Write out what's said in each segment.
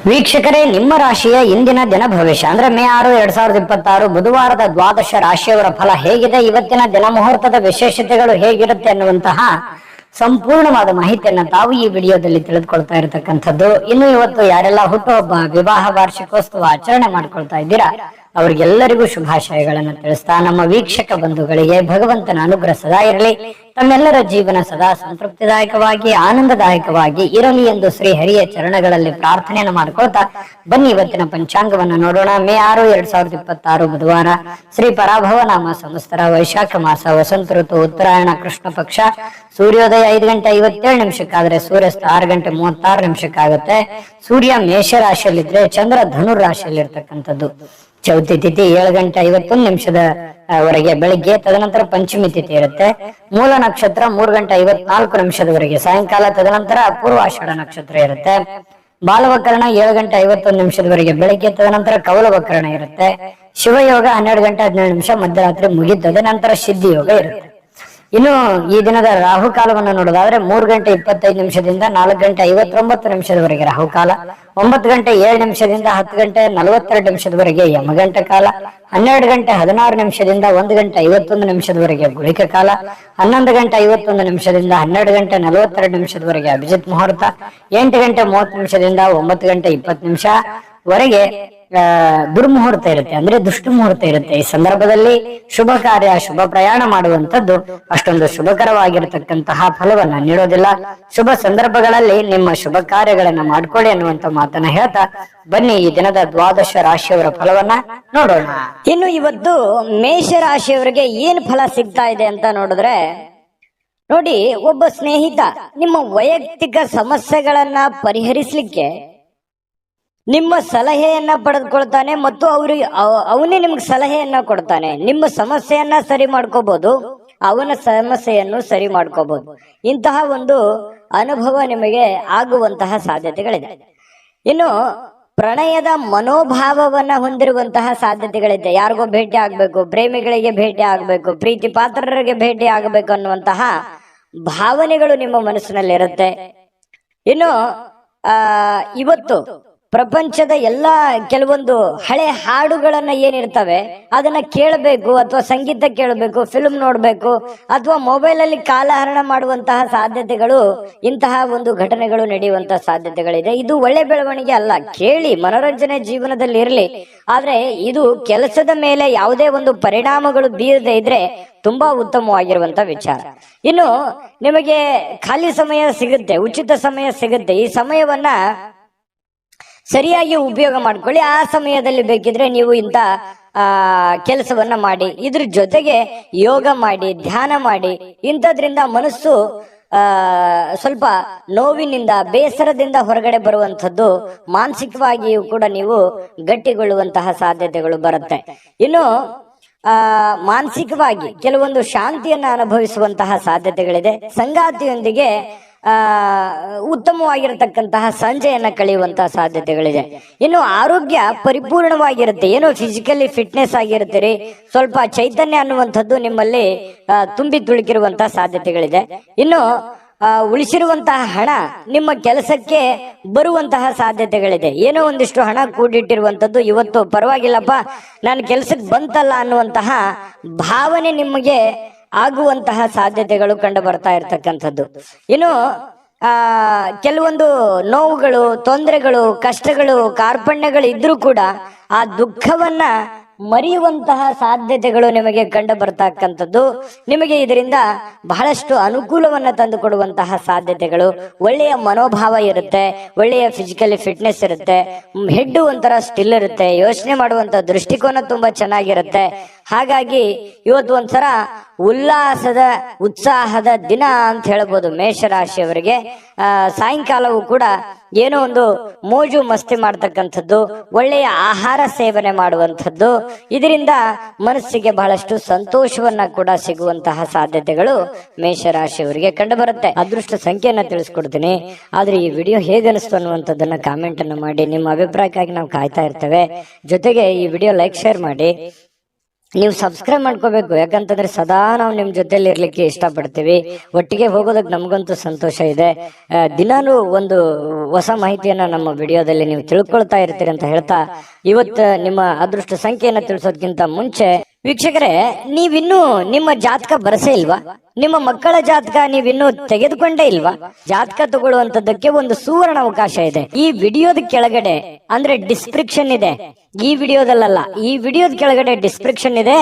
ವೀಕ್ಷಕರೇ, ನಿಮ್ಮ ರಾಶಿಯ ಇಂದಿನ ದಿನ ಭವಿಷ್ಯ ಅಂದ್ರೆ ಮೇ 6, 2026 ಬುಧವಾರದ ದ್ವಾದಶ ರಾಶಿಯವರ ಫಲ ಹೇಗಿದೆ, ಇವತ್ತಿನ ದಿನ ಮುಹೂರ್ತದ ವಿಶೇಷತೆಗಳು ಹೇಗಿರುತ್ತೆ ಅನ್ನುವಂತಹ ಸಂಪೂರ್ಣವಾದ ಮಾಹಿತಿಯನ್ನ ತಾವು ಈ ವಿಡಿಯೋದಲ್ಲಿ ತಿಳಿದುಕೊಳ್ತಾ ಇರತಕ್ಕಂಥದ್ದು. ಇನ್ನು ಇವತ್ತು ಯಾರೆಲ್ಲ ಹುಟ್ಟುಹಬ್ಬ, ವಿವಾಹ ವಾರ್ಷಿಕೋತ್ಸವ ಆಚರಣೆ ಮಾಡ್ಕೊಳ್ತಾ ಇದ್ದೀರಾ ಅವ್ರಿಗೆಲ್ಲರಿಗೂ ಶುಭಾಶಯಗಳನ್ನು ತಿಳಿಸ್ತಾ ನಮ್ಮ ವೀಕ್ಷಕ ಬಂಧುಗಳಿಗೆ ಭಗವಂತನ ಅನುಗ್ರಹ ಸದಾ ಇರಲಿ, ತಮ್ಮೆಲ್ಲರ ಜೀವನ ಸದಾ ಸಂತೃಪ್ತಿದಾಯಕವಾಗಿ ಆನಂದದಾಯಕವಾಗಿ ಇರಲಿ ಎಂದು ಶ್ರೀ ಹರಿಯ ಚರಣಗಳಲ್ಲಿ ಪ್ರಾರ್ಥನೆಯನ್ನು ಮಾಡ್ಕೊಳ್ತಾ ಬನ್ನಿ ಇವತ್ತಿನ ಪಂಚಾಂಗವನ್ನು ನೋಡೋಣ. ಮೇ 6, 2026 ಬುಧವಾರ, ಶ್ರೀ ಪರಾಭವ ನಾಮ ಸಂವತ್ಸರ, ವೈಶಾಖ ಮಾಸ, ವಸಂತ ಋತು, ಉತ್ತರಾಯಣ, ಕೃಷ್ಣ ಪಕ್ಷ. ಸೂರ್ಯೋದಯ 5:57 ಆದ್ರೆ ಸೂರ್ಯಾಸ್ತ 6:36 ಸೂರ್ಯ ಮೇಷ ರಾಶಿಯಲ್ಲಿದ್ರೆ ಚಂದ್ರ ಧನುರ್ ರಾಶಿಯಲ್ಲಿ ಇರ್ತಕ್ಕಂಥದ್ದು. ಚೌತಿ ತಿಥಿ 7:51 ವರೆಗೆ ಬೆಳಿಗ್ಗೆ, ತದನಂತರ ಪಂಚಮಿ ತಿಥಿ ಇರುತ್ತೆ. ಮೂಲ ನಕ್ಷತ್ರ 3:54 ಸಾಯಂಕಾಲ, ತದನಂತರ ಪೂರ್ವಾಷಾಢ ನಕ್ಷತ್ರ ಇರುತ್ತೆ. ಬಾಲವಕರಣ 7:51 ಬೆಳಿಗ್ಗೆ, ತದನಂತರ ಕೌಲವಕರಣ ಇರುತ್ತೆ. ಶಿವಯೋಗ 12:17 ಮಧ್ಯರಾತ್ರಿ ಮುಗಿತದೆ, ನಂತರ ಸಿದ್ಧಿ ಯೋಗ ಇರುತ್ತೆ. ಇನ್ನು ಈ ದಿನದ ರಾಹುಕಾಲವನ್ನು ನೋಡೋದಾದ್ರೆ 3:25 4:59 ರಾಹುಕಾಲ, 9:07 10:42 ಯಮಗಂಟ ಕಾಲ, 12:16 1:51 ಗುಳಿಕ ಕಾಲ, 11:51 12:42 ಅಭಿಜಿತ್ ಮುಹೂರ್ತ, 8:30 9:20 ವರೆಗೆ ದುರ್ಮುಹೂರ್ತ ಇರುತ್ತೆ, ಅಂದ್ರೆ ದುಷ್ಟು ಮುಹೂರ್ತ ಇರುತ್ತೆ. ಈ ಸಂದರ್ಭದಲ್ಲಿ ಶುಭ ಕಾರ್ಯ, ಶುಭ ಪ್ರಯಾಣ ಮಾಡುವಂತದ್ದು ಅಷ್ಟೊಂದು ಶುಭಕರವಾಗಿರತಕ್ಕಂತಹ ಫಲವನ್ನ ನೀಡೋದಿಲ್ಲ. ಶುಭ ಸಂದರ್ಭಗಳಲ್ಲಿ ನಿಮ್ಮ ಶುಭ ಕಾರ್ಯಗಳನ್ನ ಮಾಡ್ಕೊಳ್ಳಿ ಅನ್ನುವಂತ ಮಾತನ್ನ ಹೇಳ್ತಾ ಬನ್ನಿ ಈ ದಿನದ ದ್ವಾದಶ ರಾಶಿಯವರ ಫಲವನ್ನ ನೋಡೋಣ. ಇನ್ನು ಇವತ್ತು ಮೇಷ ರಾಶಿಯವರಿಗೆ ಏನ್ ಫಲ ಸಿಗ್ತಾ ಇದೆ ಅಂತ ನೋಡಿದ್ರೆ, ನೋಡಿ, ಒಬ್ಬ ಸ್ನೇಹಿತ ನಿಮ್ಮ ವೈಯಕ್ತಿಕ ಸಮಸ್ಯೆಗಳನ್ನ ಪರಿಹರಿಸಲಿಕ್ಕೆ ನಿಮ್ಮ ಸಲಹೆಯನ್ನ ಪಡೆದುಕೊಳ್ತಾನೆ ಮತ್ತು ಅವನೇ ನಿಮ್ಗೆ ಸಲಹೆಯನ್ನ ಕೊಡ್ತಾನೆ. ನಿಮ್ಮ ಸಮಸ್ಯೆಯನ್ನ ಸರಿ ಮಾಡ್ಕೋಬಹುದು, ಅವನ ಸಮಸ್ಯೆಯನ್ನು ಸರಿ ಮಾಡ್ಕೋಬಹುದು. ಇಂತಹ ಒಂದು ಅನುಭವ ನಿಮಗೆ ಆಗುವಂತಹ ಸಾಧ್ಯತೆಗಳಿದೆ. ಇನ್ನು ಪ್ರಣಯದ ಮನೋಭಾವವನ್ನ ಹೊಂದಿರುವಂತಹ ಸಾಧ್ಯತೆಗಳಿದೆ. ಯಾರಿಗೋ ಭೇಟಿ ಆಗ್ಬೇಕು, ಪ್ರೇಮಿಗಳಿಗೆ ಭೇಟಿ ಆಗ್ಬೇಕು, ಪ್ರೀತಿ ಪಾತ್ರರಿಗೆ ಭೇಟಿ ಆಗಬೇಕು ಅನ್ನುವಂತಹ ಭಾವನೆಗಳು ನಿಮ್ಮ ಮನಸ್ಸಿನಲ್ಲಿ ಇರುತ್ತೆ. ಇನ್ನು ಇವತ್ತು ಪ್ರಪಂಚದ ಎಲ್ಲ ಕೆಲವೊಂದು ಹಳೆ ಹಾಡುಗಳನ್ನ ಏನಿರ್ತವೆ ಅದನ್ನ ಕೇಳಬೇಕು, ಅಥವಾ ಸಂಗೀತ ಕೇಳಬೇಕು, ಫಿಲ್ಮ್ ನೋಡ್ಬೇಕು, ಅಥವಾ ಮೊಬೈಲ್ ಅಲ್ಲಿ ಕಾಲಹರಣ ಮಾಡುವಂತಹ ಸಾಧ್ಯತೆಗಳು, ಇಂತಹ ಒಂದು ಘಟನೆಗಳು ನಡೆಯುವಂತಹ ಸಾಧ್ಯತೆಗಳಿದೆ. ಇದು ಒಳ್ಳೆ ಬೆಳವಣಿಗೆ ಅಲ್ಲ. ಕೇಳಿ, ಮನೋರಂಜನೆ ಜೀವನದಲ್ಲಿ ಇರಲಿ, ಆದ್ರೆ ಇದು ಕೆಲಸದ ಮೇಲೆ ಯಾವುದೇ ಒಂದು ಪರಿಣಾಮಗಳು ಬೀರದೆ ಇದ್ರೆ ತುಂಬಾ ಉತ್ತಮವಾಗಿರುವಂತ ವಿಚಾರ. ಇನ್ನು ನಿಮಗೆ ಖಾಲಿ ಸಮಯ ಸಿಗುತ್ತೆ, ಉಚಿತ ಸಮಯ ಸಿಗುತ್ತೆ. ಈ ಸಮಯವನ್ನ ಸರಿಯಾಗಿ ಉಪಯೋಗ ಮಾಡ್ಕೊಳ್ಳಿ. ಆ ಸಮಯದಲ್ಲಿ ಬೇಕಿದ್ರೆ ನೀವು ಇಂಥ ಕೆಲಸವನ್ನ ಮಾಡಿ, ಇದ್ರ ಜೊತೆಗೆ ಯೋಗ ಮಾಡಿ, ಧ್ಯಾನ ಮಾಡಿ. ಇಂಥದ್ರಿಂದ ಮನಸ್ಸು ಸ್ವಲ್ಪ ನೋವಿನಿಂದ, ಬೇಸರದಿಂದ ಹೊರಗಡೆ ಬರುವಂಥದ್ದು, ಮಾನಸಿಕವಾಗಿಯೂ ಕೂಡ ನೀವು ಗಟ್ಟಿಗೊಳ್ಳುವಂತಹ ಸಾಧ್ಯತೆಗಳು ಬರುತ್ತೆ. ಇನ್ನು ಮಾನಸಿಕವಾಗಿ ಕೆಲವೊಂದು ಶಾಂತಿಯನ್ನ ಅನುಭವಿಸುವಂತಹ ಸಾಧ್ಯತೆಗಳಿದೆ. ಸಂಗಾತಿಯೊಂದಿಗೆ ಉತ್ತಮವಾಗಿರತಕ್ಕಂತಹ ಸಂಜೆಯನ್ನ ಕಳೆಯುವಂತಹ ಸಾಧ್ಯತೆಗಳಿದೆ. ಇನ್ನು ಆರೋಗ್ಯ ಪರಿಪೂರ್ಣವಾಗಿರುತ್ತೆ. ಏನೋ ಫಿಸಿಕಲಿ ಫಿಟ್ನೆಸ್ ಆಗಿರ್ತೀರಿ, ಸ್ವಲ್ಪ ಚೈತನ್ಯ ಅನ್ನುವಂಥದ್ದು ನಿಮ್ಮಲ್ಲಿ ತುಂಬಿ ತುಳುಕಿರುವಂತಹ ಸಾಧ್ಯತೆಗಳಿದೆ. ಇನ್ನು ಉಳಿಸಿರುವಂತಹ ಹಣ ನಿಮ್ಮ ಕೆಲಸಕ್ಕೆ ಬರುವಂತಹ ಸಾಧ್ಯತೆಗಳಿದೆ. ಏನೋ ಒಂದಿಷ್ಟು ಹಣ ಕೂಡಿಟ್ಟಿರುವಂತದ್ದು ಇವತ್ತು ಪರವಾಗಿಲ್ಲಪ್ಪ, ನಾನು ಕೆಲಸಕ್ಕೆ ಬಂತಲ್ಲ ಅನ್ನುವಂತಹ ಭಾವನೆ ನಿಮಗೆ ಆಗುವಂತಹ ಸಾಧ್ಯತೆಗಳು ಕಂಡು ಬರ್ತಾ ಇರ್ತಕ್ಕಂಥದ್ದು. ಇನ್ನು ಕೆಲವೊಂದು ನೋವುಗಳು, ತೊಂದರೆಗಳು, ಕಷ್ಟಗಳು, ಕಾರ್ಪಣ್ಯಗಳು ಇದ್ರೂ ಕೂಡ ಆ ದುಃಖವನ್ನ ಮರೆಯುವಂತಹ ಸಾಧ್ಯತೆಗಳು ನಿಮಗೆ ಕಂಡು ಬರ್ತಕ್ಕಂಥದ್ದು. ನಿಮಗೆ ಇದರಿಂದ ಬಹಳಷ್ಟು ಅನುಕೂಲವನ್ನ ತಂದು ಕೊಡುವಂತಹ ಸಾಧ್ಯತೆಗಳು, ಒಳ್ಳೆಯ ಮನೋಭಾವ ಇರುತ್ತೆ, ಒಳ್ಳೆಯ ಫಿಸಿಕಲಿ ಫಿಟ್ನೆಸ್ ಇರುತ್ತೆ, ಹೆಡ್ ಒಂಥರ ಸ್ಟಿಲ್ ಇರುತ್ತೆ, ಯೋಚನೆ ಮಾಡುವಂತ ದೃಷ್ಟಿಕೋನ ತುಂಬಾ ಚೆನ್ನಾಗಿರುತ್ತೆ. ಹಾಗಾಗಿ ಇವತ್ತು ಒಂಥರ ಉಲ್ಲಾಸದ, ಉತ್ಸಾಹದ ದಿನ ಅಂತ ಹೇಳ್ಬೋದು ಮೇಷರಾಶಿಯವರಿಗೆ. ಸಾಯಂಕಾಲವೂ ಕೂಡ ಏನೋ ಒಂದು ಮೋಜು ಮಸ್ತಿ ಮಾಡ್ತಕ್ಕಂಥದ್ದು, ಒಳ್ಳೆಯ ಆಹಾರ ಸೇವನೆ ಮಾಡುವಂಥದ್ದು, ಇದರಿಂದ ಮನಸ್ಸಿಗೆ ಬಹಳಷ್ಟು ಸಂತೋಷವನ್ನ ಕೂಡ ಸಿಗುವಂತಹ ಸಾಧ್ಯತೆಗಳು ಮೇಷರಾಶಿಯವರಿಗೆ ಕಂಡು ಬರುತ್ತೆ. ಅದೃಷ್ಟ ಸಂಖ್ಯೆಯನ್ನ ತಿಳಿಸ್ಕೊಡ್ತೀನಿ, ಆದ್ರೆ ಈ ವಿಡಿಯೋ ಹೇಗನಿಸ್ತು ಅನ್ನುವಂಥದ್ದನ್ನ ಕಾಮೆಂಟ್ ಅನ್ನು ಮಾಡಿ. ನಿಮ್ಮ ಅಭಿಪ್ರಾಯಕ್ಕಾಗಿ ನಾವು ಕಾಯ್ತಾ ಇರ್ತೇವೆ. ಜೊತೆಗೆ ಈ ವಿಡಿಯೋ ಲೈಕ್, ಶೇರ್ ಮಾಡಿ. ನೀವು ಸಬ್ಸ್ಕ್ರೈಬ್ ಮಾಡ್ಕೋಬೇಕು. ಯಾಕಂತಂದ್ರೆ ಸದಾ ನಾವು ನಿಮ್ ಜೊತೆಲಿ ಇರ್ಲಿಕ್ಕೆ ಇಷ್ಟಪಡ್ತೀವಿ. ಒಟ್ಟಿಗೆ ಹೋಗೋದಕ್ಕೆ ನಮಗಂತೂ ಸಂತೋಷ ಇದೆ. ದಿನಾನು ಒಂದು ಹೊಸ ಮಾಹಿತಿಯನ್ನ ನಮ್ಮ ವಿಡಿಯೋದಲ್ಲಿ ನೀವು ತಿಳ್ಕೊಳ್ತಾ ಇರ್ತೀರಿ ಅಂತ ಹೇಳ್ತಾ, ಇವತ್ತು ನಿಮ್ಮ ಅದೃಷ್ಟ ಸಂಖ್ಯೆಯನ್ನ ತಿಳಿಸೋದಕ್ಕಿಂತ ಮುಂಚೆ ವೀಕ್ಷಕರೇ, ನೀವಿನ್ನೂ ನಿಮ್ಮ ಜಾತಕ ಬರಸೇ ಇಲ್ವಾ? ನಿಮ್ಮ ಮಕ್ಕಳ ಜಾತಕ ನೀವಿನ್ನೂ ತೆಗೆದುಕೊಂಡೇ ಇಲ್ವಾ? ಜಾತಕ ತಗೊಳ್ಳುವಂತದ್ದಕ್ಕೆ ಒಂದು ಸುವರ್ಣ ಅವಕಾಶ ಇದೆ. ಈ ವಿಡಿಯೋದ ಕೆಳಗಡೆ ಅಂದ್ರೆ ಡಿಸ್ಕ್ರಿಪ್ಷನ್ ಇದೆ. ಈ ವಿಡಿಯೋದಲ್ಲ, ಈ ವಿಡಿಯೋದ ಕೆಳಗಡೆ ಡಿಸ್ಕ್ರಿಪ್ಷನ್ ಇದೆ.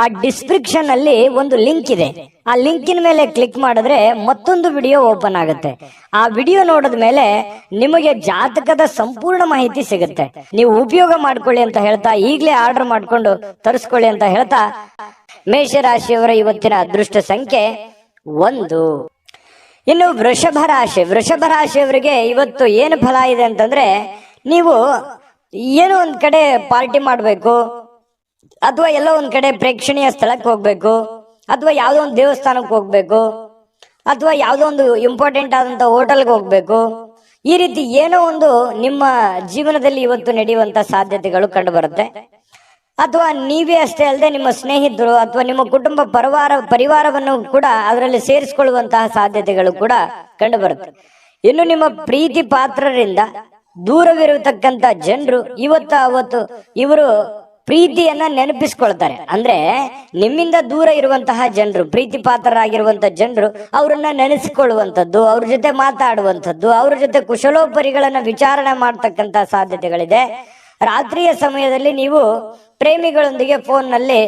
ಆ ಡಿಸ್ಕ್ರಿಪ್ಷನ್ ಅಲ್ಲಿ ಒಂದು ಲಿಂಕ್ ಇದೆ. ಆ ಲಿಂಕಿನ ಮೇಲೆ ಕ್ಲಿಕ್ ಮಾಡಿದ್ರೆ ಮತ್ತೊಂದು ವಿಡಿಯೋ ಓಪನ್ ಆಗುತ್ತೆ. ಆ ವಿಡಿಯೋ ನೋಡಿದ ಮೇಲೆ ನಿಮಗೆ ಜಾತಕದ ಸಂಪೂರ್ಣ ಮಾಹಿತಿ ಸಿಗುತ್ತೆ. ನೀವು ಉಪಯೋಗ ಮಾಡ್ಕೊಳ್ಳಿ ಅಂತ ಹೇಳ್ತಾ, ಈಗಲೇ ಆರ್ಡರ್ ಮಾಡ್ಕೊಂಡು ತರಿಸ್ಕೊಳ್ಳಿ ಅಂತ ಹೇಳ್ತಾ, ಮೇಷರಾಶಿಯವರ ಇವತ್ತಿನ ಅದೃಷ್ಟ ಸಂಖ್ಯೆ 1. ಇನ್ನು ವೃಷಭ ರಾಶಿಯವರಿಗೆ ಇವತ್ತು ಏನು ಫಲ ಇದೆ ಅಂತಂದ್ರೆ, ನೀವು ಏನೋ ಒಂದ್ ಕಡೆ ಪಾರ್ಟಿ ಮಾಡ್ಬೇಕು, ಅಥವಾ ಎಲ್ಲೋ ಒಂದ್ ಕಡೆ ಪ್ರೇಕ್ಷಣೀಯ ಸ್ಥಳಕ್ಕೆ ಹೋಗ್ಬೇಕು, ಅಥವಾ ಯಾವ್ದೋ ಒಂದು ದೇವಸ್ಥಾನಕ್ಕೆ ಹೋಗ್ಬೇಕು, ಅಥವಾ ಯಾವ್ದೋ ಒಂದು ಇಂಪಾರ್ಟೆಂಟ್ ಆದಂತ ಹೋಟೆಲ್ಗೆ ಹೋಗ್ಬೇಕು. ಈ ರೀತಿ ಏನೋ ಒಂದು ನಿಮ್ಮ ಜೀವನದಲ್ಲಿ ಇವತ್ತು ನಡೆಯುವಂತ ಸಾಧ್ಯತೆಗಳು ಕಂಡು ಬರುತ್ತೆ. ಅಥವಾ ನೀವೇ ಅಷ್ಟೇ ಅಲ್ಲದೆ ನಿಮ್ಮ ಸ್ನೇಹಿತರು ಅಥವಾ ನಿಮ್ಮ ಕುಟುಂಬ ಪರಿವಾರವನ್ನು ಕೂಡ ಅದರಲ್ಲಿ ಸೇರಿಸಿಕೊಳ್ಳುವಂತಹ ಸಾಧ್ಯತೆಗಳು ಕೂಡ ಕಂಡು ಬರುತ್ತೆ. ಇನ್ನು ನಿಮ್ಮ ಪ್ರೀತಿ ಪಾತ್ರರಿಂದ ದೂರವಿರತಕ್ಕಂತ ಜನರು ಅವತ್ತು ಇವರು ಪ್ರೀತಿಯನ್ನ ನೆನಪಿಸ್ಕೊಳ್ತಾರೆ. ಅಂದ್ರೆ ನಿಮ್ಮಿಂದ ದೂರ ಇರುವಂತಹ ಜನರು, ಪ್ರೀತಿ ಪಾತ್ರರಾಗಿರುವಂತಹ ಜನರು ಅವರನ್ನ ನೆನೆಸಿಕೊಳ್ಳುವಂಥದ್ದು, ಅವ್ರ ಜೊತೆ ಮಾತಾಡುವಂಥದ್ದು, ಅವ್ರ ಜೊತೆ ಕುಶಲೋಪರಿಗಳನ್ನ ವಿಚಾರಣೆ ಮಾಡ್ತಕ್ಕಂತ ಸಾಧ್ಯತೆಗಳಿದೆ. ರಾತ್ರಿಯ ಸಮಯದಲ್ಲಿ ನೀವು ಪ್ರೇಮಿಗಳೊಂದಿಗೆ ಫೋನ್ ನಲ್ಲಿ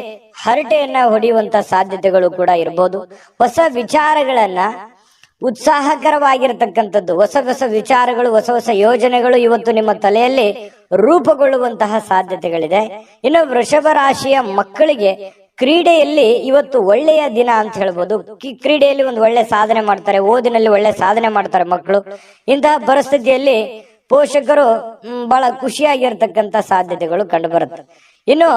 ಹರಟೆಯನ್ನ ಹೊಡೆಯುವಂತ ಸಾಧ್ಯತೆಗಳು ಕೂಡ ಇರಬಹುದು. ಹೊಸ ವಿಚಾರಗಳನ್ನ, ಉತ್ಸಾಹಕರವಾಗಿರತಕ್ಕಂಥದ್ದು, ಹೊಸ ವಿಚಾರಗಳು, ಹೊಸ ಯೋಜನೆಗಳು ಇವತ್ತು ನಿಮ್ಮ ತಲೆಯಲ್ಲಿ ರೂಪುಗೊಳ್ಳುವಂತಹ ಸಾಧ್ಯತೆಗಳಿದೆ. ಇನ್ನು ವೃಷಭ ರಾಶಿಯ ಮಕ್ಕಳಿಗೆ ಕ್ರೀಡೆಯಲ್ಲಿ ಇವತ್ತು ಒಳ್ಳೆಯ ದಿನ ಅಂತ ಹೇಳ್ಬೋದು. ಕ್ರೀಡೆಯಲ್ಲಿ ಒಂದು ಒಳ್ಳೆ ಸಾಧನೆ ಮಾಡ್ತಾರೆ, ಓದಿನಲ್ಲಿ ಒಳ್ಳೆ ಸಾಧನೆ ಮಾಡ್ತಾರೆ ಮಕ್ಕಳು. ಇಂತಹ ಪರಿಸ್ಥಿತಿಯಲ್ಲಿ ಪೋಷಕರು ಬಹಳ ಖುಷಿಯಾಗಿರ್ತಕ್ಕಂಥ ಸಾಧ್ಯತೆಗಳು ಕಂಡು ಬರುತ್ತೆ. ಇನ್ನು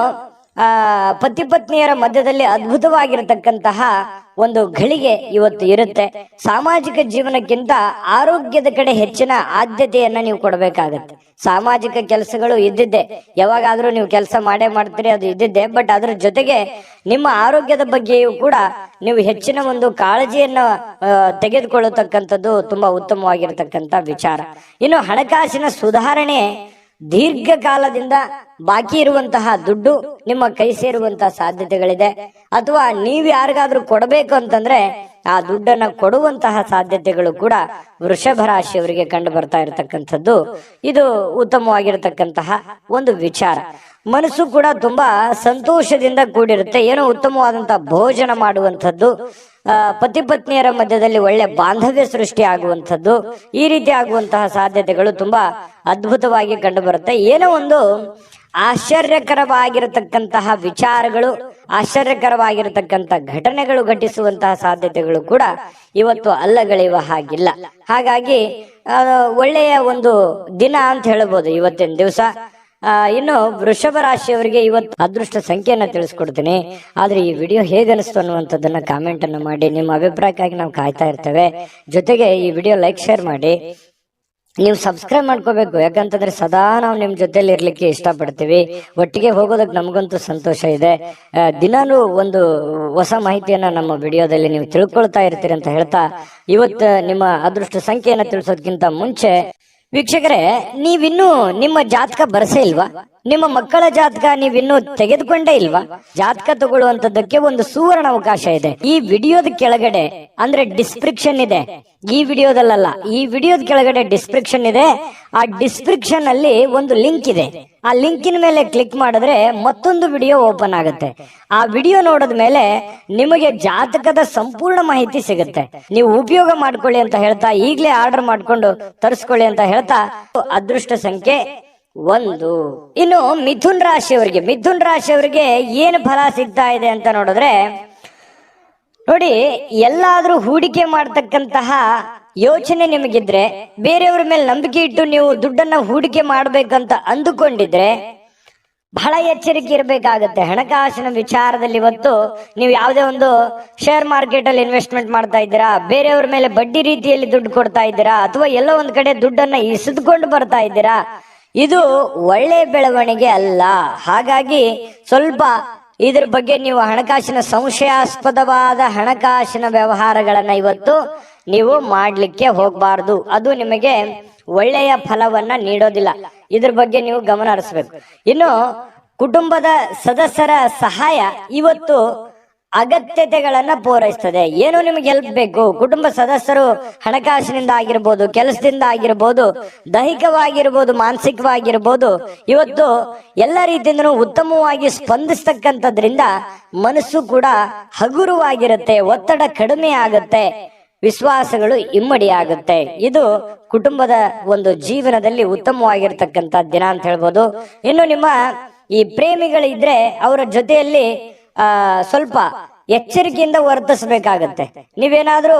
ಪತಿ ಪತ್ನಿಯರ ಮಧ್ಯದಲ್ಲಿ ಅದ್ಭುತವಾಗಿರತಕ್ಕಂತಹ ಒಂದು ಘಳಿಗೆ ಇವತ್ತು ಇರುತ್ತೆ. ಸಾಮಾಜಿಕ ಜೀವನಕ್ಕಿಂತ ಆರೋಗ್ಯದ ಕಡೆ ಹೆಚ್ಚಿನ ಆದ್ಯತೆಯನ್ನ ನೀವು ಕೊಡಬೇಕಾಗತ್ತೆ. ಸಾಮಾಜಿಕ ಕೆಲಸಗಳು ಇದ್ದಿದ್ದೆ, ಯಾವಾಗಾದ್ರೂ ನೀವು ಕೆಲಸ ಮಾಡೇ ಮಾಡ್ತೀರಿ, ಅದು ಇದ್ದಿದ್ದೆ. ಬಟ್ ಅದ್ರ ಜೊತೆಗೆ ನಿಮ್ಮ ಆರೋಗ್ಯದ ಬಗ್ಗೆಯೂ ಕೂಡ ನೀವು ಹೆಚ್ಚಿನ ಒಂದು ಕಾಳಜಿಯನ್ನ ತೆಗೆದುಕೊಳ್ಳತಕ್ಕಂಥದ್ದು ತುಂಬಾ ಉತ್ತಮವಾಗಿರತಕ್ಕಂಥ ವಿಚಾರ. ಇನ್ನು ಹಣಕಾಸಿನ ಸುಧಾರಣೆ, ದೀರ್ಘಕಾಲದಿಂದ ಬಾಕಿ ಇರುವಂತಹ ದುಡ್ಡು ನಿಮ್ಮ ಕೈ ಸೇರುವಂತಹ ಸಾಧ್ಯತೆಗಳಿದೆ. ಅಥವಾ ನೀವು ಯಾರಿಗಾದ್ರೂ ಕೊಡಬೇಕು ಅಂತಂದ್ರೆ ಆ ದುಡ್ಡನ್ನ ಕೊಡುವಂತಹ ಸಾಧ್ಯತೆಗಳು ಕೂಡ ವೃಷಭ ರಾಶಿಯವರಿಗೆ ಕಂಡು ಬರ್ತಾ ಇರತಕ್ಕಂಥದ್ದು. ಇದು ಉತ್ತಮವಾಗಿರತಕ್ಕಂತಹ ಒಂದು ವಿಚಾರ. ಮನಸ್ಸು ಕೂಡ ತುಂಬಾ ಸಂತೋಷದಿಂದ ಕೂಡಿರುತ್ತೆ. ಏನೋ ಉತ್ತಮವಾದಂತಹ ಭೋಜನ ಮಾಡುವಂಥದ್ದು, ಪತಿ ಪತ್ನಿಯರ ಮಧ್ಯದಲ್ಲಿ ಒಳ್ಳೆ ಬಾಂಧವ್ಯ ಸೃಷ್ಟಿ ಆಗುವಂಥದ್ದು, ಈ ರೀತಿ ಆಗುವಂತಹ ಸಾಧ್ಯತೆಗಳು ತುಂಬಾ ಅದ್ಭುತವಾಗಿ ಕಂಡು ಬರುತ್ತೆ. ಏನೋ ಒಂದು ಆಶ್ಚರ್ಯಕರವಾಗಿರತಕ್ಕಂತಹ ವಿಚಾರಗಳು, ಆಶ್ಚರ್ಯಕರವಾಗಿರತಕ್ಕಂಥ ಘಟನೆಗಳು ಘಟಿಸುವಂತಹ ಸಾಧ್ಯತೆಗಳು ಕೂಡ ಇವತ್ತು ಅಲ್ಲಗಳೆಯುವ ಹಾಗಿಲ್ಲ. ಹಾಗಾಗಿ ಒಳ್ಳೆಯ ಒಂದು ದಿನ ಅಂತ ಹೇಳಬಹುದು ಇವತ್ತಿನ ದಿವಸ. ಇನ್ನು ವೃಷಭ ರಾಶಿಯವರಿಗೆ ಇವತ್ತು ಅದೃಷ್ಟ ಸಂಖ್ಯೆಯನ್ನ ತಿಳಿಸ್ಕೊಡ್ತೀನಿ. ಆದ್ರೆ ಈ ವಿಡಿಯೋ ಹೇಗನಿಸ್ತು ಅನ್ನುವಂಥದ್ದನ್ನ ಕಾಮೆಂಟ್ ಅನ್ನು ಮಾಡಿ. ನಿಮ್ಮ ಅಭಿಪ್ರಾಯಕ್ಕಾಗಿ ನಾವು ಕಾಯ್ತಾ ಇರ್ತೇವೆ. ಜೊತೆಗೆ ಈ ವಿಡಿಯೋ ಲೈಕ್, ಶೇರ್ ಮಾಡಿ. ನೀವು ಸಬ್ಸ್ಕ್ರೈಬ್ ಮಾಡ್ಕೋಬೇಕು. ಯಾಕಂತಂದ್ರೆ ಸದಾ ನಾವು ನಿಮ್ ಜೊತೆಲಿ ಇರ್ಲಿಕ್ಕೆ ಇಷ್ಟಪಡ್ತೀವಿ. ಒಟ್ಟಿಗೆ ಹೋಗೋದಕ್ಕೆ ನಮಗಂತೂ ಸಂತೋಷ ಇದೆ. ದಿನಾನು ಒಂದು ಹೊಸ ಮಾಹಿತಿಯನ್ನ ನಮ್ಮ ವಿಡಿಯೋದಲ್ಲಿ ನೀವು ತಿಳ್ಕೊಳ್ತಾ ಇರ್ತೀರಿ ಅಂತ ಹೇಳ್ತಾ, ಇವತ್ತು ನಿಮ್ಮ ಅದೃಷ್ಟ ಸಂಖ್ಯೆಯನ್ನ ತಿಳಿಸೋದಕ್ಕಿಂತ ಮುಂಚೆ ವೀಕ್ಷಕರೇ, ನೀವಿನ್ನೂ ನಿಮ್ಮ ಜಾತಕ ಬರಸೇ ಇಲ್ವಾ? ನಿಮ್ಮ ಮಕ್ಕಳ ಜಾತಕ ನೀವಿನ್ನೂ ತೆಗೆದುಕೊಂಡೇ ಇಲ್ವಾ? ಜಾತಕ ತಗೊಳ್ಳುವಂತದ್ದಕ್ಕೆ ಒಂದು ಸುವರ್ಣ ಅವಕಾಶ ಇದೆ. ಈ ವಿಡಿಯೋದ ಕೆಳಗಡೆ ಅಂದ್ರೆ ಡಿಸ್ಕ್ರಿಪ್ಷನ್ ಇದೆ. ಈ ವಿಡಿಯೋದಲ್ಲ, ಈ ವಿಡಿಯೋದ ಕೆಳಗಡೆ ಡಿಸ್ಕ್ರಿಪ್ಷನ್ ಇದೆ. ಆ ಡಿಸ್ಕ್ರಿಪ್ಷನ್ ಅಲ್ಲಿ ಒಂದು ಲಿಂಕ್ ಇದೆ. ಆ ಲಿಂಕಿನ ಮೇಲೆ ಕ್ಲಿಕ್ ಮಾಡಿದ್ರೆ ಮತ್ತೊಂದು ವಿಡಿಯೋ ಓಪನ್ ಆಗುತ್ತೆ. ಆ ವಿಡಿಯೋ ನೋಡಿದ ಮೇಲೆ ನಿಮಗೆ ಜಾತಕದ ಸಂಪೂರ್ಣ ಮಾಹಿತಿ ಸಿಗುತ್ತೆ. ನೀವು ಉಪಯೋಗ ಮಾಡ್ಕೊಳ್ಳಿ ಅಂತ ಹೇಳ್ತಾ, ಈಗಲೇ ಆರ್ಡರ್ ಮಾಡ್ಕೊಂಡು ತರಿಸ್ಕೊಳ್ಳಿ ಅಂತ ಹೇಳ್ತಾ, ಅದೃಷ್ಟ ಸಂಖ್ಯೆ 1. ಇನ್ನು ಮಿಥುನ್ ರಾಶಿಯವರಿಗೆ ಏನು ಫಲ ಸಿಗ್ತಾ ಇದೆ ಅಂತ ನೋಡಿದ್ರೆ, ನೋಡಿ, ಎಲ್ಲಾದ್ರೂ ಹೂಡಿಕೆ ಮಾಡ್ತಕ್ಕಂತಹ ಯೋಚನೆ ನಿಮಗಿದ್ರೆ, ಬೇರೆಯವ್ರ ಮೇಲೆ ನಂಬಿಕೆ ಇಟ್ಟು ನೀವು ದುಡ್ಡನ್ನ ಹೂಡಿಕೆ ಮಾಡ್ಬೇಕಂತ ಅಂದುಕೊಂಡಿದ್ರೆ ಬಹಳ ಎಚ್ಚರಿಕೆ ಇರಬೇಕಾಗತ್ತೆ. ಹಣಕಾಸಿನ ವಿಚಾರದಲ್ಲಿ ಇವತ್ತು ನೀವು ಯಾವುದೇ ಒಂದು ಶೇರ್ ಮಾರ್ಕೆಟ್ ಅಲ್ಲಿ ಇನ್ವೆಸ್ಟ್ಮೆಂಟ್ ಮಾಡ್ತಾ ಇದ್ದೀರಾ, ಬೇರೆಯವ್ರ ಮೇಲೆ ಬಡ್ಡಿ ರೀತಿಯಲ್ಲಿ ದುಡ್ಡು ಕೊಡ್ತಾ ಇದ್ದೀರಾ, ಅಥವಾ ಎಲ್ಲೋ ಒಂದ್ ಕಡೆ ದುಡ್ಡನ್ನ ಇಸಿದುಕೊಂಡು ಬರ್ತಾ ಇದ್ದೀರಾ, ಇದು ಒಳ್ಳೆ ಬೆಳವಣಿಗೆ ಅಲ್ಲ. ಹಾಗಾಗಿ ಸ್ವಲ್ಪ ಇದ್ರ ಬಗ್ಗೆ ನೀವು ಹಣಕಾಸಿನ ಸಂಶಯಾಸ್ಪದವಾದ ಹಣಕಾಸಿನ ವ್ಯವಹಾರಗಳನ್ನ ಇವತ್ತು ನೀವು ಮಾಡ್ಲಿಕ್ಕೆ ಹೋಗಬಾರ್ದು. ಅದು ನಿಮಗೆ ಒಳ್ಳೆಯ ಫಲವನ್ನ ನೀಡೋದಿಲ್ಲ. ಇದ್ರ ಬಗ್ಗೆ ನೀವು ಗಮನ ಹರಿಸ್ಬೇಕು. ಇನ್ನು ಕುಟುಂಬದ ಸದಸ್ಯರ ಸಹಾಯ ಇವತ್ತು ಅಗತ್ಯತೆಗಳನ್ನ ಪೂರೈಸ್ತದೆ. ಏನು ನಿಮಗೆ ಹೆಲ್ಪ್ ಬೇಕು, ಕುಟುಂಬ ಸದಸ್ಯರು ಹಣಕಾಸಿನಿಂದ ಆಗಿರ್ಬೋದು, ಕೆಲಸದಿಂದ ಆಗಿರ್ಬೋದು, ದೈಹಿಕವಾಗಿರ್ಬೋದು, ಮಾನಸಿಕವಾಗಿರ್ಬೋದು, ಇವತ್ತು ಎಲ್ಲ ರೀತಿಯಿಂದನೂ ಉತ್ತಮವಾಗಿ ಸ್ಪಂದಿಸ್ತಕ್ಕಂಥದ್ರಿಂದ ಮನಸ್ಸು ಕೂಡ ಹಗುರವಾಗಿರುತ್ತೆ, ಒತ್ತಡ ಕಡಿಮೆ ಆಗುತ್ತೆ, ವಿಶ್ವಾಸಗಳು ಇಮ್ಮಡಿ ಆಗುತ್ತೆ. ಇದು ಕುಟುಂಬದ ಒಂದು ಜೀವನದಲ್ಲಿ ಉತ್ತಮವಾಗಿರ್ತಕ್ಕಂಥ ದಿನ ಅಂತ ಹೇಳ್ಬೋದು. ಇನ್ನು ನಿಮ್ಮ ಈ ಪ್ರೇಮಿಗಳಿದ್ರೆ ಅವರ ಜೊತೆಯಲ್ಲಿ ಸ್ವಲ್ಪ ಎಚ್ಚರಿಕೆಯಿಂದ ವರ್ತಿಸಬೇಕಾಗತ್ತೆ. ನೀವೇನಾದ್ರೂ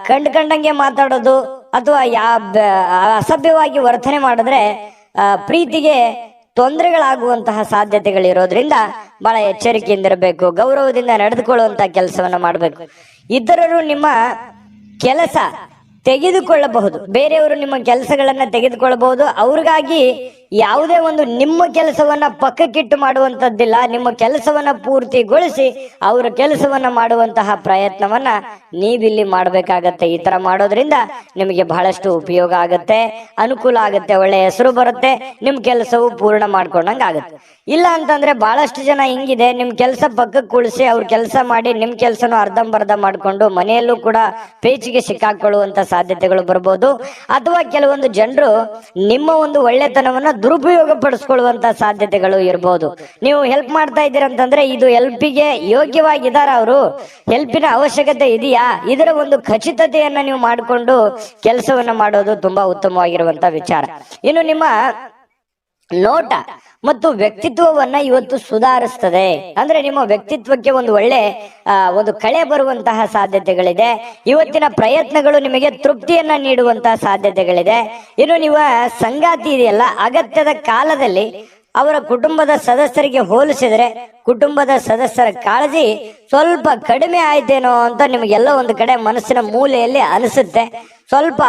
ಕಂಡಂಗೆ ಮಾತಾಡೋದು ಅಥವಾ ಅಸಭ್ಯವಾಗಿ ವರ್ತನೆ ಮಾಡಿದ್ರೆ ಪ್ರೀತಿಗೆ ತೊಂದರೆಗಳಾಗುವಂತಹ ಸಾಧ್ಯತೆಗಳಿರೋದ್ರಿಂದ ಬಹಳ ಎಚ್ಚರಿಕೆಯಿಂದಿರಬೇಕು. ಗೌರವದಿಂದ ನಡೆದುಕೊಳ್ಳುವಂತಹ ಕೆಲಸವನ್ನ ಮಾಡಬೇಕು. ಇತರರು ನಿಮ್ಮ ಕೆಲಸ ತೆಗೆದುಕೊಳ್ಳಬಹುದು, ಬೇರೆಯವರು ನಿಮ್ಮ ಕೆಲಸಗಳನ್ನ ತೆಗೆದುಕೊಳ್ಳಬಹುದು. ಅವ್ರಿಗಾಗಿ ಯಾವುದೇ ಒಂದು ನಿಮ್ಮ ಕೆಲಸವನ್ನ ಪಕ್ಕಕ್ಕಿಟ್ಟು ಮಾಡುವಂತದ್ದಿಲ್ಲ. ನಿಮ್ಮ ಕೆಲಸವನ್ನ ಪೂರ್ತಿಗೊಳಿಸಿ ಅವರ ಕೆಲಸವನ್ನ ಮಾಡುವಂತಹ ಪ್ರಯತ್ನವನ್ನ ನೀವಿಲ್ಲಿ ಮಾಡಬೇಕಾಗತ್ತೆ. ಈ ತರ ಮಾಡೋದ್ರಿಂದ ನಿಮಗೆ ಬಹಳಷ್ಟು ಉಪಯೋಗ ಆಗತ್ತೆ, ಅನುಕೂಲ ಆಗತ್ತೆ, ಒಳ್ಳೆ ಹೆಸರು ಬರುತ್ತೆ, ನಿಮ್ ಕೆಲಸವು ಪೂರ್ಣ ಮಾಡ್ಕೊಂಡಂಗ ಆಗತ್ತೆ. ಇಲ್ಲ ಅಂತಂದ್ರೆ ಬಹಳಷ್ಟು ಜನ ಹಿಂಗಿದೆ, ನಿಮ್ ಕೆಲಸ ಪಕ್ಕಕ್ಕೆ ಕುಳಿಸಿ ಅವ್ರ ಕೆಲಸ ಮಾಡಿ ನಿಮ್ ಕೆಲಸನೂ ಅರ್ಧಂಬರ್ಧ ಮಾಡ್ಕೊಂಡು ಮನೆಯಲ್ಲೂ ಕೂಡ ಪೇಚಿಗೆ ಸಿಕ್ಕಾಕೊಳ್ಳುವಂತ ಸಾಧ್ಯತೆಗಳು ಬರ್ಬೋದು. ಅಥವಾ ಕೆಲವೊಂದು ಜನರು ನಿಮ್ಮ ಒಂದು ಒಳ್ಳೆತನವನ್ನ ದುರುಪಯೋಗ ಪಡಿಸ್ಕೊಳ್ಳುವಂತ ಸಾಧ್ಯತೆಗಳು ಇರಬಹುದು. ನೀವು ಹೆಲ್ಪ್ ಮಾಡ್ತಾ ಇದ್ದೀರಂತಂದ್ರೆ ಇದು ಹೆಲ್ಪಿಗೆ ಯೋಗ್ಯವಾಗಿದ್ದಾರ, ಅವರು ಹೆಲ್ಪಿನ ಅವಶ್ಯಕತೆ ಇದೆಯಾ, ಇದರ ಒಂದು ಖಚಿತತೆಯನ್ನ ನೀವು ಮಾಡಿಕೊಂಡು ಕೆಲಸವನ್ನ ಮಾಡೋದು ತುಂಬಾ ಉತ್ತಮವಾಗಿರುವಂತ ವಿಚಾರ. ಇನ್ನು ನಿಮ್ಮ ನೋಟ ಮತ್ತು ವ್ಯಕ್ತಿತ್ವವನ್ನ ಇವತ್ತು ಸುಧಾರಿಸ್ತದೆ. ಅಂದ್ರೆ ನಿಮ್ಮ ವ್ಯಕ್ತಿತ್ವಕ್ಕೆ ಒಂದು ಒಳ್ಳೆ ಒಂದು ಕಳೆ ಬರುವಂತಹ ಸಾಧ್ಯತೆಗಳಿದೆ. ಇವತ್ತಿನ ಪ್ರಯತ್ನಗಳು ನಿಮಗೆ ತೃಪ್ತಿಯನ್ನ ನೀಡುವಂತಹ ಸಾಧ್ಯತೆಗಳಿದೆ. ಇನ್ನು ನೀವು ಸಂಗಾತಿ ಇದೆಯಲ್ಲ, ಅಗತ್ಯದ ಕಾಲದಲ್ಲಿ ಅವರ ಕುಟುಂಬದ ಸದಸ್ಯರಿಗೆ ಹೋಲಿಸಿದ್ರೆ ಕುಟುಂಬದ ಸದಸ್ಯರ ಕಾಳಜಿ ಸ್ವಲ್ಪ ಕಡಿಮೆ ಆಯ್ತೇನೋ ಅಂತ ನಿಮಗೆಲ್ಲ ಒಂದು ಕಡೆ ಮನಸ್ಸಿನ ಮೂಲೆಯಲ್ಲಿ ಅನಿಸುತ್ತೆ. ಸ್ವಲ್ಪ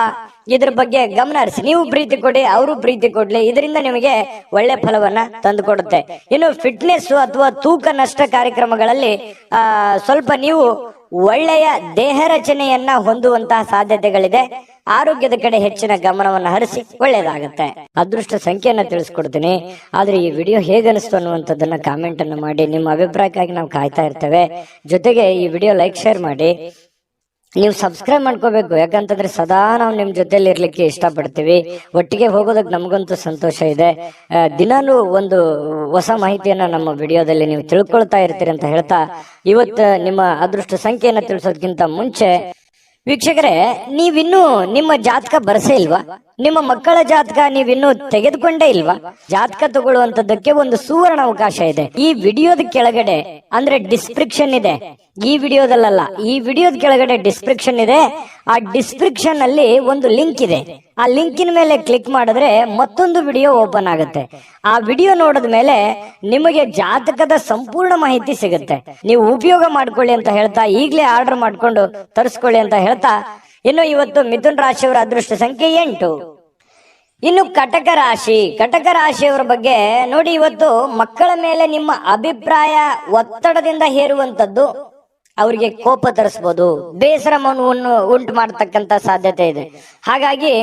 ಇದ್ರ ಬಗ್ಗೆ ಗಮನ ಹರಿಸಿ. ನೀವು ಪ್ರೀತಿ ಕೊಡಿ, ಅವರು ಪ್ರೀತಿ ಕೊಡ್ಲಿ, ಇದರಿಂದ ನಿಮಗೆ ಒಳ್ಳೆ ಫಲವನ್ನ ತಂದು ಕೊಡುತ್ತೆ. ಇನ್ನು ಫಿಟ್ನೆಸ್ ಅಥವಾ ತೂಕ ನಷ್ಟ ಕಾರ್ಯಕ್ರಮಗಳಲ್ಲಿ ಸ್ವಲ್ಪ ನೀವು ಒಳ್ಳೆಯ ದೇಹ ರಚನೆಯನ್ನ ಹೊಂದುವಂತಹ ಸಾಧ್ಯತೆಗಳಿದೆ. ಆರೋಗ್ಯದ ಕಡೆ ಹೆಚ್ಚಿನ ಗಮನವನ್ನು ಹರಿಸಿ ಒಳ್ಳೇದಾಗತ್ತೆ. ಅದೃಷ್ಟ ಸಂಖ್ಯೆಯನ್ನ ತಿಳಿಸ್ಕೊಡ್ತೀನಿ. ಆದ್ರೆ ಈ ವಿಡಿಯೋ ಹೇಗನಿಸ್ತು ಅನ್ನುವಂಥದ್ದನ್ನ ಕಾಮೆಂಟ್ ಅನ್ನು ಮಾಡಿ. ನಿಮ್ಮ ಅಭಿಪ್ರಾಯಕ್ಕಾಗಿ ನಾವು ಕಾಯ್ತಾ ಇರ್ತೇವೆ. ಜೊತೆಗೆ ಈ ವಿಡಿಯೋ ಲೈಕ್, ಶೇರ್ ಮಾಡಿ. ನೀವು ಸಬ್ಸ್ಕ್ರೈಬ್ ಮಾಡ್ಕೋಬೇಕು, ಯಾಕಂತಂದ್ರೆ ಸದಾ ನಾವು ನಿಮ್ ಜೊತೆಲಿ ಇರ್ಲಿಕ್ಕೆ ಇಷ್ಟಪಡ್ತೀವಿ. ಒಟ್ಟಿಗೆ ಹೋಗೋದಕ್ಕೆ ನಮಗಂತೂ ಸಂತೋಷ ಇದೆ. ದಿನಾನು ಒಂದು ಹೊಸ ಮಾಹಿತಿಯನ್ನ ನಮ್ಮ ವಿಡಿಯೋದಲ್ಲಿ ನೀವು ತಿಳ್ಕೊಳ್ತಾ ಇರ್ತೀರಿ ಅಂತ ಹೇಳ್ತಾ, ಇವತ್ತು ನಿಮ್ಮ ಅದೃಷ್ಟ ಸಂಖ್ಯೆಯನ್ನ ತಿಳಿಸೋದಕ್ಕಿಂತ ಮುಂಚೆ ವೀಕ್ಷಕರೇ, ನೀವಿನ್ನೂ ನಿಮ್ಮ ಜಾತಕ ಬರಸೇ ಇಲ್ವಾ? ನಿಮ್ಮ ಮಕ್ಕಳ ಜಾತಕ ನೀವಿನ್ನೂ ತೆಗೆದುಕೊಂಡೇ ಇಲ್ವಾ? ಜಾತಕ ತಗೊಳ್ಳುವಂತದ್ದಕ್ಕೆ ಒಂದು ಸುವರ್ಣ ಅವಕಾಶ ಇದೆ. ಈ ವಿಡಿಯೋದ ಕೆಳಗಡೆ ಅಂದ್ರೆ ಡಿಸ್ಕ್ರಿಪ್ಷನ್ ಇದೆ, ಈ ವಿಡಿಯೋದಲ್ಲ, ಈ ವಿಡಿಯೋದ ಕೆಳಗಡೆ ಡಿಸ್ಕ್ರಿಪ್ಷನ್ ಇದೆ. ಆ ಡಿಸ್ಕ್ರಿಪ್ಷನ್ ಅಲ್ಲಿ ಒಂದು ಲಿಂಕ್ ಇದೆ. ಆ ಲಿಂಕಿನ ಮೇಲೆ ಕ್ಲಿಕ್ ಮಾಡಿದ್ರೆ ಮತ್ತೊಂದು ವಿಡಿಯೋ ಓಪನ್ ಆಗುತ್ತೆ. ಆ ವಿಡಿಯೋ ನೋಡಿದ ಮೇಲೆ ನಿಮಗೆ ಜಾತಕದ ಸಂಪೂರ್ಣ ಮಾಹಿತಿ ಸಿಗುತ್ತೆ. ನೀವು ಉಪಯೋಗ ಮಾಡ್ಕೊಳ್ಳಿ ಅಂತ ಹೇಳ್ತಾ, ಈಗಲೇ ಆರ್ಡರ್ ಮಾಡ್ಕೊಂಡು ತರಿಸ್ಕೊಳ್ಳಿ ಅಂತ ಹೇಳ್ತಾ, ಇನ್ನು ಇವತ್ತು ಮಿಥುನ್ ರಾಶಿಯವರ ಅದೃಷ್ಟ ಸಂಖ್ಯೆ 8. ಇನ್ನು ಕಟಕ ರಾಶಿಯವರ ಬಗ್ಗೆ ನೋಡಿ. ಇವತ್ತು ಮಕ್ಕಳ ಮೇಲೆ ನಿಮ್ಮ ಅಭಿಪ್ರಾಯ ಒತ್ತಡದಿಂದ ಹೇರುವಂತದ್ದು ಅವರಿಗೆ ಕೋಪ ತರಿಸಬಹುದು, ಬೇಸರವನ್ನು ಉಂಟು ಮಾಡತಕ್ಕಂತ ಸಾಧ್ಯತೆ ಇದೆ. ಹಾಗಾಗಿ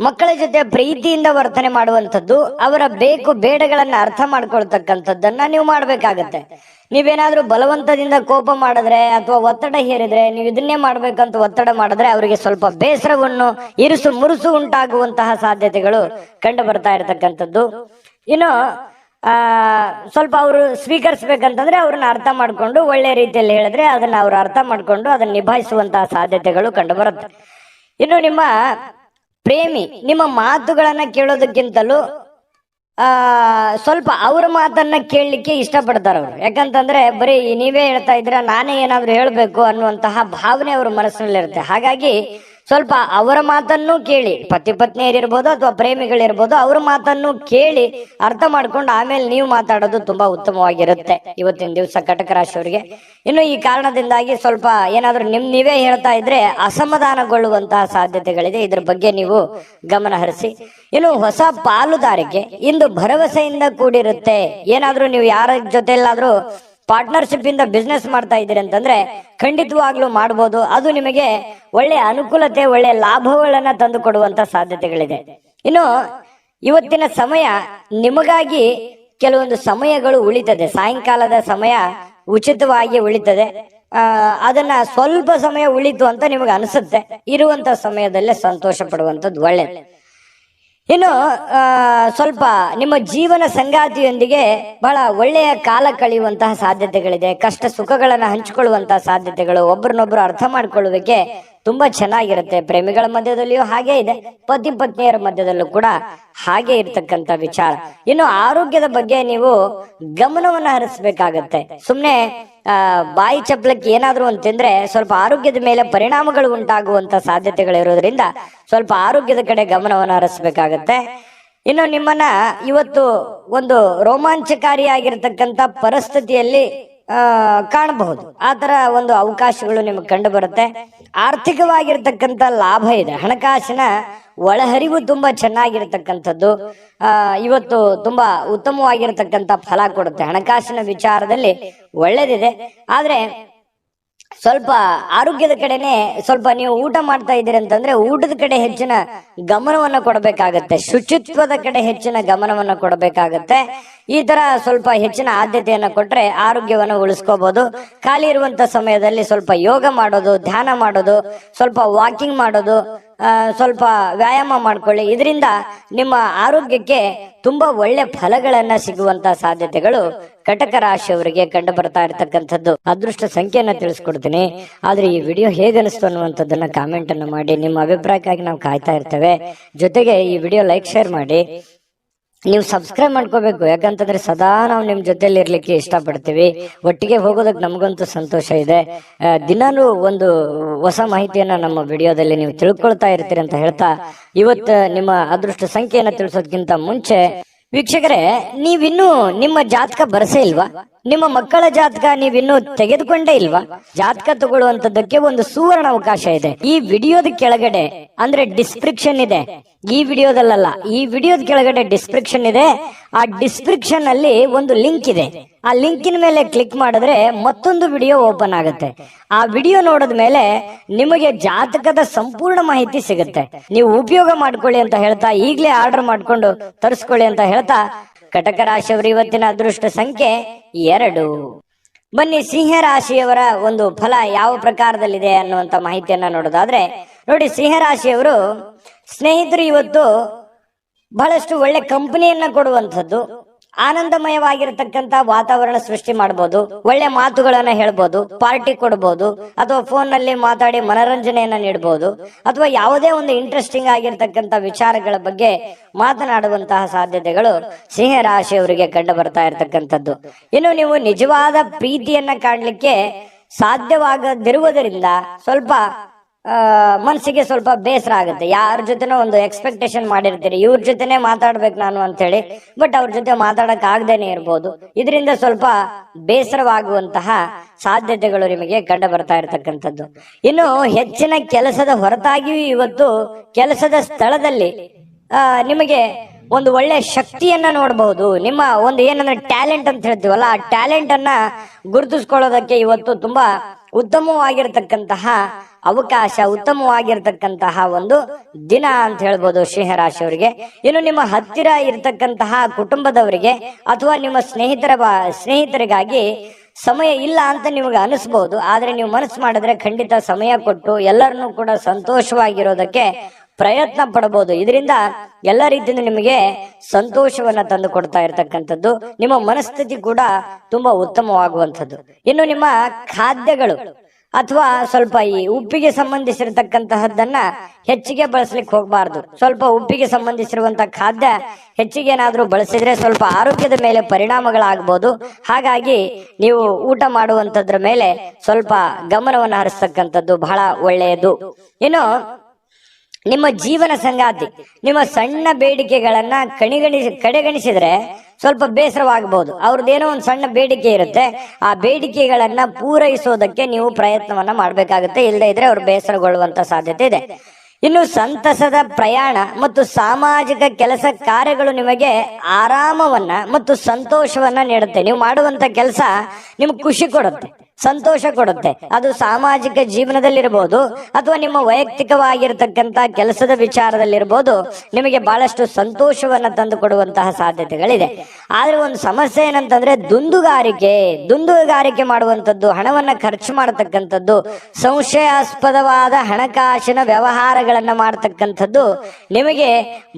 ಮಕ್ಕಳ ಜೊತೆ ಪ್ರೀತಿಯಿಂದ ವರ್ತನೆ ಮಾಡುವಂಥದ್ದು, ಅವರ ಬೇಕು ಬೇಡಗಳನ್ನ ಅರ್ಥ ಮಾಡ್ಕೊಳ್ತಕ್ಕಂಥದ್ದನ್ನ ನೀವು ಮಾಡ್ಬೇಕಾಗತ್ತೆ. ನೀವೇನಾದ್ರೂ ಬಲವಂತದಿಂದ ಕೋಪ ಮಾಡಿದ್ರೆ ಅಥವಾ ಒತ್ತಡ ಹೇರಿದ್ರೆ, ನೀವು ಇದನ್ನೇ ಮಾಡ್ಬೇಕಂತ ಒತ್ತಡ ಮಾಡಿದ್ರೆ ಅವರಿಗೆ ಸ್ವಲ್ಪ ಬೇಸರವನ್ನು, ಇರುಸು ಮುರುಸು ಉಂಟಾಗುವಂತಹ ಸಾಧ್ಯತೆಗಳು ಕಂಡು ಬರ್ತಾ ಇರತಕ್ಕಂಥದ್ದು. ಇನ್ನು ಸ್ವಲ್ಪ ಅವರು ಸ್ವೀಕರಿಸ್ಬೇಕಂತಂದ್ರೆ ಅವ್ರನ್ನ ಅರ್ಥ ಮಾಡ್ಕೊಂಡು ಒಳ್ಳೆ ರೀತಿಯಲ್ಲಿ ಹೇಳಿದ್ರೆ ಅದನ್ನ ಅವ್ರು ಅರ್ಥ ಮಾಡ್ಕೊಂಡು ಅದನ್ನ ನಿಭಾಯಿಸುವಂತಹ ಸಾಧ್ಯತೆಗಳು ಕಂಡು ಬರುತ್ತೆ. ಇನ್ನು ನಿಮ್ಮ ಪ್ರೇಮಿ ನಿಮ್ಮ ಮಾತುಗಳನ್ನ ಕೇಳೋದಕ್ಕಿಂತಲೂ ಸ್ವಲ್ಪ ಅವ್ರ ಮಾತನ್ನ ಕೇಳಲಿಕ್ಕೆ ಇಷ್ಟಪಡ್ತಾರ ಅವ್ರು. ಯಾಕಂತಂದ್ರೆ ಬರೀ ನೀವೇ ಹೇಳ್ತಾ ಇದ್ರ, ನಾನೇ ಏನಾದ್ರು ಹೇಳ್ಬೇಕು ಅನ್ನುವಂತಹ ಭಾವನೆ ಅವ್ರ ಮನಸ್ಸಿನಲ್ಲಿರುತ್ತೆ. ಹಾಗಾಗಿ ಸ್ವಲ್ಪ ಅವರ ಮಾತನ್ನು ಕೇಳಿ, ಪತಿ ಪತ್ನಿಯರಿರ್ಬೋದು ಅಥವಾ ಪ್ರೇಮಿಗಳಿರ್ಬೋದು, ಅವ್ರ ಮಾತನ್ನು ಕೇಳಿ ಅರ್ಥ ಮಾಡ್ಕೊಂಡು ಆಮೇಲೆ ನೀವು ಮಾತಾಡೋದು ತುಂಬಾ ಉತ್ತಮವಾಗಿರುತ್ತೆ ಇವತ್ತಿನ ದಿವಸ ಕಟಕ ರಾಶಿಯವರಿಗೆ. ಇನ್ನು ಈ ಕಾರಣದಿಂದಾಗಿ ಸ್ವಲ್ಪ ಏನಾದ್ರೂ ನೀವೇ ಹೇಳ್ತಾ ಇದ್ರೆ ಅಸಮಾಧಾನಗೊಳ್ಳುವಂತಹ ಸಾಧ್ಯತೆಗಳಿದೆ. ಇದ್ರ ಬಗ್ಗೆ ನೀವು ಗಮನ ಹರಿಸಿ. ಇನ್ನು ಹೊಸ ಪಾಲುದಾರಿಕೆ ಇಂದು ಭರವಸೆಯಿಂದ ಕೂಡಿರುತ್ತೆ. ಏನಾದ್ರೂ ನೀವು ಯಾರ ಜೊತೆಲ್ಲಾದ್ರೂ ಪಾರ್ಟ್ನರ್ಶಿಪ್ ಇಂದ ಬಿಸ್ನೆಸ್ ಮಾಡ್ತಾ ಇದ್ದೀರಿ ಅಂತಂದ್ರೆ ಖಂಡಿತವಾಗ್ಲೂ ಮಾಡಬಹುದು. ಅದು ನಿಮಗೆ ಒಳ್ಳೆ ಅನುಕೂಲತೆ, ಒಳ್ಳೆ ಲಾಭಗಳನ್ನ ತಂದು ಕೊಡುವಂತ ಸಾಧ್ಯತೆಗಳಿದೆ. ಇನ್ನು ಇವತ್ತಿನ ಸಮಯ ನಿಮಗಾಗಿ ಕೆಲವೊಂದು ಸಮಯಗಳು ಉಳಿತದೆ. ಸಾಯಂಕಾಲದ ಸಮಯ ಉಚಿತವಾಗಿ ಉಳಿತದೆ. ಅದನ್ನ ಸ್ವಲ್ಪ ಸಮಯ ಉಳಿತು ಅಂತ ನಿಮಗೆ ಅನಿಸುತ್ತೆ. ಇರುವಂತ ಸಮಯದಲ್ಲೇ ಸಂತೋಷ ಪಡುವಂಥದ್ದು ಒಳ್ಳೆಯದು. ಇನ್ನು ಸ್ವಲ್ಪ ನಿಮ್ಮ ಜೀವನ ಸಂಗಾತಿಯೊಂದಿಗೆ ಬಹಳ ಒಳ್ಳೆಯ ಕಾಲ ಕಳೆಯುವಂತಹ ಸಾಧ್ಯತೆಗಳಿದೆ. ಕಷ್ಟ ಸುಖಗಳನ್ನ ಹಂಚಿಕೊಳ್ಳುವಂತಹ ಸಾಧ್ಯತೆಗಳು, ಒಬ್ಬರನ್ನೊಬ್ರು ಅರ್ಥ ಮಾಡ್ಕೊಳ್ಳುವಿಕೆ ತುಂಬಾ ಚೆನ್ನಾಗಿರುತ್ತೆ. ಪ್ರೇಮಿಗಳ ಮಧ್ಯದಲ್ಲಿಯೂ ಹಾಗೆ ಇದೆ, ಪತಿ ಪತ್ನಿಯರ ಮಧ್ಯದಲ್ಲೂ ಕೂಡ ಹಾಗೆ ಇರ್ತಕ್ಕಂಥ ವಿಚಾರ. ಇನ್ನು ಆರೋಗ್ಯದ ಬಗ್ಗೆ ನೀವು ಗಮನವನ್ನ ಹರಿಸ್ಬೇಕಾಗತ್ತೆ. ಸುಮ್ನೆ ಬಾಯಿ ಚಪ್ಪಲಕ್ಕೆ ಏನಾದ್ರು ಅಂತಂದ್ರೆ ಸ್ವಲ್ಪ ಆರೋಗ್ಯದ ಮೇಲೆ ಪರಿಣಾಮಗಳು ಉಂಟಾಗುವಂತ ಸಾಧ್ಯತೆಗಳಿರೋದ್ರಿಂದ ಸ್ವಲ್ಪ ಆರೋಗ್ಯದ ಕಡೆ ಗಮನವನ್ನು ಹರಿಸ್ಬೇಕಾಗತ್ತೆ. ಇನ್ನು ನಿಮ್ಮನ್ನ ಇವತ್ತು ಒಂದು ರೋಮಾಂಚಕಾರಿಯಾಗಿರ್ತಕ್ಕಂಥ ಪರಿಸ್ಥಿತಿಯಲ್ಲಿ ಕಾಣಬಹುದು. ಆ ತರ ಒಂದು ಅವಕಾಶಗಳು ನಿಮಗೆ ಕಂಡು ಬರುತ್ತೆ. ಆರ್ಥಿಕವಾಗಿರ್ತಕ್ಕಂಥ ಲಾಭ ಇದೆ. ಹಣಕಾಸಿನ ಒಳಹರಿವು ತುಂಬಾ ಚೆನ್ನಾಗಿರ್ತಕ್ಕಂಥದ್ದು ಇವತ್ತು ತುಂಬಾ ಉತ್ತಮವಾಗಿರ್ತಕ್ಕಂಥ ಫಲ ಕೊಡುತ್ತೆ. ಹಣಕಾಸಿನ ವಿಚಾರದಲ್ಲಿ ಒಳ್ಳೇದಿದೆ. ಆದ್ರೆ ಸ್ವಲ್ಪ ಆರೋಗ್ಯದ ಕಡೆನೆ ಸ್ವಲ್ಪ ನೀವು ಊಟ ಮಾಡ್ತಾ ಇದ್ದೀರಿ ಅಂತಂದ್ರೆ ಊಟದ ಕಡೆ ಹೆಚ್ಚಿನ ಗಮನವನ್ನ ಕೊಡಬೇಕಾಗತ್ತೆ. ಶುಚಿತ್ವದ ಕಡೆ ಹೆಚ್ಚಿನ ಗಮನವನ್ನ ಕೊಡಬೇಕಾಗತ್ತೆ. ಈ ತರ ಸ್ವಲ್ಪ ಹೆಚ್ಚಿನ ಆದ್ಯತೆಯನ್ನ ಕೊಟ್ರೆ ಆರೋಗ್ಯವನ್ನು ಉಳಿಸ್ಕೋಬಹುದು. ಖಾಲಿ ಇರುವಂತ ಸಮಯದಲ್ಲಿ ಸ್ವಲ್ಪ ಯೋಗ ಮಾಡೋದು, ಧ್ಯಾನ ಮಾಡೋದು, ಸ್ವಲ್ಪ ವಾಕಿಂಗ್ ಮಾಡೋದು, ಸ್ವಲ್ಪ ವ್ಯಾಯಾಮ ಮಾಡ್ಕೊಳ್ಳಿ. ಇದರಿಂದ ನಿಮ್ಮ ಆರೋಗ್ಯಕ್ಕೆ ತುಂಬಾ ಒಳ್ಳೆ ಫಲಗಳನ್ನ ಸಿಗುವಂತ ಸಾಧ್ಯತೆಗಳು ಕಟಕ ರಾಶಿಯವರಿಗೆ ಕಂಡು ಬರ್ತಾ ಇರತಕ್ಕಂಥದ್ದು. ಅದೃಷ್ಟ ಸಂಖ್ಯೆಯನ್ನ ತಿಳಿಸ್ಕೊಡ್ತೀನಿ. ಆದ್ರೆ ಈ ವಿಡಿಯೋ ಹೇಗೆ ಅನಿಸ್ತು ಅನ್ನುವಂಥದ್ದನ್ನ ಕಾಮೆಂಟ್ ಅನ್ನು ಮಾಡಿ. ನಿಮ್ಮ ಅಭಿಪ್ರಾಯಕ್ಕಾಗಿ ನಾವು ಕಾಯ್ತಾ ಇರ್ತೇವೆ. ಜೊತೆಗೆ ಈ ವಿಡಿಯೋ ಲೈಕ್, ಶೇರ್ ಮಾಡಿ. ನೀವು ಸಬ್ಸ್ಕ್ರೈಬ್ ಮಾಡ್ಕೋಬೇಕು. ಯಾಕಂತಂದ್ರೆ ಸದಾ ನಾವು ನಿಮ್ ಜೊತೆಲಿ ಇರ್ಲಿಕ್ಕೆ ಇಷ್ಟಪಡ್ತೀವಿ. ಒಟ್ಟಿಗೆ ಹೋಗೋದಕ್ಕೆ ನಮಗಂತೂ ಸಂತೋಷ ಇದೆ. ದಿನಾನು ಒಂದು ಹೊಸ ಮಾಹಿತಿಯನ್ನ ನಮ್ಮ ವಿಡಿಯೋದಲ್ಲಿ ನೀವು ತಿಳ್ಕೊಳ್ತಾ ಇರ್ತೀರಿ ಅಂತ ಹೇಳ್ತಾ, ಇವತ್ತು ನಿಮ್ಮ ಅದೃಷ್ಟ ಸಂಖ್ಯೆಯನ್ನ ತಿಳಿಸೋದಕ್ಕಿಂತ ಮುಂಚೆ ವೀಕ್ಷಕರೇ, ನೀವಿನ್ನೂ ನಿಮ್ಮ ಜಾತಕ ಬರಸೇ ಇಲ್ವಾ? ನಿಮ್ಮ ಮಕ್ಕಳ ಜಾತಕ ನೀವಿನ್ನೂ ತೆಗೆದುಕೊಂಡೇ ಇಲ್ವಾ? ಜಾತಕ ತಗೊಳ್ಳುವಂತದ್ದಕ್ಕೆ ಒಂದು ಸುವರ್ಣ ಅವಕಾಶ ಇದೆ. ಈ ವಿಡಿಯೋದ ಕೆಳಗಡೆ ಅಂದ್ರೆ ಡಿಸ್ಕ್ರಿಪ್ಷನ್ ಇದೆ. ಈ ವಿಡಿಯೋದಲ್ಲ, ಈ ವಿಡಿಯೋದ ಕೆಳಗಡೆ ಡಿಸ್ಕ್ರಿಪ್ಷನ್ ಇದೆ. ಆ ಡಿಸ್ಕ್ರಿಪ್ಷನ್ ಅಲ್ಲಿ ಒಂದು ಲಿಂಕ್ ಇದೆ. ಆ ಲಿಂಕಿನ ಮೇಲೆ ಕ್ಲಿಕ್ ಮಾಡಿದ್ರೆ ಮತ್ತೊಂದು ವಿಡಿಯೋ ಓಪನ್ ಆಗುತ್ತೆ. ಆ ವಿಡಿಯೋ ನೋಡಿದ ಮೇಲೆ ನಿಮಗೆ ಜಾತಕದ ಸಂಪೂರ್ಣ ಮಾಹಿತಿ ಸಿಗುತ್ತೆ. ನೀವು ಉಪಯೋಗ ಮಾಡ್ಕೊಳ್ಳಿ ಅಂತ ಹೇಳ್ತಾ, ಈಗಲೇ ಆರ್ಡರ್ ಮಾಡ್ಕೊಂಡು ತರಿಸ್ಕೊಳ್ಳಿ ಅಂತ ಹೇಳ್ತಾ, ಕಟಕ ರಾಶಿಯವರ ಇವತ್ತಿನ ಅದೃಷ್ಟ ಸಂಖ್ಯೆ 2. ಬನ್ನಿ ಸಿಂಹ ರಾಶಿಯವರ ಒಂದು ಫಲ ಯಾವ ಪ್ರಕಾರದಲ್ಲಿದೆ ಅನ್ನುವಂತ ಮಾಹಿತಿಯನ್ನ ನೋಡೋದಾದ್ರೆ, ನೋಡಿ, ಸಿಂಹ ರಾಶಿಯವರು ಸ್ನೇಹಿತರು ಇವತ್ತು ಬಹಳಷ್ಟು ಒಳ್ಳೆ ಕಂಪನಿಯನ್ನ ಕೊಡುವಂಥದ್ದು, ಆನಂದಮಯವಾಗಿರತಕ್ಕಂತ ವಾತಾವರಣ ಸೃಷ್ಟಿ ಮಾಡಬಹುದು. ಒಳ್ಳೆ ಮಾತುಗಳನ್ನ ಹೇಳ್ಬೋದು, ಪಾರ್ಟಿ ಕೊಡಬಹುದು, ಅಥವಾ ಫೋನ್ ನಲ್ಲಿ ಮಾತಾಡಿ ಮನರಂಜನೆಯನ್ನ ನೀಡಬಹುದು, ಅಥವಾ ಯಾವುದೇ ಒಂದು ಇಂಟ್ರೆಸ್ಟಿಂಗ್ ಆಗಿರ್ತಕ್ಕಂಥ ವಿಚಾರಗಳ ಬಗ್ಗೆ ಮಾತನಾಡುವಂತಹ ಸಾಧ್ಯತೆಗಳು ಸಿಂಹ ರಾಶಿಯವರಿಗೆ ಕಂಡು ಬರ್ತಾ ಇರತಕ್ಕಂಥದ್ದು. ಇನ್ನು ನೀವು ನಿಜವಾದ ಪ್ರೀತಿಯನ್ನ ಕಾಣಲಿಕ್ಕೆ ಸಾಧ್ಯವಾಗದಿರುವುದರಿಂದ ಸ್ವಲ್ಪ ಮನಸ್ಸಿಗೆ ಸ್ವಲ್ಪ ಬೇಸರ ಆಗುತ್ತೆ. ಯಾರ ಜೊತೆನೋ ಒಂದು ಎಕ್ಸ್ಪೆಕ್ಟೇಷನ್ ಮಾಡಿರ್ತೀರಿ, ಇವ್ರ ಜೊತೆನೆ ಮಾತಾಡ್ಬೇಕು ನಾನು ಅಂತ ಹೇಳಿ, ಬಟ್ ಅವ್ರ ಜೊತೆ ಮಾತಾಡಕ್ ಆಗದೇನೆ ಇರ್ಬೋದು. ಇದರಿಂದ ಸ್ವಲ್ಪ ಬೇಸರವಾಗುವಂತಹ ಸಾಧ್ಯತೆಗಳು ನಿಮಗೆ ಕಂಡು ಬರ್ತಾ ಇರತಕ್ಕಂಥದ್ದು. ಇನ್ನು ಹೆಚ್ಚಿನ ಕೆಲಸದ ಹೊರತಾಗಿಯೂ ಇವತ್ತು ಕೆಲಸದ ಸ್ಥಳದಲ್ಲಿ ನಿಮಗೆ ಒಂದು ಒಳ್ಳೆ ಶಕ್ತಿಯನ್ನ ನೋಡಬಹುದು. ನಿಮ್ಮ ಒಂದು ಏನಂದ್ರೆ ಟ್ಯಾಲೆಂಟ್ ಅಂತ ಹೇಳ್ತೀವಲ್ಲ, ಆ ಟ್ಯಾಲೆಂಟ್ ಅನ್ನ ಗುರುತಿಸ್ಕೊಳ್ಳೋದಕ್ಕೆ ಇವತ್ತು ತುಂಬಾ ಉತ್ತಮವಾಗಿರ್ತಕ್ಕಂತಹ ಅವಕಾಶ, ಉತ್ತಮವಾಗಿರ್ತಕ್ಕಂತಹ ಒಂದು ದಿನ ಅಂತ ಹೇಳ್ಬೋದು ಸಿಂಹ ರಾಶಿಯವರಿಗೆ. ಇನ್ನು ನಿಮ್ಮ ಹತ್ತಿರ ಇರತಕ್ಕಂತಹ ಕುಟುಂಬದವರಿಗೆ ಅಥವಾ ನಿಮ್ಮ ಸ್ನೇಹಿತರಿಗಾಗಿ ಸಮಯ ಇಲ್ಲ ಅಂತ ನಿಮಗೆ ಅನಿಸ್ಬಹುದು. ಆದ್ರೆ ನೀವು ಮನಸ್ಸು ಮಾಡಿದ್ರೆ ಖಂಡಿತ ಸಮಯ ಕೊಟ್ಟು ಎಲ್ಲರನ್ನೂ ಕೂಡ ಸಂತೋಷವಾಗಿರೋದಕ್ಕೆ ಪ್ರಯತ್ನ ಪಡಬಹುದು. ಇದರಿಂದ ಎಲ್ಲ ರೀತಿಯಿಂದ ನಿಮಗೆ ಸಂತೋಷವನ್ನ ತಂದು ಕೊಡ್ತಾ ಇರತಕ್ಕಂಥದ್ದು. ನಿಮ್ಮ ಮನಸ್ಥಿತಿ ಕೂಡ ತುಂಬಾ ಉತ್ತಮವಾಗುವಂಥದ್ದು. ಇನ್ನು ನಿಮ್ಮ ಖಾದ್ಯಗಳು ಅಥವಾ ಸ್ವಲ್ಪ ಈ ಉಪ್ಪಿಗೆ ಸಂಬಂಧಿಸಿರತಕ್ಕಂತಹದ್ದನ್ನ ಹೆಚ್ಚಿಗೆ ಬಳಸಲಿಕ್ಕೆ ಹೋಗಬಾರ್ದು. ಸ್ವಲ್ಪ ಉಪ್ಪಿಗೆ ಸಂಬಂಧಿಸಿರುವಂತಹ ಖಾದ್ಯ ಹೆಚ್ಚಿಗೆ ಏನಾದ್ರೂ ಬಳಸಿದ್ರೆ ಸ್ವಲ್ಪ ಆರೋಗ್ಯದ ಮೇಲೆ ಪರಿಣಾಮಗಳಾಗಬಹುದು. ಹಾಗಾಗಿ ನೀವು ಊಟ ಮಾಡುವಂತದ್ರ ಮೇಲೆ ಸ್ವಲ್ಪ ಗಮನವನ್ನು ಹರಿಸ್ತಕ್ಕಂಥದ್ದು ಬಹಳ ಒಳ್ಳೆಯದು. ಇನ್ನು ನಿಮ್ಮ ಜೀವನ ಸಂಗಾತಿ ನಿಮ್ಮ ಸಣ್ಣ ಬೇಡಿಕೆಗಳನ್ನ ಕಡೆಗಣಿಸಿದ್ರೆ ಸ್ವಲ್ಪ ಬೇಸರವಾಗಬಹುದು. ಅವ್ರದ್ದೇನೋ ಒಂದು ಸಣ್ಣ ಬೇಡಿಕೆ ಇರುತ್ತೆ, ಆ ಬೇಡಿಕೆಗಳನ್ನ ಪೂರೈಸೋದಕ್ಕೆ ನೀವು ಪ್ರಯತ್ನವನ್ನ ಮಾಡ್ಬೇಕಾಗುತ್ತೆ. ಇಲ್ಲದೆ ಇದ್ರೆ ಅವ್ರು ಬೇಸರಗೊಳ್ಳುವಂತ ಸಾಧ್ಯತೆ ಇದೆ. ಇನ್ನು ಸಂತಸದ ಪ್ರಯಾಣ ಮತ್ತು ಸಾಮಾಜಿಕ ಕೆಲಸ ಕಾರ್ಯಗಳು ನಿಮಗೆ ಆರಾಮವನ್ನ ಮತ್ತು ಸಂತೋಷವನ್ನ ನೀಡುತ್ತೆ. ನೀವು ಮಾಡುವಂತ ಕೆಲಸ ನಿಮ್ಗೆ ಖುಷಿ ಕೊಡುತ್ತೆ, ಸಂತೋಷ ಕೊಡುತ್ತೆ. ಅದು ಸಾಮಾಜಿಕ ಜೀವನದಲ್ಲಿರ್ಬೋದು ಅಥವಾ ನಿಮ್ಮ ವೈಯಕ್ತಿಕವಾಗಿರ್ತಕ್ಕಂಥ ಕೆಲಸದ ವಿಚಾರದಲ್ಲಿರ್ಬೋದು, ನಿಮಗೆ ಬಹಳಷ್ಟು ಸಂತೋಷವನ್ನ ತಂದು ಕೊಡುವಂತಹ ಸಾಧ್ಯತೆಗಳಿದೆ. ಆದ್ರೆ ಒಂದು ಸಮಸ್ಯೆ ಏನಂತಂದ್ರೆ ದುಂದುಗಾರಿಕೆ ಮಾಡುವಂಥದ್ದು, ಹಣವನ್ನ ಖರ್ಚು ಮಾಡತಕ್ಕಂಥದ್ದು, ಸಂಶಯಾಸ್ಪದವಾದ ಹಣಕಾಸಿನ ವ್ಯವಹಾರಗಳನ್ನ ಮಾಡತಕ್ಕಂಥದ್ದು ನಿಮಗೆ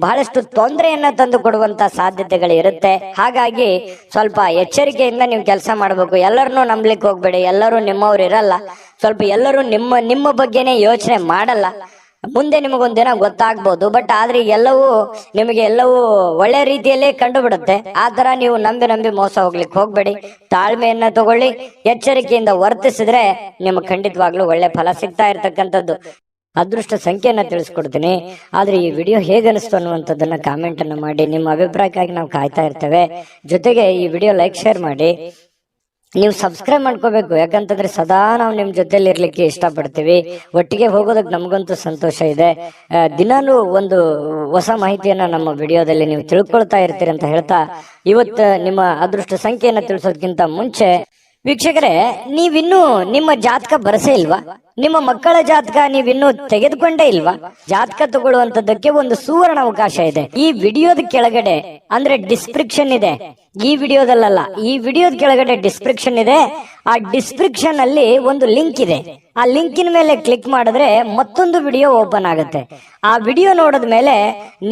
ಬಹಳಷ್ಟು ತೊಂದರೆಯನ್ನ ತಂದು ಕೊಡುವಂತಹ ಸಾಧ್ಯತೆಗಳಿರುತ್ತೆ. ಹಾಗಾಗಿ ಸ್ವಲ್ಪ ಎಚ್ಚರಿಕೆಯಿಂದ ನೀವು ಕೆಲಸ ಮಾಡಬೇಕು. ಎಲ್ಲರನ್ನೂ ನಂಬಲಿಕ್ಕೆ ಹೋಗ್ಬೇಡಿ. ಎಲ್ಲರೂ ನಿಮ್ಮವ್ರು ಇರಲ್ಲ. ಸ್ವಲ್ಪ ಎಲ್ಲರೂ ನಿಮ್ಮ ಬಗ್ಗೆನೇ ಯೋಚನೆ ಮಾಡಲ್ಲ. ಮುಂದೆ ನಿಮಗೊಂದಿನ ಗೊತ್ತಾಗ್ಬೋದು. ಬಟ್ ಆದ್ರೆ ನಿಮಗೆ ಎಲ್ಲವೂ ಒಳ್ಳೆ ರೀತಿಯಲ್ಲೇ ಕಂಡು ಬಿಡುತ್ತೆ. ಆ ತರ ನೀವು ನಂಬಿ ಮೋಸ ಹೋಗ್ಲಿಕ್ಕೆ ಹೋಗ್ಬೇಡಿ. ತಾಳ್ಮೆಯನ್ನ ತಗೊಳ್ಳಿ, ಎಚ್ಚರಿಕೆಯಿಂದ ವರ್ತಿಸಿದ್ರೆ ನಿಮಗೆ ಖಂಡಿತವಾಗ್ಲೂ ಒಳ್ಳೆ ಫಲ ಸಿಗ್ತಾ ಇರ್ತಕ್ಕಂಥದ್ದು. ಅದೃಷ್ಟ ಸಂಖ್ಯೆಯನ್ನ ತಿಳಿಸ್ಕೊಡ್ತೀನಿ. ಆದ್ರೆ ಈ ವಿಡಿಯೋ ಹೇಗನಿಸ್ತು ಅನ್ನುವಂಥದ್ದನ್ನ ಕಾಮೆಂಟ್ ಅನ್ನ ಮಾಡಿ. ನಿಮ್ಮ ಅಭಿಪ್ರಾಯಕ್ಕಾಗಿ ನಾವು ಕಾಯ್ತಾ ಇರ್ತೇವೆ. ಜೊತೆಗೆ ಈ ವಿಡಿಯೋ ಲೈಕ್ ಶೇರ್ ಮಾಡಿ. ನೀವು ಸಬ್ಸ್ಕ್ರೈಬ್ ಮಾಡ್ಕೋಬೇಕು, ಯಾಕಂತಂದ್ರೆ ಸದಾ ನಾವು ನಿಮ್ ಜೊತೆಲಿ ಇರ್ಲಿಕ್ಕೆ ಇಷ್ಟಪಡ್ತೀವಿ. ಒಟ್ಟಿಗೆ ಹೋಗೋದಕ್ಕೆ ನಮಗಂತೂ ಸಂತೋಷ ಇದೆ. ದಿನಾಲೂ ಒಂದು ಹೊಸ ಮಾಹಿತಿಯನ್ನ ನಮ್ಮ ವಿಡಿಯೋದಲ್ಲಿ ನೀವು ತಿಳ್ಕೊಳ್ತಾ ಇರ್ತೀರಿ ಅಂತ ಹೇಳ್ತಾ, ಇವತ್ತು ನಿಮ್ಮ ಅದೃಷ್ಟ ಸಂಖ್ಯೆಯನ್ನ ತಿಳಿಸೋದಕ್ಕಿಂತ ಮುಂಚೆ ವೀಕ್ಷಕರೇ, ನೀವಿನ್ನೂ ನಿಮ್ಮ ಜಾತಕ ಬರಸೇ ಇಲ್ವಾ? ನಿಮ್ಮ ಮಕ್ಕಳ ಜಾತಕ ನೀವಿನ್ನೂ ತೆಗೆದುಕೊಂಡೇ ಇಲ್ವಾ? ಜಾತಕ ತಗೊಳ್ಳುವಂತದ್ದಕ್ಕೆ ಒಂದು ಸುವರ್ಣ ಅವಕಾಶ ಇದೆ. ಈ ವಿಡಿಯೋದ ಕೆಳಗಡೆ ಅಂದ್ರೆ ಡಿಸ್ಕ್ರಿಪ್ಷನ್ ಇದೆ. ಈ ವಿಡಿಯೋದಲ್ಲ, ಈ ವಿಡಿಯೋದ ಕೆಳಗಡೆ ಡಿಸ್ಕ್ರಿಪ್ಷನ್ ಇದೆ. ಆ ಡಿಸ್ಕ್ರಿಪ್ಷನ್ ಅಲ್ಲಿ ಒಂದು ಲಿಂಕ್ ಇದೆ. ಆ ಲಿಂಕಿನ ಮೇಲೆ ಕ್ಲಿಕ್ ಮಾಡಿದ್ರೆ ಮತ್ತೊಂದು ವಿಡಿಯೋ ಓಪನ್ ಆಗುತ್ತೆ. ಆ ವಿಡಿಯೋ ನೋಡಿದ ಮೇಲೆ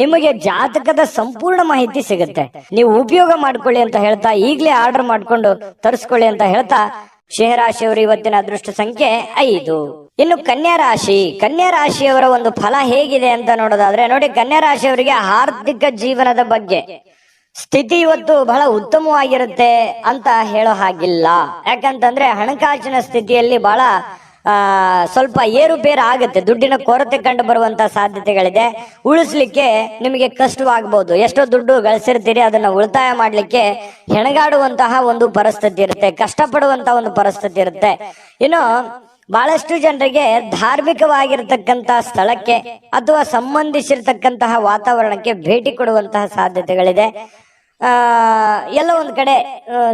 ನಿಮಗೆ ಜಾತಕದ ಸಂಪೂರ್ಣ ಮಾಹಿತಿ ಸಿಗುತ್ತೆ. ನೀವು ಉಪಯೋಗ ಮಾಡ್ಕೊಳ್ಳಿ ಅಂತ ಹೇಳ್ತಾ, ಈಗಲೇ ಆರ್ಡರ್ ಮಾಡ್ಕೊಂಡು ತರಿಸ್ಕೊಳ್ಳಿ ಅಂತ ಹೇಳ್ತಾ, ಸಿಂಹರಾಶಿಯವರು ಇವತ್ತಿನ ಅದೃಷ್ಟ ಸಂಖ್ಯೆ 5. ಇನ್ನು ಕನ್ಯಾ ರಾಶಿಯವರ ಒಂದು ಫಲ ಹೇಗಿದೆ ಅಂತ ನೋಡೋದಾದ್ರೆ, ನೋಡಿ, ಕನ್ಯಾ ರಾಶಿಯವರಿಗೆ ಆರ್ಥಿಕ ಜೀವನದ ಬಗ್ಗೆ ಸ್ಥಿತಿ ಇವತ್ತು ಬಹಳ ಉತ್ತಮವಾಗಿರುತ್ತೆ ಅಂತ ಹೇಳೋ ಹಾಗಿಲ್ಲ. ಯಾಕಂತಂದ್ರೆ ಹಣಕಾಸಿನ ಸ್ಥಿತಿಯಲ್ಲಿ ಬಹಳ ಸ್ವಲ್ಪ ಏರುಪೇರು ಆಗುತ್ತೆ. ದುಡ್ಡಿನ ಕೊರತೆ ಕಂಡು ಬರುವಂತ ಸಾಧ್ಯತೆಗಳಿದೆ. ಉಳಿಸ್ಲಿಕ್ಕೆ ನಿಮಗೆ ಕಷ್ಟವಾಗಬಹುದು. ಎಷ್ಟೋ ದುಡ್ಡು ಗಳಿಸಿರ್ತೀರಿ, ಅದನ್ನ ಉಳಿತಾಯ ಮಾಡ್ಲಿಕ್ಕೆ ಹೆಣಗಾಡುವಂತಹ ಒಂದು ಪರಿಸ್ಥಿತಿ ಇರುತ್ತೆ, ಕಷ್ಟಪಡುವಂತಹ ಒಂದು ಪರಿಸ್ಥಿತಿ ಇರುತ್ತೆ. ಇನ್ನು ಬಹಳಷ್ಟು ಜನರಿಗೆ ಧಾರ್ಮಿಕವಾಗಿರ್ತಕ್ಕಂತ ಸ್ಥಳಕ್ಕೆ ಅಥವಾ ಸಂಬಂಧಿಸಿರ್ತಕ್ಕಂತಹ ವಾತಾವರಣಕ್ಕೆ ಭೇಟಿ ಕೊಡುವಂತಹ ಸಾಧ್ಯತೆಗಳಿದೆ. ಎಲ್ಲ ಒಂದ್ ಕಡೆ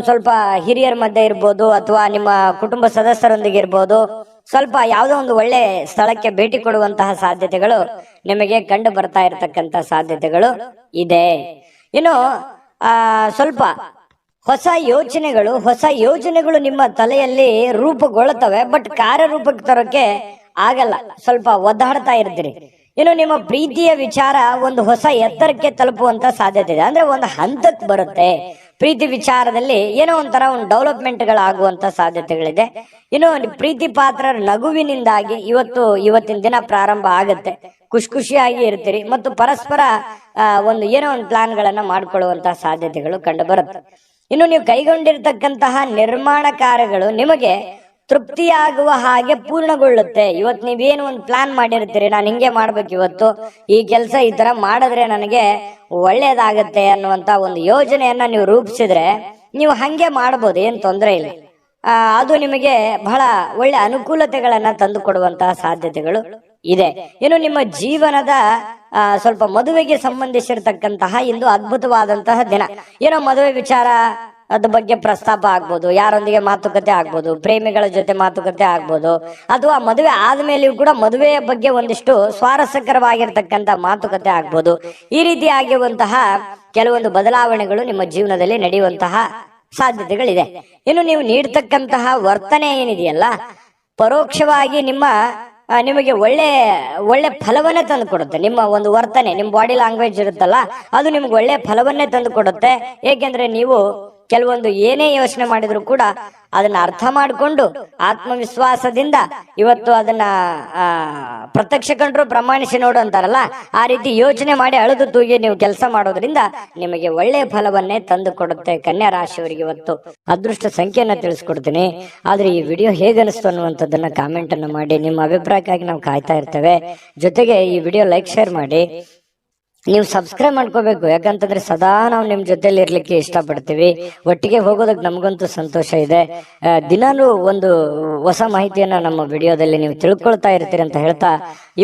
ಸ್ವಲ್ಪ ಹಿರಿಯರ ಮಧ್ಯೆ ಇರ್ಬೋದು ಅಥವಾ ನಿಮ್ಮ ಕುಟುಂಬ ಸದಸ್ಯರೊಂದಿಗೆ ಇರ್ಬೋದು, ಸ್ವಲ್ಪ ಯಾವುದೋ ಒಂದು ಒಳ್ಳೆ ಸ್ಥಳಕ್ಕೆ ಭೇಟಿ ಕೊಡುವಂತಹ ಸಾಧ್ಯತೆಗಳು ನಿಮಗೆ ಕಂಡು ಬರ್ತಾ ಇರತಕ್ಕಂತ ಸಾಧ್ಯತೆಗಳು ಇದೆ. ಇನ್ನು ಸ್ವಲ್ಪ ಹೊಸ ಯೋಚನೆಗಳು ನಿಮ್ಮ ತಲೆಯಲ್ಲಿ ರೂಪುಗೊಳ್ಳುತ್ತವೆ. ಬಟ್ ಕಾರ್ಯರೂಪಕ್ಕೆ ತರೋಕೆ ಆಗಲ್ಲ, ಸ್ವಲ್ಪ ಒದ್ದಾಡ್ತಾ ಇರ್ತೀರಿ. ಇನ್ನು ನಿಮ್ಮ ಪ್ರೀತಿಯ ವಿಚಾರ ಒಂದು ಹೊಸ ಎತ್ತರಕ್ಕೆ ತಲುಪುವಂತ ಸಾಧ್ಯತೆ ಇದೆ. ಅಂದ್ರೆ ಒಂದು ಹಂತಕ್ಕೆ ಬರುತ್ತೆ. ಪ್ರೀತಿ ವಿಚಾರದಲ್ಲಿ ಏನೋ ಒಂಥರ ಒಂದು ಡೆವಲಪ್ಮೆಂಟ್ಗಳಾಗುವಂತ ಸಾಧ್ಯತೆಗಳಿದೆ. ಇನ್ನು ಪ್ರೀತಿ ಪಾತ್ರರ ನಗುವಿನಿಂದಾಗಿ ಇವತ್ತಿನ ದಿನ ಪ್ರಾರಂಭ ಆಗುತ್ತೆ. ಖುಷಿಯಾಗಿ ಇರ್ತೀರಿ ಮತ್ತು ಪರಸ್ಪರ ಏನೋ ಒಂದು ಪ್ಲಾನ್ ಗಳನ್ನ ಮಾಡ್ಕೊಳ್ಳುವಂತಹ ಸಾಧ್ಯತೆಗಳು ಕಂಡು ಬರುತ್ತೆ. ಇನ್ನು ನೀವು ಕೈಗೊಂಡಿರ್ತಕ್ಕಂತಹ ನಿರ್ಮಾಣ ಕಾರ್ಯಗಳು ನಿಮಗೆ ತೃಪ್ತಿಯಾಗುವ ಹಾಗೆ ಪೂರ್ಣಗೊಳ್ಳುತ್ತೆ. ಇವತ್ತು ನೀವೇನು ಒಂದು ಪ್ಲಾನ್ ಮಾಡಿರ್ತೀರಿ, ನಾನು ಹಿಂಗೆ ಮಾಡ್ಬೇಕು, ಇವತ್ತು ಈ ಕೆಲಸ ಈ ತರ ಮಾಡಿದ್ರೆ ನನಗೆ ಒಳ್ಳೇದಾಗತ್ತೆ ಅನ್ನುವಂತ ಒಂದು ಯೋಜನೆಯನ್ನ ನೀವು ರೂಪಿಸಿದ್ರೆ ನೀವು ಹಂಗೆ ಮಾಡ್ಬೋದು, ಏನ್ ತೊಂದರೆ ಇಲ್ಲ. ಅದು ನಿಮಗೆ ಬಹಳ ಒಳ್ಳೆ ಅನುಕೂಲತೆಗಳನ್ನ ತಂದು ಕೊಡುವಂತಹ ಸಾಧ್ಯತೆಗಳು ಇದೆ. ಇನ್ನು ನಿಮ್ಮ ಜೀವನದ ಸ್ವಲ್ಪ ಮದುವೆಗೆ ಸಂಬಂಧಿಸಿರ್ತಕ್ಕಂತಹ ಇಂದು ಅದ್ಭುತವಾದಂತಹ ದಿನ. ಏನೋ ಮದುವೆ ವಿಚಾರ ಅದ್ರ ಬಗ್ಗೆ ಪ್ರಸ್ತಾಪ ಆಗ್ಬೋದು, ಯಾರೊಂದಿಗೆ ಮಾತುಕತೆ ಆಗ್ಬೋದು, ಪ್ರೇಮಿಗಳ ಜೊತೆ ಮಾತುಕತೆ ಆಗ್ಬೋದು, ಅಥವಾ ಮದುವೆ ಆದ್ಮೇಲೆಯೂ ಕೂಡ ಮದುವೆಯ ಬಗ್ಗೆ ಒಂದಿಷ್ಟು ಸ್ವಾರಸ್ಯಕರವಾಗಿರ್ತಕ್ಕಂಥ ಮಾತುಕತೆ ಆಗ್ಬೋದು. ಈ ರೀತಿ ಆಗಿರುವಂತಹ ಕೆಲವೊಂದು ಬದಲಾವಣೆಗಳು ನಿಮ್ಮ ಜೀವನದಲ್ಲಿ ನಡೆಯುವಂತಹ ಸಾಧ್ಯತೆಗಳಿದೆ. ಇನ್ನು ನೀವು ನೀಡ್ತಕ್ಕಂತಹ ವರ್ತನೆ ಏನಿದೆಯಲ್ಲ, ಪರೋಕ್ಷವಾಗಿ ನಿಮಗೆ ಒಳ್ಳೆ ಫಲವನ್ನೇ ತಂದು ಕೊಡುತ್ತೆ. ನಿಮ್ಮ ಒಂದು ವರ್ತನೆ, ನಿಮ್ಮ ಬಾಡಿ ಲ್ಯಾಂಗ್ವೇಜ್ ಇರುತ್ತಲ್ಲ, ಅದು ನಿಮ್ಗೆ ಒಳ್ಳೆ ಫಲವನ್ನೇ ತಂದು ಕೊಡುತ್ತೆ. ಏಕೆಂದ್ರೆ ನೀವು ಕೆಲವೊಂದು ಏನೇ ಯೋಚನೆ ಮಾಡಿದ್ರು ಕೂಡ ಅದನ್ನ ಅರ್ಥ ಮಾಡಿಕೊಂಡು ಆತ್ಮವಿಶ್ವಾಸದಿಂದ ಇವತ್ತು ಅದನ್ನ ಪ್ರತ್ಯಕ್ಷ ಕಂಡ್ರು ಪ್ರಮಾಣಿಸಿ ನೋಡು ಅಂತಾರಲ್ಲ, ಆ ರೀತಿ ಯೋಚನೆ ಮಾಡಿ ಅಳೆದು ತೂಗಿ ನೀವು ಕೆಲಸ ಮಾಡೋದ್ರಿಂದ ನಿಮಗೆ ಒಳ್ಳೆಯ ಫಲವನ್ನೇ ತಂದು ಕೊಡುತ್ತೆ. ಕನ್ಯಾ ರಾಶಿಯವರಿಗೆ ಇವತ್ತು ಅದೃಷ್ಟ ಸಂಖ್ಯೆಯನ್ನ ತಿಳಿಸ್ಕೊಡ್ತೀನಿ. ಆದ್ರೆ ಈ ವಿಡಿಯೋ ಹೇಗನಿಸ್ತು ಅನ್ನುವಂಥದ್ದನ್ನ ಕಾಮೆಂಟ್ ಅನ್ನು ಮಾಡಿ. ನಿಮ್ಮ ಅಭಿಪ್ರಾಯಕ್ಕಾಗಿ ನಾವು ಕಾಯ್ತಾ ಇರ್ತೇವೆ. ಜೊತೆಗೆ ಈ ವಿಡಿಯೋ ಲೈಕ್ ಶೇರ್ ಮಾಡಿ. ನೀವು ಸಬ್ಸ್ಕ್ರೈಬ್ ಮಾಡ್ಕೋಬೇಕು, ಯಾಕಂತಂದ್ರೆ ಸದಾ ನಾವು ನಿಮ್ ಜೊತೆಲಿ ಇರ್ಲಿಕ್ಕೆ ಇಷ್ಟಪಡ್ತೀವಿ. ಒಟ್ಟಿಗೆ ಹೋಗೋದಕ್ಕೆ ನಮಗಂತೂ ಸಂತೋಷ ಇದೆ. ದಿನಾನು ಒಂದು ಹೊಸ ಮಾಹಿತಿಯನ್ನ ನಮ್ಮ ವಿಡಿಯೋದಲ್ಲಿ ನೀವು ತಿಳ್ಕೊಳ್ತಾ ಇರ್ತೀರಿ ಅಂತ ಹೇಳ್ತಾ,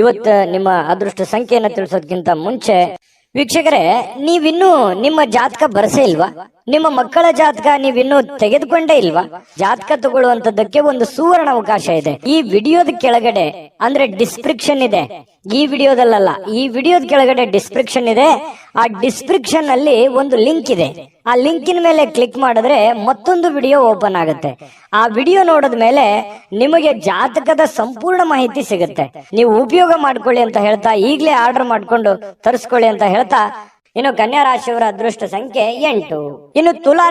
ಇವತ್ತು ನಿಮ್ಮ ಅದೃಷ್ಟ ಸಂಖ್ಯೆಯನ್ನ ತಿಳಿಸೋದಕ್ಕಿಂತ ಮುಂಚೆ ವೀಕ್ಷಕರೇ, ನೀವಿನ್ನೂ ನಿಮ್ಮ ಜಾತಕ ಬರಸೇ ಇಲ್ವಾ? ನಿಮ್ಮ ಮಕ್ಕಳ ಜಾತಕ ನೀವಿನ್ನೂ ತೆಗೆದುಕೊಂಡೇ ಇಲ್ವಾ? ಜಾತಕ ತಗೊಳ್ಳುವಂತದ್ದಕ್ಕೆ ಒಂದು ಸುವರ್ಣ ಅವಕಾಶ ಇದೆ. ಈ ವಿಡಿಯೋದ ಕೆಳಗಡೆ ಅಂದ್ರೆ ಡಿಸ್ಕ್ರಿಪ್ಷನ್ ಇದೆ, ಈ ವಿಡಿಯೋದಲ್ಲ, ಈ ವಿಡಿಯೋದ ಕೆಳಗಡೆ ಡಿಸ್ಕ್ರಿಪ್ಷನ್ ಇದೆ. ಆ ಡಿಸ್ಕ್ರಿಪ್ಷನ್ ಅಲ್ಲಿ ಒಂದು ಲಿಂಕ್ ಇದೆ. ಆ ಲಿಂಕಿನ ಮೇಲೆ ಕ್ಲಿಕ್ ಮಾಡಿದ್ರೆ ಮತ್ತೊಂದು ವಿಡಿಯೋ ಓಪನ್ ಆಗುತ್ತೆ. ಆ ವಿಡಿಯೋ ನೋಡಿದ ಮೇಲೆ ನಿಮಗೆ ಜಾತಕದ ಸಂಪೂರ್ಣ ಮಾಹಿತಿ ಸಿಗುತ್ತೆ. ನೀವು ಉಪಯೋಗ ಮಾಡ್ಕೊಳ್ಳಿ ಅಂತ ಹೇಳ್ತಾ, ಈಗಲೇ ಆರ್ಡರ್ ಮಾಡ್ಕೊಂಡು ತರಿಸ್ಕೊಳ್ಳಿ ಅಂತ ಹೇಳ್ತಾ, ಇನ್ನು ಕನ್ಯಾ ರಾಶಿಯವರ ಅದೃಷ್ಟ ಸಂಖ್ಯೆ 8. ಇನ್ನು ತುಲಾ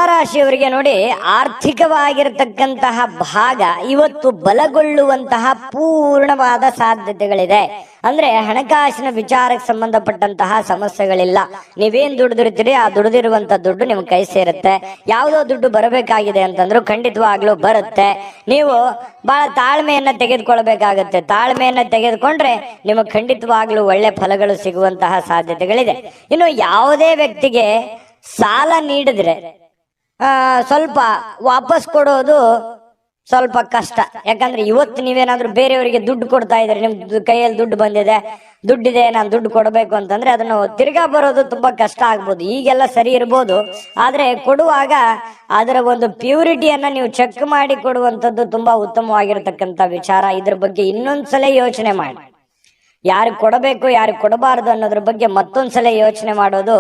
ರಾಶಿಯವರಿಗೆ ನೋಡಿ, ಆರ್ಥಿಕವಾಗಿರತಕ್ಕಂತಹ ಭಾಗ ಇವತ್ತು ಬಲಗೊಳ್ಳುವಂತಹ ಪೂರ್ಣವಾದ ಸಾಧ್ಯತೆಗಳಿದೆ. ಅಂದ್ರೆ ಹಣಕಾಸಿನ ವಿಚಾರಕ್ಕೆ ಸಂಬಂಧಪಟ್ಟಂತಹ ಸಮಸ್ಯೆಗಳಿಲ್ಲ. ನೀವೇನ್ ದುಡಿದಿರ್ತೀರಿ ಆ ದುಡಿದಿರುವಂತ ದುಡ್ಡು ನಿಮ್ ಕೈ ಸೇರುತ್ತೆ. ಯಾವುದೋ ದುಡ್ಡು ಬರಬೇಕಾಗಿದೆ ಅಂತಂದ್ರು ಖಂಡಿತವಾಗ್ಲೂ ಬರುತ್ತೆ. ನೀವು ಬಹಳ ತಾಳ್ಮೆಯನ್ನ ತೆಗೆದುಕೊಳ್ಬೇಕಾಗತ್ತೆ. ತಾಳ್ಮೆಯನ್ನ ತೆಗೆದುಕೊಂಡ್ರೆ ನಿಮಗೆ ಖಂಡಿತವಾಗ್ಲೂ ಒಳ್ಳೆ ಫಲಗಳು ಸಿಗುವಂತಹ ಸಾಧ್ಯತೆಗಳಿದೆ. ಇನ್ನು ಯಾವುದೇ ವ್ಯಕ್ತಿಗೆ ಸಾಲ ನೀಡಿದ್ರೆ ಸ್ವಲ್ಪ ವಾಪಸ್ ಕೊಡೋದು ಸ್ವಲ್ಪ ಕಷ್ಟ. ಯಾಕಂದ್ರೆ ಇವತ್ತು ನೀವೇನಾದ್ರೂ ಬೇರೆಯವರಿಗೆ ದುಡ್ಡು ಕೊಡ್ತಾ ಇದ್ರೆ, ನಿಮ್ ಕೈಯಲ್ಲಿ ದುಡ್ಡು ಬಂದಿದೆ, ದುಡ್ಡಿದೆ, ನಾನು ದುಡ್ಡು ಕೊಡಬೇಕು ಅಂತಂದ್ರೆ ಅದನ್ನು ತಿರ್ಗಾ ಬರೋದು ತುಂಬಾ ಕಷ್ಟ ಆಗ್ಬೋದು. ಈಗೆಲ್ಲ ಸರಿ ಇರ್ಬೋದು, ಆದ್ರೆ ಕೊಡುವಾಗ ಅದರ ಒಂದು ಪ್ಯೂರಿಟಿಯನ್ನ ನೀವು ಚೆಕ್ ಮಾಡಿ ಕೊಡುವಂತದ್ದು ತುಂಬಾ ಉತ್ತಮವಾಗಿರತಕ್ಕಂತ ವಿಚಾರ. ಇದ್ರ ಬಗ್ಗೆ ಇನ್ನೊಂದ್ಸಲ ಯೋಚನೆ ಮಾಡಿ. ಯಾರು ಕೊಡಬೇಕು ಯಾರು ಕೊಡಬಾರದು ಅನ್ನೋದ್ರ ಬಗ್ಗೆ ಮತ್ತೊಂದ್ಸಲ ಯೋಚನೆ ಮಾಡೋದು,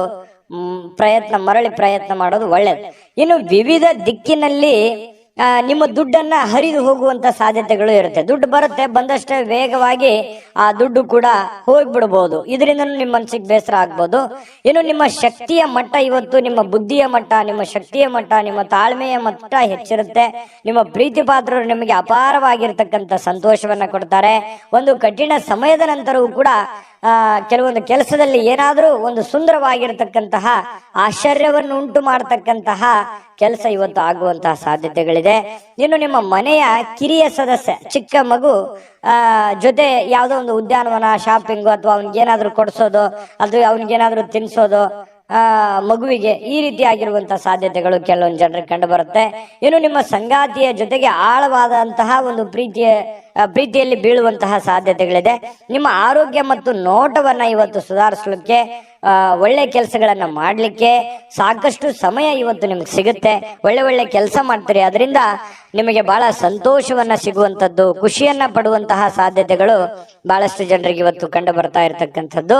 ಮರಳಿ ಪ್ರಯತ್ನ ಮಾಡೋದು ಒಳ್ಳೇದು. ಇನ್ನು ವಿವಿಧ ದಿಕ್ಕಿನಲ್ಲಿ ನಿಮ್ಮ ದುಡ್ಡನ್ನ ಹರಿದು ಹೋಗುವಂತ ಸಾಧ್ಯತೆಗಳು ಇರುತ್ತೆ. ದುಡ್ಡು ಬರುತ್ತೆ, ಬಂದಷ್ಟೇ ವೇಗವಾಗಿ ಆ ದುಡ್ಡು ಕೂಡ ಹೋಗ್ಬಿಡ್ಬೋದು. ಇದರಿಂದ ನಿಮ್ಮ ಮನಸ್ಸಿಗೆ ಬೇಸರ ಆಗ್ಬೋದು. ಇನ್ನು ನಿಮ್ಮ ಶಕ್ತಿಯ ಮಟ್ಟ ಇವತ್ತು, ನಿಮ್ಮ ಬುದ್ಧಿಯ ಮಟ್ಟ, ನಿಮ್ಮ ಶಕ್ತಿಯ ಮಟ್ಟ, ನಿಮ್ಮ ತಾಳ್ಮೆಯ ಮಟ್ಟ ಹೆಚ್ಚಿರುತ್ತೆ. ನಿಮ್ಮ ಪ್ರೀತಿ ಪಾತ್ರರು ನಿಮಗೆ ಅಪಾರವಾಗಿರ್ತಕ್ಕಂಥ ಸಂತೋಷವನ್ನ ಕೊಡ್ತಾರೆ. ಒಂದು ಕಠಿಣ ಸಮಯದ ನಂತರವೂ ಕೂಡ ಕೆಲವೊಂದು ಕೆಲಸದಲ್ಲಿ ಏನಾದರೂ ಒಂದು ಸುಂದರವಾಗಿರತಕ್ಕಂತಹ ಆಶ್ಚರ್ಯವನ್ನು ಉಂಟು ಮಾಡತಕ್ಕಂತಹ ಕೆಲಸ ಇವತ್ತು ಆಗುವಂತಹ ಸಾಧ್ಯತೆಗಳಿದೆ. ಇನ್ನು ನಿಮ್ಮ ಮನೆಯ ಕಿರಿಯ ಸದಸ್ಯ, ಚಿಕ್ಕ ಮಗು ಜೊತೆ ಯಾವುದೋ ಒಂದು ಉದ್ಯಾನವನ, ಶಾಪಿಂಗು, ಅಥವಾ ಅವನಿಗೇನಾದ್ರೂ ಕೊಡಿಸೋದು, ಅಥವಾ ಅವನಿಗೇನಾದ್ರೂ ತಿನ್ಸೋದು ಮಗುವಿಗೆ, ಈ ರೀತಿ ಆಗಿರುವಂತಹ ಸಾಧ್ಯತೆಗಳು ಕೆಲವೊಂದು ಜನರಿಗೆ ಕಂಡು ಬರುತ್ತೆ. ಇನ್ನು ನಿಮ್ಮ ಸಂಗಾತಿಯ ಜೊತೆಗೆ ಆಳವಾದಂತಹ ಒಂದು ಪ್ರೀತಿಯಲ್ಲಿ ಬೀಳುವಂತಹ ಸಾಧ್ಯತೆಗಳಿದೆ. ನಿಮ್ಮ ಆರೋಗ್ಯ ಮತ್ತು ನೋಟವನ್ನ ಇವತ್ತು ಸುಧಾರಿಸಲಿಕ್ಕೆ, ಒಳ್ಳೆ ಕೆಲಸಗಳನ್ನ ಮಾಡ್ಲಿಕ್ಕೆ ಸಾಕಷ್ಟು ಸಮಯ ಇವತ್ತು ನಿಮ್ಗೆ ಸಿಗುತ್ತೆ. ಒಳ್ಳೆ ಕೆಲಸ ಮಾಡ್ತೀರಿ, ಅದರಿಂದ ನಿಮಗೆ ಬಹಳ ಸಂತೋಷವನ್ನ ಸಿಗುವಂತದ್ದು, ಖುಷಿಯನ್ನ ಪಡುವಂತಹ ಸಾಧ್ಯತೆಗಳು ಬಹಳಷ್ಟು ಜನರಿಗೆ ಇವತ್ತು ಕಂಡು ಬರ್ತಾ ಇರತಕ್ಕಂಥದ್ದು.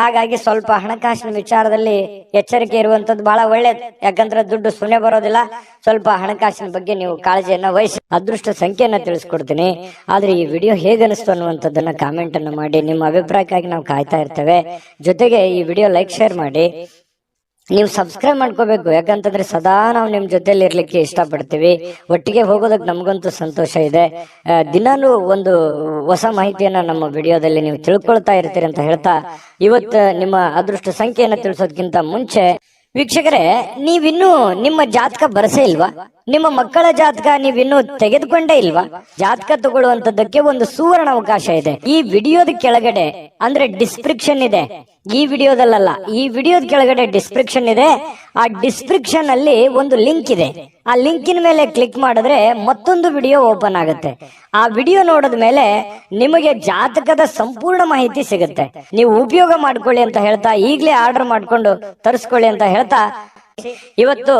ಹಾಗಾಗಿ ಸ್ವಲ್ಪ ಹಣಕಾಸಿನ ವಿಚಾರದಲ್ಲಿ ಎಚ್ಚರಿಕೆ ಇರುವಂತದ್ದು ಬಹಳ ಒಳ್ಳೇದು. ಯಾಕಂದ್ರೆ ದುಡ್ಡು ಸುಮ್ಮನೆ ಬರೋದಿಲ್ಲ. ಸ್ವಲ್ಪ ಹಣಕಾಸಿನ ಬಗ್ಗೆ ನೀವು ಕಾಳಜಿಯನ್ನ ವಹಿಸಿ. ಅದೃಷ್ಟ ಸಂಖ್ಯೆಯನ್ನ ತಿಳಿಸ್ಕೊಡ್ತೀನಿ. ಆದ್ರೆ ಈ ವಿಡಿಯೋ ಹೇಗನಿಸ್ತು ಅನ್ನುವಂಥದ್ದನ್ನ ಕಾಮೆಂಟ್ ಅನ್ನು ಮಾಡಿ. ನಿಮ್ಮ ಅಭಿಪ್ರಾಯಕ್ಕಾಗಿ ನಾವು ಕಾಯ್ತಾ ಇರ್ತೇವೆ. ಜೊತೆಗೆ ಈ ವಿಡಿಯೋ ಲೈಕ್ ಶೇರ್ ಮಾಡಿ. ನೀವು ಸಬ್ಸ್ಕ್ರೈಬ್ ಮಾಡ್ಕೋಬೇಕು, ಯಾಕಂತಂದ್ರೆ ಸದಾ ನಾವು ನಿಮ್ ಜೊತೆಲಿ ಇರ್ಲಿಕ್ಕೆ ಇಷ್ಟಪಡ್ತೀವಿ. ಒಟ್ಟಿಗೆ ಹೋಗೋದಕ್ಕೆ ನಮಗಂತೂ ಸಂತೋಷ ಇದೆ. ದಿನಾನು ಒಂದು ಹೊಸ ಮಾಹಿತಿಯನ್ನ ನಮ್ಮ ವಿಡಿಯೋದಲ್ಲಿ ನೀವು ತಿಳ್ಕೊಳ್ತಾ ಇರ್ತೀರಿ ಅಂತ ಹೇಳ್ತಾ, ಇವತ್ತು ನಿಮ್ಮ ಅದೃಷ್ಟ ಸಂಖ್ಯೆಯನ್ನ ತಿಳಿಸೋದಕ್ಕಿಂತ ಮುಂಚೆ ವೀಕ್ಷಕರೇ, ನೀವಿನ್ನೂ ನಿಮ್ಮ ಜಾತಕ ಬರಸೇ ಇಲ್ವಾ? ನಿಮ್ಮ ಮಕ್ಕಳ ಜಾತಕ ನೀವಿನ್ನೂ ತೆಗೆದುಕೊಂಡೇ ಇಲ್ವಾ? ಜಾತಕ ತಗೊಳ್ಳುವಂತದ್ದಕ್ಕೆ ಒಂದು ಸುವರ್ಣ ಅವಕಾಶ ಇದೆ. ಈ ವಿಡಿಯೋದ ಕೆಳಗಡೆ ಅಂದ್ರೆ ಡಿಸ್ಕ್ರಿಪ್ಷನ್ ಇದೆ, ಈ ವಿಡಿಯೋದಲ್ಲ, ಈ ವಿಡಿಯೋದ ಕೆಳಗಡೆ ಡಿಸ್ಕ್ರಿಪ್ಷನ್ ಇದೆ. ಆ ಡಿಸ್ಕ್ರಿಪ್ಷನ್ ಅಲ್ಲಿ ಒಂದು ಲಿಂಕ್ ಇದೆ. ಆ ಲಿಂಕಿನ ಮೇಲೆ ಕ್ಲಿಕ್ ಮಾಡಿದ್ರೆ ಮತ್ತೊಂದು ವಿಡಿಯೋ ಓಪನ್ ಆಗುತ್ತೆ. ಆ ವಿಡಿಯೋ ನೋಡಿದ ಮೇಲೆ ನಿಮಗೆ ಜಾತಕದ ಸಂಪೂರ್ಣ ಮಾಹಿತಿ ಸಿಗುತ್ತೆ. ನೀವು ಉಪಯೋಗ ಮಾಡ್ಕೊಳ್ಳಿ ಅಂತ ಹೇಳ್ತಾ, ಈಗಲೇ ಆರ್ಡರ್ ಮಾಡ್ಕೊಂಡು ತರಿಸ್ಕೊಳ್ಳಿ ಅಂತ ಹೇಳ್ತಾ, ಇವತ್ತು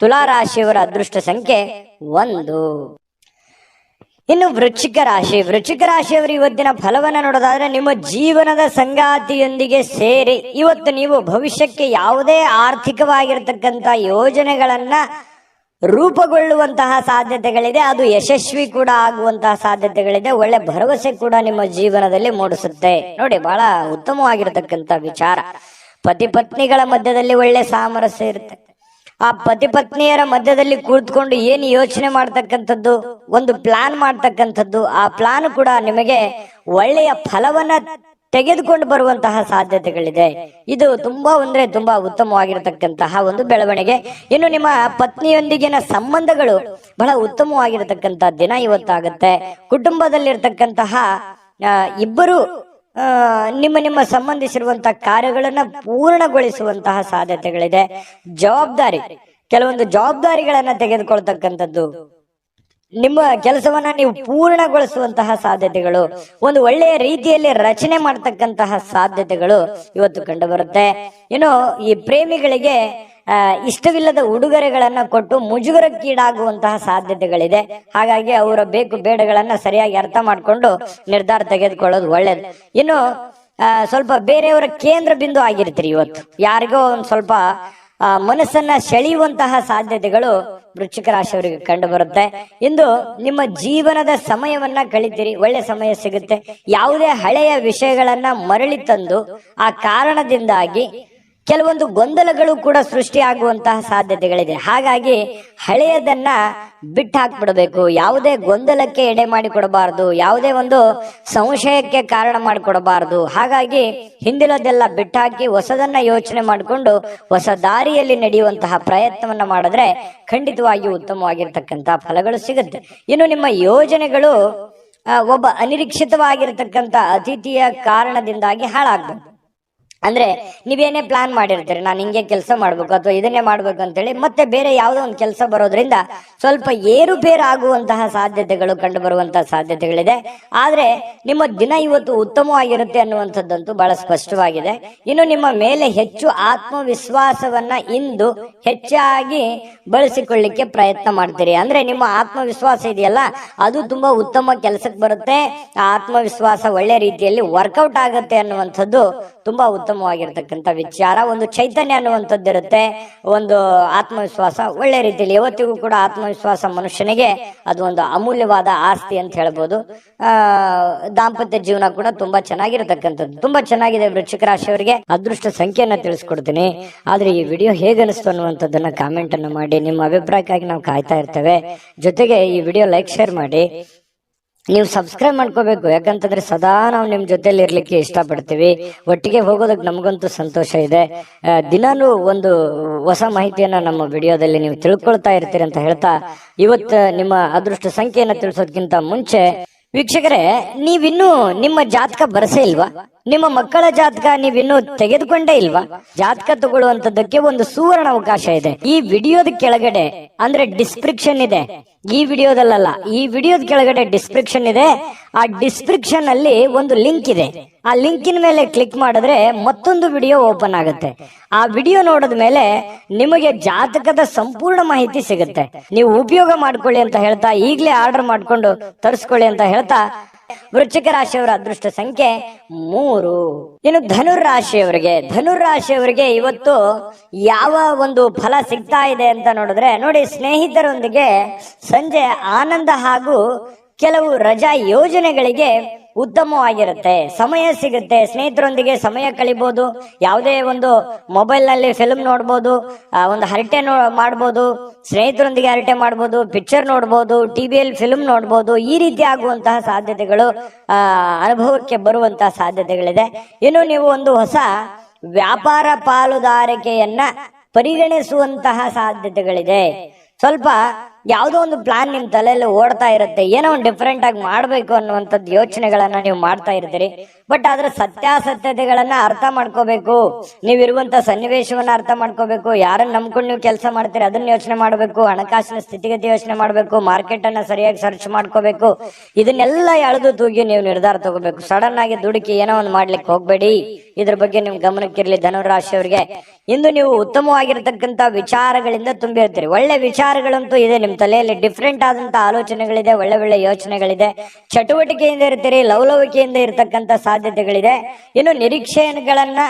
ತುಲಾ ರಾಶಿಯವರ ಅದೃಷ್ಟ ಸಂಖ್ಯೆ 1. ಇನ್ನು ವೃಶ್ಚಿಕ ರಾಶಿಯವರು ಇವತ್ತಿನ ಫಲವನ್ನ ನೋಡೋದಾದ್ರೆ, ನಿಮ್ಮ ಜೀವನದ ಸಂಗಾತಿಯೊಂದಿಗೆ ಸೇರಿ ಇವತ್ತು ನೀವು ಭವಿಷ್ಯಕ್ಕೆ ಯಾವುದೇ ಆರ್ಥಿಕವಾಗಿರ್ತಕ್ಕಂಥ ಯೋಜನೆಗಳನ್ನ ರೂಪುಗೊಳ್ಳುವಂತಹ ಸಾಧ್ಯತೆಗಳಿದೆ. ಅದು ಯಶಸ್ವಿ ಕೂಡ ಆಗುವಂತಹ ಸಾಧ್ಯತೆಗಳಿದೆ. ಒಳ್ಳೆ ಭರವಸೆ ಕೂಡ ನಿಮ್ಮ ಜೀವನದಲ್ಲಿ ಮೂಡಿಸುತ್ತೆ. ನೋಡಿ, ಬಹಳ ಉತ್ತಮವಾಗಿರತಕ್ಕಂಥ ವಿಚಾರ. ಪತಿ ಪತ್ನಿಗಳ ಮಧ್ಯದಲ್ಲಿ ಒಳ್ಳೆ ಸಾಮರಸ್ಯ ಇರುತ್ತೆ. ಆ ಪತಿ ಪತ್ನಿಯರ ಮಧ್ಯದಲ್ಲಿ ಕೂತ್ಕೊಂಡು ಏನು ಯೋಚನೆ ಮಾಡ್ತಕ್ಕಂಥದ್ದು, ಒಂದು ಪ್ಲಾನ್ ಮಾಡ್ತಕ್ಕಂಥದ್ದು, ಆ ಪ್ಲಾನ್ ಕೂಡ ನಿಮಗೆ ಒಳ್ಳೆಯ ಫಲವನ್ನ ತೆಗೆದುಕೊಂಡು ಬರುವಂತಹ ಸಾಧ್ಯತೆಗಳಿದೆ. ಇದು ತುಂಬಾ ತುಂಬಾ ಉತ್ತಮವಾಗಿರತಕ್ಕಂತಹ ಒಂದು ಬೆಳವಣಿಗೆ. ಇನ್ನು ನಿಮ್ಮ ಪತ್ನಿಯೊಂದಿಗಿನ ಸಂಬಂಧಗಳು ಬಹಳ ಉತ್ತಮವಾಗಿರತಕ್ಕಂತಹ ದಿನ ಇವತ್ತಾಗುತ್ತೆ. ಕುಟುಂಬದಲ್ಲಿರ್ತಕ್ಕಂತಹ ಇಬ್ಬರು ನಿಮ್ಮ ಸಂಬಂಧಿಸಿರುವಂತಹ ಕಾರ್ಯಗಳನ್ನ ಪೂರ್ಣಗೊಳಿಸುವಂತಹ ಸಾಧ್ಯತೆಗಳಿದೆ. ಕೆಲವೊಂದು ಜವಾಬ್ದಾರಿಗಳನ್ನ ತೆಗೆದುಕೊಳ್ತಕ್ಕಂಥದ್ದು, ನಿಮ್ಮ ಕೆಲಸವನ್ನ ನೀವು ಪೂರ್ಣಗೊಳಿಸುವಂತಹ ಸಾಧ್ಯತೆಗಳು, ಒಂದು ಒಳ್ಳೆಯ ರೀತಿಯಲ್ಲಿ ರಚನೆ ಮಾಡ್ತಕ್ಕಂತಹ ಸಾಧ್ಯತೆಗಳು ಇವತ್ತು ಕಂಡು ಬರುತ್ತೆ. ಇನ್ನು ಈ ಪ್ರೇಮಿಗಳಿಗೆ ಇಷ್ಟವಿಲ್ಲದ ಉಡುಗೊರೆಗಳನ್ನ ಕೊಟ್ಟು ಮುಜುಗರಕ್ಕೀಡಾಗುವಂತಹ ಸಾಧ್ಯತೆಗಳಿದೆ. ಹಾಗಾಗಿ ಅವರ ಬೇಕು ಬೇಡಗಳನ್ನ ಸರಿಯಾಗಿ ಅರ್ಥ ಮಾಡ್ಕೊಂಡು ನಿರ್ಧಾರ ತೆಗೆದುಕೊಳ್ಳೋದು ಒಳ್ಳೇದು. ಇನ್ನು ಸ್ವಲ್ಪ ಬೇರೆಯವರ ಕೇಂದ್ರ ಬಿಂದು ಆಗಿರ್ತೀರಿ ಇವತ್ತು. ಯಾರಿಗೋ ಒಂದ್ ಸ್ವಲ್ಪ ಮನಸ್ಸನ್ನ ಸೆಳೆಯುವಂತಹ ಸಾಧ್ಯತೆಗಳು ವೃಶ್ಚಿಕ ರಾಶಿಯವರಿಗೆ ಕಂಡು ಬರುತ್ತೆ. ಇಂದು ನಿಮ್ಮ ಜೀವನದ ಸಮಯವನ್ನ ಕಳಿತೀರಿ, ಒಳ್ಳೆ ಸಮಯ ಸಿಗುತ್ತೆ. ಯಾವುದೇ ಹಳೆಯ ವಿಷಯಗಳನ್ನ ಮರಳಿ ತಂದು ಆ ಕಾರಣದಿಂದಾಗಿ ಕೆಲವೊಂದು ಗೊಂದಲಗಳು ಕೂಡ ಸೃಷ್ಟಿಯಾಗುವಂತಹ ಸಾಧ್ಯತೆಗಳಿದೆ. ಹಾಗಾಗಿ ಹಳೆಯದನ್ನ ಬಿಟ್ಟು ಹಾಕ್ಬಿಡಬೇಕು. ಯಾವುದೇ ಗೊಂದಲಕ್ಕೆ ಎಡೆ ಮಾಡಿಕೊಡಬಾರದು, ಯಾವುದೇ ಒಂದು ಸಂಶಯಕ್ಕೆ ಕಾರಣ ಮಾಡಿಕೊಡಬಾರದು. ಹಾಗಾಗಿ ಹಿಂದಿನದೆಲ್ಲ ಬಿಟ್ಟಾಕಿ ಹೊಸದನ್ನ ಯೋಚನೆ ಮಾಡಿಕೊಂಡು ಹೊಸ ದಾರಿಯಲ್ಲಿ ನಡೆಯುವಂತಹ ಪ್ರಯತ್ನವನ್ನ ಮಾಡಿದ್ರೆ ಖಂಡಿತವಾಗಿಯೂ ಉತ್ತಮವಾಗಿರ್ತಕ್ಕಂತಹ ಫಲಗಳು ಸಿಗುತ್ತೆ. ಇನ್ನು ನಿಮ್ಮ ಯೋಜನೆಗಳು ಒಬ್ಬ ಅನಿರೀಕ್ಷಿತವಾಗಿರ್ತಕ್ಕಂಥ ಅತಿಥಿಯ ಕಾರಣದಿಂದಾಗಿ ಹಾಳಾಗ್ಬೇಕು. ಅಂದ್ರೆ ನೀವೇನೇ ಪ್ಲಾನ್ ಮಾಡಿರ್ತೀರಿ, ನಾನು ಹಿಂಗೆ ಕೆಲಸ ಮಾಡ್ಬೇಕು ಅಥವಾ ಇದನ್ನೇ ಮಾಡ್ಬೇಕು ಅಂತೇಳಿ ಮತ್ತೆ ಬೇರೆ ಯಾವುದೋ ಒಂದು ಕೆಲಸ ಬರೋದ್ರಿಂದ ಸ್ವಲ್ಪ ಏರುಪೇರು ಆಗುವಂತಹ ಸಾಧ್ಯತೆಗಳು ಕಂಡು ಬರುವಂತಹ ಸಾಧ್ಯತೆಗಳಿದೆ. ಆದ್ರೆ ನಿಮ್ಮ ದಿನ ಇವತ್ತು ಉತ್ತಮವಾಗಿರುತ್ತೆ ಅನ್ನುವಂಥದ್ದಂತೂ ಬಹಳ ಸ್ಪಷ್ಟವಾಗಿದೆ. ಇನ್ನು ನಿಮ್ಮ ಮೇಲೆ ಹೆಚ್ಚು ಆತ್ಮವಿಶ್ವಾಸವನ್ನ ಇಂದು ಹೆಚ್ಚಾಗಿ ಬಳಸಿಕೊಳ್ಳಿಕ್ಕೆ ಪ್ರಯತ್ನ ಮಾಡ್ತೀರಿ. ಅಂದ್ರೆ ನಿಮ್ಮ ಆತ್ಮವಿಶ್ವಾಸ ಇದೆಯಲ್ಲ, ಅದು ತುಂಬಾ ಉತ್ತಮ ಕೆಲಸಕ್ಕೆ ಬರುತ್ತೆ. ಆ ಆತ್ಮವಿಶ್ವಾಸ ಒಳ್ಳೆ ರೀತಿಯಲ್ಲಿ ವರ್ಕೌಟ್ ಆಗುತ್ತೆ ಅನ್ನುವಂಥದ್ದು ತುಂಬಾ ಉತ್ತಮವಾಗಿರ್ತಕ್ಕಂಥ ವಿಚಾರ. ಒಂದು ಚೈತನ್ಯ ಅನ್ನುವಂಥದ್ದು ಇರುತ್ತೆ, ಒಂದು ಆತ್ಮವಿಶ್ವಾಸ ಒಳ್ಳೆ ರೀತಿಯಲ್ಲಿ. ಯಾವತ್ತಿಗೂ ಕೂಡ ಆತ್ಮವಿಶ್ವಾಸ ಮನುಷ್ಯನಿಗೆ ಅದು ಒಂದು ಅಮೂಲ್ಯವಾದ ಆಸ್ತಿ ಅಂತ ಹೇಳ್ಬೋದು. ದಾಂಪತ್ಯ ಜೀವನ ಕೂಡ ತುಂಬಾ ಚೆನ್ನಾಗಿರತಕ್ಕಂಥದ್ದು. ತುಂಬಾ ಚೆನ್ನಾಗಿದೆ. ವೃಶ್ಚಿಕ ರಾಶಿಯವರಿಗೆ ಅದೃಷ್ಟ ಸಂಖ್ಯೆಯನ್ನ ತಿಳಿಸ್ಕೊಡ್ತೀನಿ. ಆದ್ರೆ ಈ ವಿಡಿಯೋ ಹೇಗೆ ಅನಿಸ್ತು ಅನ್ನುವಂಥದ್ದನ್ನ ಕಾಮೆಂಟ್ ಅನ್ನು ಮಾಡಿ. ನಿಮ್ಮ ಅಭಿಪ್ರಾಯಕ್ಕಾಗಿ ನಾವು ಕಾಯ್ತಾ ಇರ್ತೇವೆ. ಜೊತೆಗೆ ಈ ವಿಡಿಯೋ ಲೈಕ್ ಶೇರ್ ಮಾಡಿ. ನೀವು ಸಬ್ಸ್ಕ್ರೈಬ್ ಮಾಡ್ಕೋಬೇಕು, ಯಾಕಂತಂದ್ರೆ ಸದಾ ನಾವು ನಿಮ್ ಜೊತೆಲಿ ಇರ್ಲಿಕ್ಕೆ ಇಷ್ಟಪಡ್ತೀವಿ. ಒಟ್ಟಿಗೆ ಹೋಗೋದಕ್ಕೆ ನಮಗಂತೂ ಸಂತೋಷ ಇದೆ. ದಿನಾನು ಒಂದು ಹೊಸ ಮಾಹಿತಿಯನ್ನ ನಮ್ಮ ವಿಡಿಯೋದಲ್ಲಿ ನೀವು ತಿಳ್ಕೊಳ್ತಾ ಇರ್ತೀರಿ ಅಂತ ಹೇಳ್ತಾ, ಇವತ್ತು ನಿಮ್ಮ ಅದೃಷ್ಟ ಸಂಖ್ಯೆಯನ್ನ ತಿಳಿಸೋದಕ್ಕಿಂತ ಮುಂಚೆ ವೀಕ್ಷಕರೇ, ನೀವಿನ್ನೂ ನಿಮ್ಮ ಜಾತಕ ಬರಸೇ ಇಲ್ವಾ? ನಿಮ್ಮ ಮಕ್ಕಳ ಜಾತಕ ನೀವಿನ್ನೂ ತೆಗೆದುಕೊಂಡೇ ಇಲ್ವಾ? ಜಾತಕ ತಗೊಳ್ಳುವಂತದ್ದಕ್ಕೆ ಒಂದು ಸುವರ್ಣ ಅವಕಾಶ ಇದೆ. ಈ ವಿಡಿಯೋದ ಕೆಳಗಡೆ ಅಂದ್ರೆ ಡಿಸ್ಕ್ರಿಪ್ಷನ್ ಇದೆ. ಈ ವಿಡಿಯೋದಲ್ಲ, ಈ ವಿಡಿಯೋದ ಕೆಳಗಡೆ ಡಿಸ್ಕ್ರಿಪ್ಷನ್ ಇದೆ. ಆ ಡಿಸ್ಕ್ರಿಪ್ಷನ್ ಅಲ್ಲಿ ಒಂದು ಲಿಂಕ್ ಇದೆ. ಆ ಲಿಂಕಿನ ಮೇಲೆ ಕ್ಲಿಕ್ ಮಾಡಿದ್ರೆ ಮತ್ತೊಂದು ವಿಡಿಯೋ ಓಪನ್ ಆಗುತ್ತೆ. ಆ ವಿಡಿಯೋ ನೋಡಿದ ಮೇಲೆ ನಿಮಗೆ ಜಾತಕದ ಸಂಪೂರ್ಣ ಮಾಹಿತಿ ಸಿಗುತ್ತೆ. ನೀವು ಉಪಯೋಗ ಮಾಡ್ಕೊಳ್ಳಿ ಅಂತ ಹೇಳ್ತಾ, ಈಗಲೇ ಆರ್ಡರ್ ಮಾಡ್ಕೊಂಡು ತರಿಸ್ಕೊಳ್ಳಿ ಅಂತ ಹೇಳ್ತಾ, ವೃಶ್ಚಿಕ ರಾಶಿಯವರ ಅದೃಷ್ಟ ಸಂಖ್ಯೆ 3. ಇನ್ನು ಧನುರಾಶಿಯವರಿಗೆ ಇವತ್ತು ಯಾವ ಒಂದು ಫಲ ಸಿಗ್ತಾ ಇದೆ ಅಂತ ನೋಡಿದ್ರೆ, ನೋಡಿ, ಸ್ನೇಹಿತರೊಂದಿಗೆ ಸಂಜೆ ಆನಂದ ಹಾಗೂ ಕೆಲವು ರಜಾ ಯೋಜನೆಗಳಿಗೆ ಉತ್ತಮವಾಗಿರುತ್ತೆ. ಸಮಯ ಸಿಗುತ್ತೆ, ಸ್ನೇಹಿತರೊಂದಿಗೆ ಸಮಯ ಕಳಿಬಹುದು. ಯಾವುದೇ ಒಂದು ಮೊಬೈಲ್ ನಲ್ಲಿ ಫಿಲ್ಮ್ ನೋಡ್ಬೋದು, ಒಂದು ಹರಟೆ ಮಾಡ್ಬೋದು, ಸ್ನೇಹಿತರೊಂದಿಗೆ ಹರಟೆ ಮಾಡ್ಬೋದು, ಪಿಕ್ಚರ್ ನೋಡ್ಬೋದು, ಟಿವಿಯಲ್ಲಿ ಫಿಲ್ಮ್ ನೋಡ್ಬೋದು. ಈ ರೀತಿ ಆಗುವಂತಹ ಸಾಧ್ಯತೆಗಳು ಅನುಭವಕ್ಕೆ ಬರುವಂತಹ ಸಾಧ್ಯತೆಗಳಿದೆ. ಇನ್ನು ನೀವು ಒಂದು ಹೊಸ ವ್ಯಾಪಾರ ಪಾಲುದಾರಿಕೆಯನ್ನ ಪರಿಗಣಿಸುವಂತಹ ಸಾಧ್ಯತೆಗಳಿದೆ. ಸ್ವಲ್ಪ ಯಾವುದೋ ಒಂದು ಪ್ಲಾನ್ ನಿಮ್ ತಲೆಯಲ್ಲಿ ಓಡ್ತಾ ಇರುತ್ತೆ, ಏನೋ ಒಂದು ಡಿಫ್ರೆಂಟ್ ಆಗಿ ಮಾಡ್ಬೇಕು ಅನ್ನುವಂಥದ್ದು ಯೋಚನೆಗಳನ್ನ ನೀವು ಮಾಡ್ತಾ ಇರ್ತೀರಿ. ಬಟ್ ಅದ್ರ ಸತ್ಯಾಸತ್ಯತೆಗಳನ್ನ ಅರ್ಥ ಮಾಡ್ಕೋಬೇಕು. ನೀವಿರುವಂತ ಸನ್ನಿವೇಶವನ್ನ ಅರ್ಥ ಮಾಡ್ಕೋಬೇಕು. ಯಾರನ್ನ ನಂಬ್ಕೊಂಡು ನೀವು ಕೆಲಸ ಮಾಡ್ತೀರಿ ಅದನ್ನ ಯೋಚನೆ ಮಾಡ್ಬೇಕು. ಹಣಕಾಸಿನ ಸ್ಥಿತಿಗತಿ ಯೋಚನೆ ಮಾಡ್ಬೇಕು. ಮಾರ್ಕೆಟ್ ಅನ್ನ ಸರಿಯಾಗಿ ಸರ್ಚ್ ಮಾಡ್ಕೋಬೇಕು. ಇದನ್ನೆಲ್ಲ ಎಳೆದು ತೂಗಿ ನೀವು ನಿರ್ಧಾರ ತಗೋಬೇಕು. ಸಡನ್ ಆಗಿ ದುಡುಕಿ ಏನೋ ಒಂದು ಮಾಡ್ಲಿಕ್ಕೆ ಹೋಗ್ಬೇಡಿ. ಇದ್ರ ಬಗ್ಗೆ ನಿಮ್ ಗಮನಕ್ಕಿರ್ಲಿ. ಧನುರಾಶಿಯವರಿಗೆ ಇಂದು ನೀವು ಉತ್ತಮವಾಗಿರ್ತಕ್ಕಂಥ ವಿಚಾರಗಳಿಂದ ತುಂಬಿರ್ತೀರಿ. ಒಳ್ಳೆ ವಿಚಾರಗಳಂತೂ ಇದೆ ನಿಮ್ ತಲೆಯಲ್ಲಿ. ಡಿಫ್ರೆಂಟ್ ಆದಂತ ಆಲೋಚನೆಗಳಿದೆ, ಒಳ್ಳೆ ಯೋಚನೆಗಳಿದೆ. ಚಟುವಟಿಕೆಯಿಂದ ಇರ್ತೀರಿ, ಲವಲವಿಕೆಯಿಂದ ಇರತಕ್ಕಂಥ ಸಾಧ್ಯತೆಗಳಿದೆ. ಇನ್ನು ನಿರೀಕ್ಷೆಗಳನ್ನ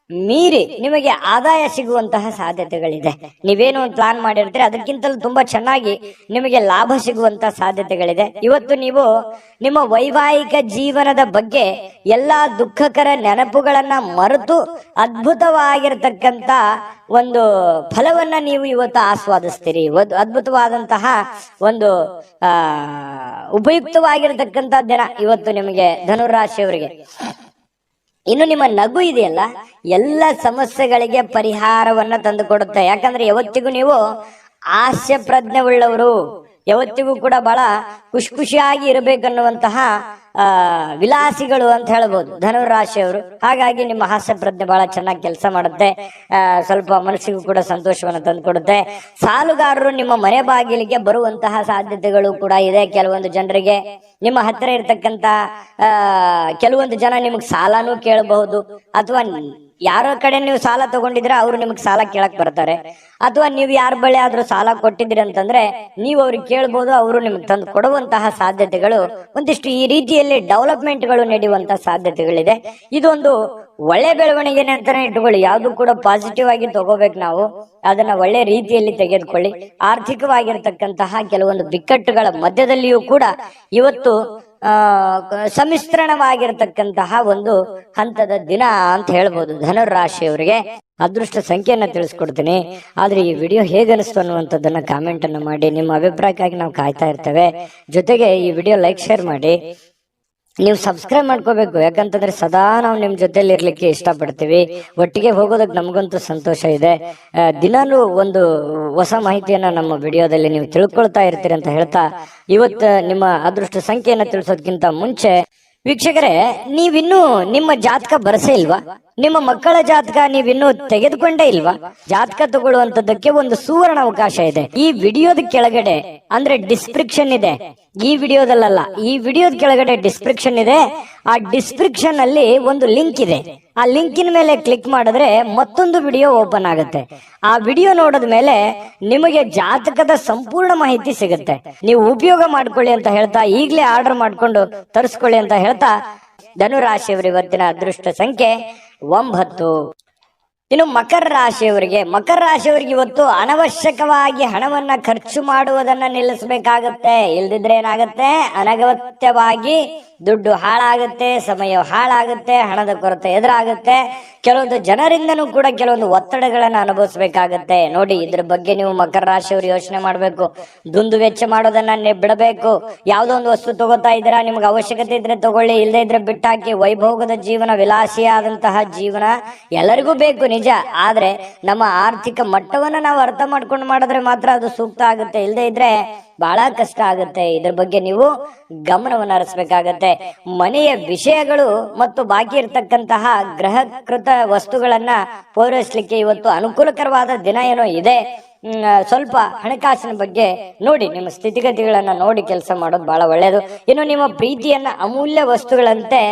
ಮೀರಿ ನಿಮಗೆ ಆದಾಯ ಸಿಗುವಂತಹ ಸಾಧ್ಯತೆಗಳಿದೆ. ನೀವೇನು ಒಂದು ಪ್ಲಾನ್ ಮಾಡಿರ್ತೀರಿ ಅದಕ್ಕಿಂತಲೂ ತುಂಬಾ ಚೆನ್ನಾಗಿ ನಿಮಗೆ ಲಾಭ ಸಿಗುವಂತಹ ಸಾಧ್ಯತೆಗಳಿದೆ. ಇವತ್ತು ನೀವು ನಿಮ್ಮ ವೈವಾಹಿಕ ಜೀವನದ ಬಗ್ಗೆ ಎಲ್ಲಾ ದುಃಖಕರ ನೆನಪುಗಳನ್ನ ಮರೆತು ಅದ್ಭುತವಾಗಿರ್ತಕ್ಕಂತ ಒಂದು ಫಲವನ್ನ ನೀವು ಇವತ್ತು ಆಸ್ವಾದಿಸ್ತೀರಿ. ಅದ್ಭುತವಾದಂತಹ ಒಂದು ಉಪಯುಕ್ತವಾಗಿರತಕ್ಕಂತ ದಿನ ಇವತ್ತು ನಿಮಗೆ ಧನುರಾಶಿಯವರಿಗೆ. ಇನ್ನು ನಿಮ್ಮ ನಗು ಇದೆಯಲ್ಲ, ಎಲ್ಲ ಸಮಸ್ಯೆಗಳಿಗೆ ಪರಿಹಾರವನ್ನ ತಂದು ಕೊಡುತ್ತೆ. ಯಾಕಂದ್ರೆ ಯಾವತ್ತಿಗೂ ನೀವು ಹಾಸ್ಯ ಪ್ರಜ್ಞೆ ಉಳ್ಳವರು, ಯಾವತ್ತಿಗೂ ಕೂಡ ಬಹಳ ಖುಷಿಯಾಗಿ ಇರಬೇಕನ್ನುವಂತಹ ವಿಲಾಸಿಗಳು ಅಂತ ಹೇಳ್ಬೋದು ಧನುರಾಶಿಯವರು. ಹಾಗಾಗಿ ನಿಮ್ಮ ಹಾಸ್ಯ ಪ್ರಜ್ಞೆ ಬಹಳ ಚೆನ್ನಾಗಿ ಕೆಲಸ ಮಾಡುತ್ತೆ. ಸ್ವಲ್ಪ ಮನಸ್ಸಿಗೂ ಕೂಡ ಸಂತೋಷವನ್ನು ತಂದುಕೊಡುತ್ತೆ. ಸಾಲುಗಾರರು ನಿಮ್ಮ ಮನೆ ಬಾಗಿಲಿಗೆ ಬರುವಂತಹ ಸಾಧ್ಯತೆಗಳು ಕೂಡ ಇದೆ. ಕೆಲವೊಂದು ಜನರಿಗೆ ನಿಮ್ಮ ಹತ್ತಿರ ಇರ್ತಕ್ಕಂತ ಕೆಲವೊಂದು ಜನ ನಿಮಗೆ ಸಾಲನೂ ಕೇಳಬಹುದು, ಅಥವಾ ಯಾರ ಕಡೆ ನೀವು ಸಾಲ ತಗೊಂಡಿದ್ರೆ ಅವರು ನಿಮಗೆ ಸಾಲ ಕೇಳಕ್ ಬರ್ತಾರೆ, ಅಥವಾ ನೀವು ಯಾರ ಬಳಿ ಆದ್ರೂ ಸಾಲ ಕೊಟ್ಟಿದ್ದೀರಿ ಅಂತಂದ್ರೆ ನೀವು ಅವ್ರಿಗೆ ಕೇಳ್ಬೋದು, ಅವರು ನಿಮ್ಗೆ ತಂದು ಕೊಡುವಂತಹ ಸಾಧ್ಯತೆಗಳು ಒಂದಿಷ್ಟು ಈ ರೀತಿಯಲ್ಲಿ ಡೆವಲಪ್ಮೆಂಟ್ಗಳು ನಡೆಯುವಂತಹ ಸಾಧ್ಯತೆಗಳಿದೆ. ಇದೊಂದು ಒಳ್ಳೆ ಬೆಳವಣಿಗೆನೆ ಅಂತಾನೆ ಇಟ್ಕೊಳ್ಳಿ. ಯಾವ್ದು ಕೂಡ ಪಾಸಿಟಿವ್ ಆಗಿ ತಗೋಬೇಕು ನಾವು, ಅದನ್ನ ಒಳ್ಳೆ ರೀತಿಯಲ್ಲಿ ತೆಗೆದುಕೊಳ್ಳಿ. ಆರ್ಥಿಕವಾಗಿರ್ತಕ್ಕಂತಹ ಕೆಲವೊಂದು ಬಿಕ್ಕಟ್ಟುಗಳ ಮಧ್ಯದಲ್ಲಿಯೂ ಕೂಡ ಇವತ್ತು ಸಮ್ಮಿಶ್ರಣವಾಗಿರತಕ್ಕಂತಹ ಒಂದು ಹಂತದ ದಿನ ಅಂತ ಹೇಳ್ಬೋದು ಧನುರಾಶಿಯವರಿಗೆ. ಅದೃಷ್ಟ ಸಂಖ್ಯೆಯನ್ನ ತಿಳಿಸ್ಕೊಡ್ತೀನಿ. ಆದ್ರೆ ಈ ವಿಡಿಯೋ ಹೇಗನಿಸ್ತು ಅನ್ನುವಂಥದ್ದನ್ನ ಕಾಮೆಂಟ್ ಅನ್ನು ಮಾಡಿ. ನಿಮ್ಮ ಅಭಿಪ್ರಾಯಕ್ಕಾಗಿ ನಾವು ಕಾಯ್ತಾ ಇರ್ತೇವೆ. ಜೊತೆಗೆ ಈ ವಿಡಿಯೋ ಲೈಕ್ ಶೇರ್ ಮಾಡಿ. ನೀವು ಸಬ್ಸ್ಕ್ರೈಬ್ ಮಾಡ್ಕೋಬೇಕು, ಯಾಕಂತಂದ್ರೆ ಸದಾ ನಾವು ನಿಮ್ ಜೊತೆಲಿ ಇರ್ಲಿಕ್ಕೆ ಇಷ್ಟಪಡ್ತೀವಿ. ಒಟ್ಟಿಗೆ ಹೋಗೋದಕ್ಕೆ ನಮಗಂತೂ ಸಂತೋಷ ಇದೆ. ದಿನಾಲೂ ಒಂದು ಹೊಸ ಮಾಹಿತಿಯನ್ನ ನಮ್ಮ ವಿಡಿಯೋದಲ್ಲಿ ನೀವು ತಿಳ್ಕೊಳ್ತಾ ಇರ್ತೀರಿ ಅಂತ ಹೇಳ್ತಾ, ಇವತ್ತು ನಿಮ್ಮ ಅದೃಷ್ಟ ಸಂಖ್ಯೆಯನ್ನ ತಿಳಿಸೋದಕ್ಕಿಂತ ಮುಂಚೆ ವೀಕ್ಷಕರೇ, ನೀವಿನ್ನೂ ನಿಮ್ಮ ಜಾತಕ ಬರಸೇ ಇಲ್ವಾ? ನಿಮ್ಮ ಮಕ್ಕಳ ಜಾತಕ ನೀವಿನ್ನೂ ತೆಗೆದುಕೊಂಡೇ ಇಲ್ವಾ? ಜಾತಕ ತಗೊಳ್ಳುವಂತದ್ದಕ್ಕೆ ಒಂದು ಸುವರ್ಣ ಅವಕಾಶ ಇದೆ. ಈ ವಿಡಿಯೋದ ಕೆಳಗಡೆ ಅಂದ್ರೆ ಡಿಸ್ಕ್ರಿಪ್ಷನ್ ಇದೆ, ಈ ವಿಡಿಯೋದಲ್ಲ, ಈ ವಿಡಿಯೋದ ಕೆಳಗಡೆ ಡಿಸ್ಕ್ರಿಪ್ಷನ್ ಇದೆ. ಆ ಡಿಸ್ಕ್ರಿಪ್ಷನ್ ಅಲ್ಲಿ ಒಂದು ಲಿಂಕ್ ಇದೆ. ಆ ಲಿಂಕಿನ ಮೇಲೆ ಕ್ಲಿಕ್ ಮಾಡಿದ್ರೆ ಮತ್ತೊಂದು ವಿಡಿಯೋ ಓಪನ್ ಆಗುತ್ತೆ. ಆ ವಿಡಿಯೋ ನೋಡಿದ ಮೇಲೆ ನಿಮಗೆ ಜಾತಕದ ಸಂಪೂರ್ಣ ಮಾಹಿತಿ ಸಿಗುತ್ತೆ. ನೀವು ಉಪಯೋಗ ಮಾಡ್ಕೊಳ್ಳಿ ಅಂತ ಹೇಳ್ತಾ, ಈಗಲೇ ಆರ್ಡರ್ ಮಾಡ್ಕೊಂಡು ತರಿಸ್ಕೊಳ್ಳಿ ಅಂತ ಹೇಳ್ತಾ, ಧನುರಾಶಿಯವರ ಇವತ್ತಿನ ಅದೃಷ್ಟ ಸಂಖ್ಯೆ 9. ಇನ್ನು ಮಕರ ರಾಶಿಯವರಿಗೆ ಇವತ್ತು ಅನವಶ್ಯಕವಾಗಿ ಹಣವನ್ನ ಖರ್ಚು ಮಾಡುವುದನ್ನ ನಿಲ್ಲಿಸಬೇಕಾಗತ್ತೆ. ಇಲ್ದಿದ್ರೆ ಏನಾಗುತ್ತೆ, ಅನಗತ್ಯವಾಗಿ ದುಡ್ಡು ಹಾಳಾಗುತ್ತೆ, ಸಮಯ ಹಾಳಾಗುತ್ತೆ, ಹಣದ ಕೊರತೆ ಎದುರಾಗುತ್ತೆ. ಕೆಲವೊಂದು ಜನರಿಂದನೂ ಕೂಡ ಕೆಲವೊಂದು ಒತ್ತಡಗಳನ್ನ ಅನುಭವಿಸಬೇಕಾಗತ್ತೆ. ನೋಡಿ, ಇದ್ರ ಬಗ್ಗೆ ನೀವು ಮಕರ ರಾಶಿಯವರು ಯೋಚನೆ ಮಾಡ್ಬೇಕು. ದುಂದು ವೆಚ್ಚ ಮಾಡೋದನ್ನ ಬಿಡಬೇಕು. ಯಾವ್ದೋ ಒಂದು ವಸ್ತು ತಗೋತಾ ಇದ್ದೀರಾ, ನಿಮ್ಗೆ ಅವಶ್ಯಕತೆ ಇದ್ರೆ ತಗೊಳ್ಳಿ, ಇಲ್ಲದೆ ಇದ್ರೆ ಬಿಟ್ಟಾಕಿ. ವೈಭೋಗದ ಜೀವನ, ವಿಲಾಸಿಯಾದಂತಹ ಜೀವನ ಎಲ್ಲರಿಗೂ ಬೇಕು ನಿಜ. ಆದ್ರೆ ನಮ್ಮ ಆರ್ಥಿಕ ಮಟ್ಟವನ್ನ ನಾವು ಅರ್ಥ ಮಾಡ್ಕೊಂಡು ಮಾಡಿದ್ರೆ ಮಾತ್ರ ಅದು ಸೂಕ್ತ ಆಗುತ್ತೆ. ಇಲ್ಲದೆ ಇದ್ರೆ ಬಹಳ ಕಷ್ಟ ಆಗುತ್ತೆ. ಇದ್ರ ಬಗ್ಗೆ ನೀವು ಗಮನವನ್ನು ಹರಿಸಬೇಕಾಗತ್ತೆ. ಮನೆಯ ವಿಷಯಗಳು ಮತ್ತು ಬಾಕಿ ಇರತಕ್ಕಂತಹ ಗೃಹಕೃತ ವಸ್ತುಗಳನ್ನ ಪೂರೈಸಲಿಕ್ಕೆ ಇವತ್ತು ಅನುಕೂಲಕರವಾದ ದಿನ ಏನೋ ಇದೆ. ಸ್ವಲ್ಪ ಹಣಕಾಸಿನ ಬಗ್ಗೆ ನೋಡಿ, ನಿಮ್ಮ ಸ್ಥಿತಿಗತಿಗಳನ್ನ ನೋಡಿ ಕೆಲಸ ಮಾಡೋದು ಬಹಳ ಒಳ್ಳೆಯದು. ಇನ್ನು ನಿಮ್ಮ ಪ್ರೀತಿಯನ್ನ ಅಮೂಲ್ಯ ವಸ್ತುಗಳಂತೆ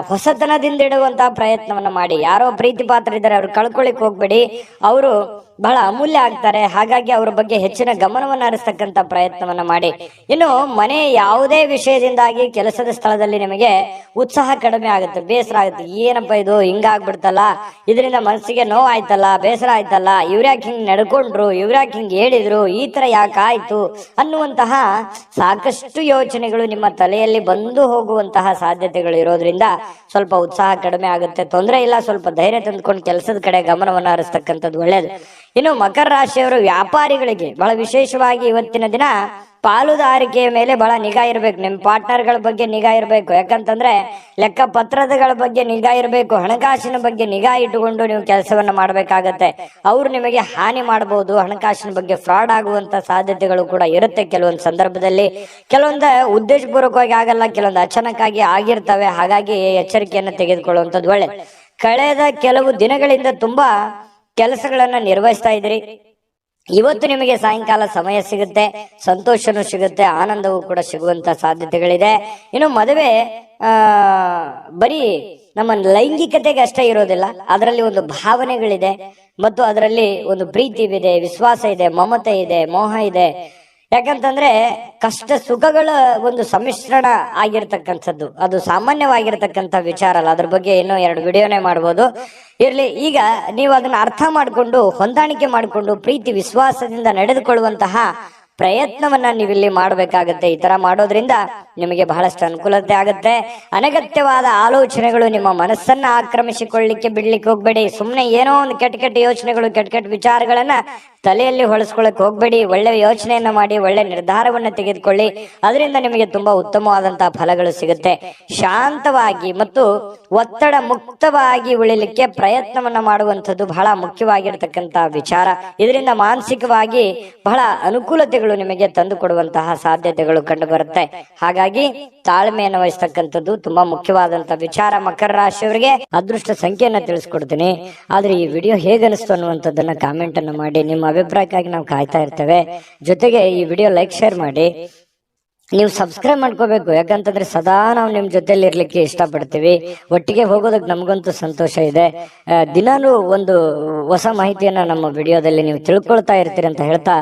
ಹೊಸತನದಿಂದ ಇಡುವಂತಹ ಪ್ರಯತ್ನವನ್ನ ಮಾಡಿ. ಯಾರೋ ಪ್ರೀತಿ ಪಾತ್ರ ಇದ್ದಾರೆ, ಅವ್ರು ಕಳ್ಕೊಳ್ಳಿಕ್ ಹೋಗ್ಬೇಡಿ. ಅವರು ಬಹಳ ಅಮೂಲ್ಯ ಆಗ್ತಾರೆ. ಹಾಗಾಗಿ ಅವ್ರ ಬಗ್ಗೆ ಹೆಚ್ಚಿನ ಗಮನವನ್ನು ಹರಿಸ್ತಕ್ಕಂಥ ಪ್ರಯತ್ನವನ್ನ ಮಾಡಿ. ಇನ್ನು ಮನೆ ಯಾವುದೇ ವಿಷಯದಿಂದಾಗಿ ಕೆಲಸದ ಸ್ಥಳದಲ್ಲಿ ನಿಮಗೆ ಉತ್ಸಾಹ ಕಡಿಮೆ ಆಗುತ್ತೆ, ಬೇಸರ ಆಗುತ್ತೆ. ಏನಪ್ಪ ಇದು ಹಿಂಗಾಗ್ಬಿಡ್ತಲ್ಲ, ಇದರಿಂದ ಮನಸ್ಸಿಗೆ ನೋವು ಆಯ್ತಲ್ಲ, ಬೇಸರ ಆಯ್ತಲ್ಲ, ಇವ್ರ್ಯಾಕೆ ಹಿಂಗ್ ನಡ್ಕೊಂಡ್ರು, ಇವ್ರ್ಯಾಕೆ ಹಿಂಗ್ ಹೇಳಿದ್ರು, ಈ ತರ ಯಾಕೆ ಆಯ್ತು ಅನ್ನುವಂತಹ ಸಾಕಷ್ಟು ಯೋಚನೆಗಳು ನಿಮ್ಮ ತಲೆಯಲ್ಲಿ ಬಂದು ಹೋಗುವಂತಹ ಸಾಧ್ಯತೆಗಳು ಇರೋದ್ರಿಂದ ಸ್ವಲ್ಪ ಉತ್ಸಾಹ ಕಡಿಮೆ ಆಗುತ್ತೆ. ತೊಂದರೆ ಇಲ್ಲ, ಸ್ವಲ್ಪ ಧೈರ್ಯ ತಂದುಕೊಂಡು ಕೆಲಸದ ಕಡೆ ಗಮನವನ್ನು ಹರಿಸ್ತಕ್ಕಂಥದ್ದು ಒಳ್ಳೇದು. ಇನ್ನು ಮಕರ ರಾಶಿಯವರು ವ್ಯಾಪಾರಿಗಳಿಗೆ ಬಹಳ ವಿಶೇಷವಾಗಿ ಇವತ್ತಿನ ದಿನ ಪಾಲುದಾರಿಕೆಯ ಮೇಲೆ ಬಹಳ ನಿಗಾ ಇರಬೇಕು. ನಿಮ್ಮ ಪಾರ್ಟ್ನರ್ಗಳ ಬಗ್ಗೆ ನಿಗಾ ಇರಬೇಕು. ಯಾಕಂತಂದ್ರೆ ಲೆಕ್ಕ ಪತ್ರಗಳ ಬಗ್ಗೆ ನಿಗಾ ಇರಬೇಕು. ಹಣಕಾಸಿನ ಬಗ್ಗೆ ನಿಗಾ ಇಟ್ಟುಕೊಂಡು ನೀವು ಕೆಲಸವನ್ನ ಮಾಡಬೇಕಾಗತ್ತೆ. ಅವರು ನಿಮಗೆ ಹಾನಿ ಮಾಡಬಹುದು. ಹಣಕಾಸಿನ ಬಗ್ಗೆ ಫ್ರಾಡ್ ಆಗುವಂತ ಸಾಧ್ಯತೆಗಳು ಕೂಡ ಇರುತ್ತೆ. ಕೆಲವೊಂದು ಸಂದರ್ಭದಲ್ಲಿ ಕೆಲವೊಂದು ಉದ್ದೇಶಪೂರ್ವಕವಾಗಿ ಆಗಲ್ಲ, ಕೆಲವೊಂದು ಅಚಾನಕ್ಕಾಗಿ ಆಗಿರ್ತವೆ. ಹಾಗಾಗಿ ಎಚ್ಚರಿಕೆಯನ್ನು ತೆಗೆದುಕೊಳ್ಳುವಂಥದ್ದು ಒಳ್ಳೆ. ಕಳೆದ ಕೆಲವು ದಿನಗಳಿಂದ ತುಂಬಾ ಕೆಲಸಗಳನ್ನ ನಿರ್ವಹಿಸ್ತಾ ಇದ್ರಿ. ಇವತ್ತು ನಿಮಗೆ ಸಾಯಂಕಾಲ ಸಮಯ ಸಿಗುತ್ತೆ, ಸಂತೋಷನೂ ಸಿಗುತ್ತೆ, ಆನಂದವೂ ಕೂಡ ಸಿಗುವಂತ ಸಾಧ್ಯತೆಗಳಿದೆ. ಇನ್ನು ಮದುವೆ ಬರೀ ನಮ್ಮ ಲೈಂಗಿಕತೆಗೆ ಅಷ್ಟೇ ಇರೋದಿಲ್ಲ, ಅದರಲ್ಲಿ ಒಂದು ಭಾವನೆಗಳಿದೆ ಮತ್ತು ಅದರಲ್ಲಿ ಒಂದು ಪ್ರೀತಿ ಇದೆ, ವಿಶ್ವಾಸ ಇದೆ, ಮಮತೆ ಇದೆ, ಮೋಹ ಇದೆ. ಯಾಕಂತಂದ್ರೆ ಕಷ್ಟ ಸುಖಗಳ ಒಂದು ಸಮ್ಮಿಶ್ರಣ ಆಗಿರ್ತಕ್ಕಂಥದ್ದು, ಅದು ಸಾಮಾನ್ಯವಾಗಿರ್ತಕ್ಕಂಥ ವಿಚಾರ ಅಲ್ಲ. ಅದ್ರ ಬಗ್ಗೆ ಇನ್ನೂ 2 ವಿಡಿಯೋನೇ ಮಾಡ್ಬೋದು. ಇರ್ಲಿ, ಈಗ ನೀವು ಅದನ್ನ ಅರ್ಥ ಮಾಡಿಕೊಂಡು ಹೊಂದಾಣಿಕೆ ಮಾಡಿಕೊಂಡು ಪ್ರೀತಿ ವಿಶ್ವಾಸದಿಂದ ನಡೆದುಕೊಳ್ಳುವಂತಹ ಪ್ರಯತ್ನವನ್ನ ನೀವಿಲ್ಲಿ ಮಾಡಬೇಕಾಗತ್ತೆ. ಈ ತರ ಮಾಡೋದ್ರಿಂದ ನಿಮಗೆ ಬಹಳಷ್ಟು ಅನುಕೂಲತೆ ಆಗುತ್ತೆ. ಅನಗತ್ಯವಾದ ಆಲೋಚನೆಗಳು ನಿಮ್ಮ ಮನಸ್ಸನ್ನ ಆಕ್ರಮಿಸಿಕೊಳ್ಳಿಕ್ಕೆ ಬಿಡ್ಲಿಕ್ಕೆ ಹೋಗ್ಬೇಡಿ. ಸುಮ್ಮನೆ ಏನೋ ಒಂದು ಕೆಟ್ಟ ಯೋಚನೆಗಳು, ಕೆಟ್ಟ ವಿಚಾರಗಳನ್ನ ತಲೆಯಲ್ಲಿ ಹೊಳಸ್ಕೊಳಕ್ ಹೋಗ್ಬೇಡಿ. ಒಳ್ಳೆ ಯೋಚನೆಯನ್ನ ಮಾಡಿ ಒಳ್ಳೆ ನಿರ್ಧಾರವನ್ನ ತೆಗೆದುಕೊಳ್ಳಿ. ಅದರಿಂದ ನಿಮಗೆ ತುಂಬಾ ಉತ್ತಮವಾದಂತಹ ಫಲಗಳು ಸಿಗುತ್ತೆ. ಶಾಂತವಾಗಿ ಮತ್ತು ಒತ್ತಡ ಮುಕ್ತವಾಗಿ ಉಳಿಲಿಕ್ಕೆ ಪ್ರಯತ್ನವನ್ನ ಮಾಡುವಂಥದ್ದು ಬಹಳ ಮುಖ್ಯವಾಗಿರ್ತಕ್ಕಂಥ ವಿಚಾರ. ಇದರಿಂದ ಮಾನಸಿಕವಾಗಿ ಬಹಳ ಅನುಕೂಲತೆಗಳು ನಿಮಗೆ ತಂದು ಕೊಡುವಂತಹ ಸಾಧ್ಯತೆಗಳು ಕಂಡು ಬರುತ್ತೆ. ಹಾಗಾಗಿ ತಾಳ್ಮೆಯನ್ನು ವಹಿಸ್ತಕ್ಕಂಥದ್ದು ತುಂಬಾ ಮುಖ್ಯವಾದಂತಹ ವಿಚಾರ. ಮಕರ ರಾಶಿಯವರಿಗೆ ಅದೃಷ್ಟ ಸಂಖ್ಯೆಯನ್ನ ತಿಳಿಸ್ಕೊಡ್ತೀನಿ. ಆದ್ರೆ ಈ ವಿಡಿಯೋ ಹೇಗನಿಸ್ತು ಅನ್ನುವಂಥದ್ದನ್ನ ಕಾಮೆಂಟ್ ಅನ್ನು ಮಾಡಿ. ನಿಮ್ಮ ಅಭಿಪ್ರಾಯಕ್ಕಾಗಿ ನಾವು ಕಾಯ್ತಾ ಇರ್ತೇವೆ. ಜೊತೆಗೆ ಈ ವಿಡಿಯೋ ಲೈಕ್, ಶೇರ್ ಮಾಡಿ. ನೀವು ಸಬ್ಸ್ಕ್ರೈಬ್ ಮಾಡ್ಕೋಬೇಕು, ಯಾಕಂತಂದ್ರೆ ಸದಾ ನಾವು ನಿಮ್ ಜೊತೆಲಿ ಇರ್ಲಿಕ್ಕೆ ಇಷ್ಟಪಡ್ತೀವಿ. ಒಟ್ಟಿಗೆ ಹೋಗೋದಕ್ಕೆ ನಮಗಂತೂ ಸಂತೋಷ ಇದೆ. ದಿನಾನು ಒಂದು ಹೊಸ ಮಾಹಿತಿಯನ್ನ ನಮ್ಮ ವಿಡಿಯೋದಲ್ಲಿ ನೀವು ತಿಳ್ಕೊಳ್ತಾ ಇರ್ತೀರಿ ಅಂತ ಹೇಳ್ತಾ,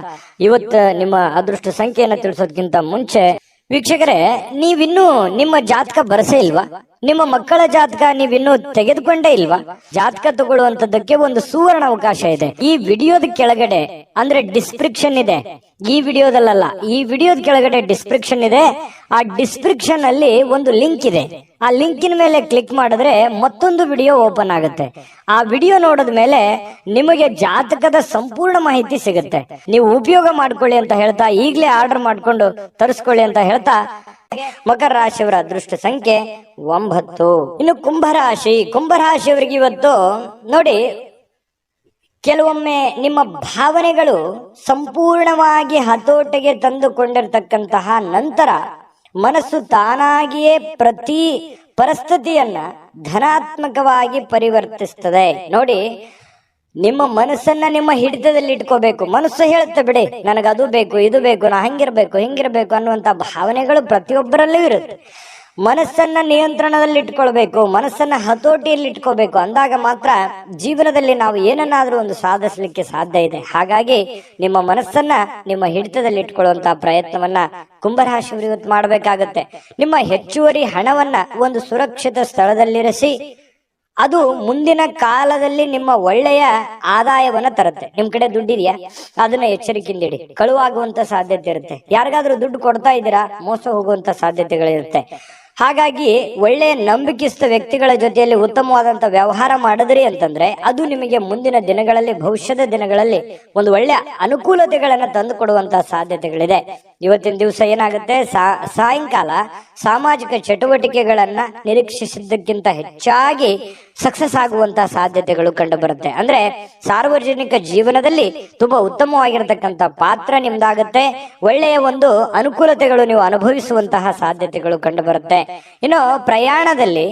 ಇವತ್ತು ನಿಮ್ಮ ಅದೃಷ್ಟ ಸಂಖ್ಯೆಯನ್ನ ತಿಳಿಸೋದಕ್ಕಿಂತ ಮುಂಚೆ ವೀಕ್ಷಕರೇ, ನೀವಿನ್ನೂ ನಿಮ್ಮ ಜಾತಕ ಬರಸೇ ಇಲ್ವಾ? ನಿಮ್ಮ ಮಕ್ಕಳ ಜಾತಕ ನೀವಿನ್ನೂ ತೆಗೆದುಕೊಂಡೇ ಇಲ್ವಾ? ಜಾತಕ ತಗೊಳ್ಳುವಂತದ್ದಕ್ಕೆ ಒಂದು ಸುವರ್ಣ ಅವಕಾಶ ಇದೆ. ಈ ವಿಡಿಯೋದ ಕೆಳಗಡೆ ಅಂದ್ರೆ ಡಿಸ್ಕ್ರಿಪ್ಷನ್ ಇದೆ. ಈ ವಿಡಿಯೋದಲ್ಲ, ಈ ವಿಡಿಯೋದ ಕೆಳಗಡೆ ಡಿಸ್ಕ್ರಿಪ್ಷನ್ ಇದೆ. ಆ ಡಿಸ್ಕ್ರಿಪ್ಷನ್ ಅಲ್ಲಿ ಒಂದು ಲಿಂಕ್ ಇದೆ. ಆ ಲಿಂಕಿನ ಮೇಲೆ ಕ್ಲಿಕ್ ಮಾಡಿದ್ರೆ ಮತ್ತೊಂದು ವಿಡಿಯೋ ಓಪನ್ ಆಗುತ್ತೆ. ಆ ವಿಡಿಯೋ ನೋಡಿದ ಮೇಲೆ ನಿಮಗೆ ಜಾತಕದ ಸಂಪೂರ್ಣ ಮಾಹಿತಿ ಸಿಗುತ್ತೆ. ನೀವು ಉಪಯೋಗ ಮಾಡ್ಕೊಳ್ಳಿ ಅಂತ ಹೇಳ್ತಾ, ಈಗಲೇ ಆರ್ಡರ್ ಮಾಡ್ಕೊಂಡು ತರಿಸ್ಕೊಳ್ಳಿ ಅಂತ ಹೇಳ್ತಾ, ಮಕರ ರಾಶಿಯವರ ಅದೃಷ್ಟ ಸಂಖ್ಯೆ 9. ಇನ್ನು ಕುಂಭರಾಶಿಯವರಿಗೆ ಇವತ್ತು ನೋಡಿ, ಕೆಲವೊಮ್ಮೆ ನಿಮ್ಮ ಭಾವನೆಗಳು ಸಂಪೂರ್ಣವಾಗಿ ಹತೋಟಿಗೆ ತಂದುಕೊಂಡಿರ್ತಕ್ಕಂತಹ ನಂತರ ಮನಸ್ಸು ತಾನಾಗಿಯೇ ಪ್ರತಿ ಪರಿಸ್ಥಿತಿಯನ್ನ ಧನಾತ್ಮಕವಾಗಿ ಪರಿವರ್ತಿಸ್ತದೆ. ನೋಡಿ, ನಿಮ್ಮ ಮನಸ್ಸನ್ನ ನಿಮ್ಮ ಹಿಡಿತದಲ್ಲಿ ಇಟ್ಕೋಬೇಕು. ಮನಸ್ಸು ಹೇಳುತ್ತೆ, ಬಿಡಿ ನನಗದು ಬೇಕು, ಇದು ಬೇಕು, ನಾ ಹಿಂಗಿರ್ಬೇಕು ಅನ್ನುವಂತ ಭಾವನೆಗಳು ಪ್ರತಿಯೊಬ್ಬರಲ್ಲೂ ಇರುತ್ತೆ. ಮನಸ್ಸನ್ನ ನಿಯಂತ್ರಣದಲ್ಲಿ ಇಟ್ಕೊಳ್ಬೇಕು, ಮನಸ್ಸನ್ನ ಹತೋಟಿಯಲ್ಲಿ ಇಟ್ಕೋಬೇಕು. ಅಂದಾಗ ಮಾತ್ರ ಜೀವನದಲ್ಲಿ ನಾವು ಏನನ್ನಾದ್ರೂ ಒಂದು ಸಾಧಿಸಲಿಕ್ಕೆ ಸಾಧ್ಯ ಇದೆ. ಹಾಗಾಗಿ ನಿಮ್ಮ ಮನಸ್ಸನ್ನ ನಿಮ್ಮ ಹಿಡಿತದಲ್ಲಿ ಇಟ್ಕೊಳ್ಳುವಂತಹ ಪ್ರಯತ್ನವನ್ನ ಕುಂಭರಾಶಿಯವರು ಇವತ್ತು ಮಾಡಬೇಕಾಗತ್ತೆ. ನಿಮ್ಮ ಹೆಚ್ಚುವರಿ ಹಣವನ್ನ ಒಂದು ಸುರಕ್ಷಿತ ಸ್ಥಳದಲ್ಲಿರಿಸಿ, ಅದು ಮುಂದಿನ ಕಾಲದಲ್ಲಿ ನಿಮ್ಮ ಒಳ್ಳೆಯ ಆದಾಯವನ್ನ ತರುತ್ತೆ. ನಿಮ್ ಕಡೆ ದುಡ್ಡಿದೆಯಾ, ಅದನ್ನ ಎಚ್ಚರಿಕೆಯಿಂದ ಇಡಿ. ಕಳುವಾಗುವಂತ ಸಾಧ್ಯತೆ ಇರುತ್ತೆ. ಯಾರಿಗಾದ್ರೂ ದುಡ್ಡು ಕೊಡ್ತಾ ಇದ್ದೀರಾ, ಮೋಸ ಹೋಗುವಂತ ಸಾಧ್ಯತೆಗಳಿರುತ್ತೆ. ಹಾಗಾಗಿ ಒಳ್ಳೆಯ ನಂಬಿಕೆಸ್ಥ ವ್ಯಕ್ತಿಗಳ ಜೊತೆಯಲ್ಲಿ ಉತ್ತಮವಾದಂತ ವ್ಯವಹಾರ ಮಾಡಿದ್ರಿ ಅಂತಂದ್ರೆ ಅದು ನಿಮಗೆ ಮುಂದಿನ ದಿನಗಳಲ್ಲಿ, ಭವಿಷ್ಯದ ದಿನಗಳಲ್ಲಿ ಒಂದು ಒಳ್ಳೆಯ ಅನುಕೂಲತೆಗಳನ್ನ ತಂದು ಕೊಡುವಂತಹ ಸಾಧ್ಯತೆಗಳಿದೆ. ಇವತ್ತಿನ ದಿವಸ ಏನಾಗುತ್ತೆ, ಸಾಯಂಕಾಲ ಸಾಮಾಜಿಕ ಚಟುವಟಿಕೆಗಳನ್ನ ನಿರೀಕ್ಷಿಸಿದ್ದಕ್ಕಿಂತ ಹೆಚ್ಚಾಗಿ ಸಕ್ಸಸ್ ಆಗುವಂತಹ ಸಾಧ್ಯತೆಗಳು ಕಂಡು ಬರುತ್ತೆ. ಅಂದ್ರೆ ಸಾರ್ವಜನಿಕ ಜೀವನದಲ್ಲಿ ತುಂಬಾ ಉತ್ತಮವಾಗಿರತಕ್ಕಂತ ಪಾತ್ರ ನಿಮ್ದಾಗುತ್ತೆ. ಒಳ್ಳೆಯ ಒಂದು ಅನುಕೂಲತೆಗಳು ನೀವು ಅನುಭವಿಸುವಂತಹ ಸಾಧ್ಯತೆಗಳು ಕಂಡು ಬರುತ್ತೆ. ಇನ್ನು ಪ್ರಯಾಣದಲ್ಲಿ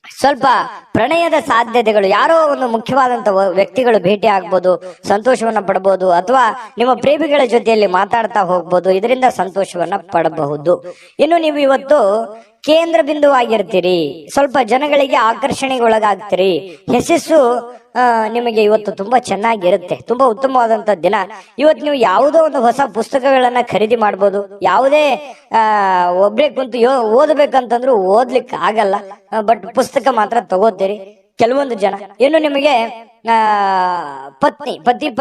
ಸ್ವಲ್ಪ ಪ್ರಣಯದ ಸಾಧ್ಯತೆಗಳು, ಯಾರೋ ಒಂದು ಮುಖ್ಯವಾದಂತ ವ್ಯಕ್ತಿಗಳು ಭೇಟಿ ಆಗ್ಬೋದು, ಸಂತೋಷವನ್ನ ಪಡಬಹುದು, ಅಥವಾ ನಿಮ್ಮ ಪ್ರೇಮಿಗಳ ಜೊತೆಯಲ್ಲಿ ಮಾತಾಡ್ತಾ ಹೋಗ್ಬೋದು. ಇದರಿಂದ ಸಂತೋಷವನ್ನ ಪಡಬಹುದು. ಇನ್ನು ನೀವು ಇವತ್ತು ಕೇಂದ್ರ ಬಿಂದುವಾಗಿರ್ತೀರಿ, ಸ್ವಲ್ಪ ಜನಗಳಿಗೆ ಆಕರ್ಷಣೆಗೆ ಒಳಗಾಗ್ತೀರಿ. ಯಶಸ್ಸು ನಿಮಗೆ ಇವತ್ತು ತುಂಬಾ ಚೆನ್ನಾಗಿರುತ್ತೆ. ತುಂಬಾ ಉತ್ತಮವಾದಂತ ದಿನ. ಇವತ್ತು ನೀವು ಯಾವುದೋ ಒಂದು ಹೊಸ ಪುಸ್ತಕಗಳನ್ನ ಖರೀದಿ ಮಾಡ್ಬೋದು. ಯಾವುದೇ ಒಬ್ರೇ ಕುಂತು ಓದಬೇಕಂತಂದ್ರೂ ಓದ್ಲಿಕ್ಕೆ ಆಗಲ್ಲ, ಬಟ್ ಪುಸ್ತಕ ಮಾತ್ರ ತಗೋತೀರಿ. ಕೆಲವೊಂದು ಜನ ಇನ್ನು ನಿಮಗೆ ಪತಿ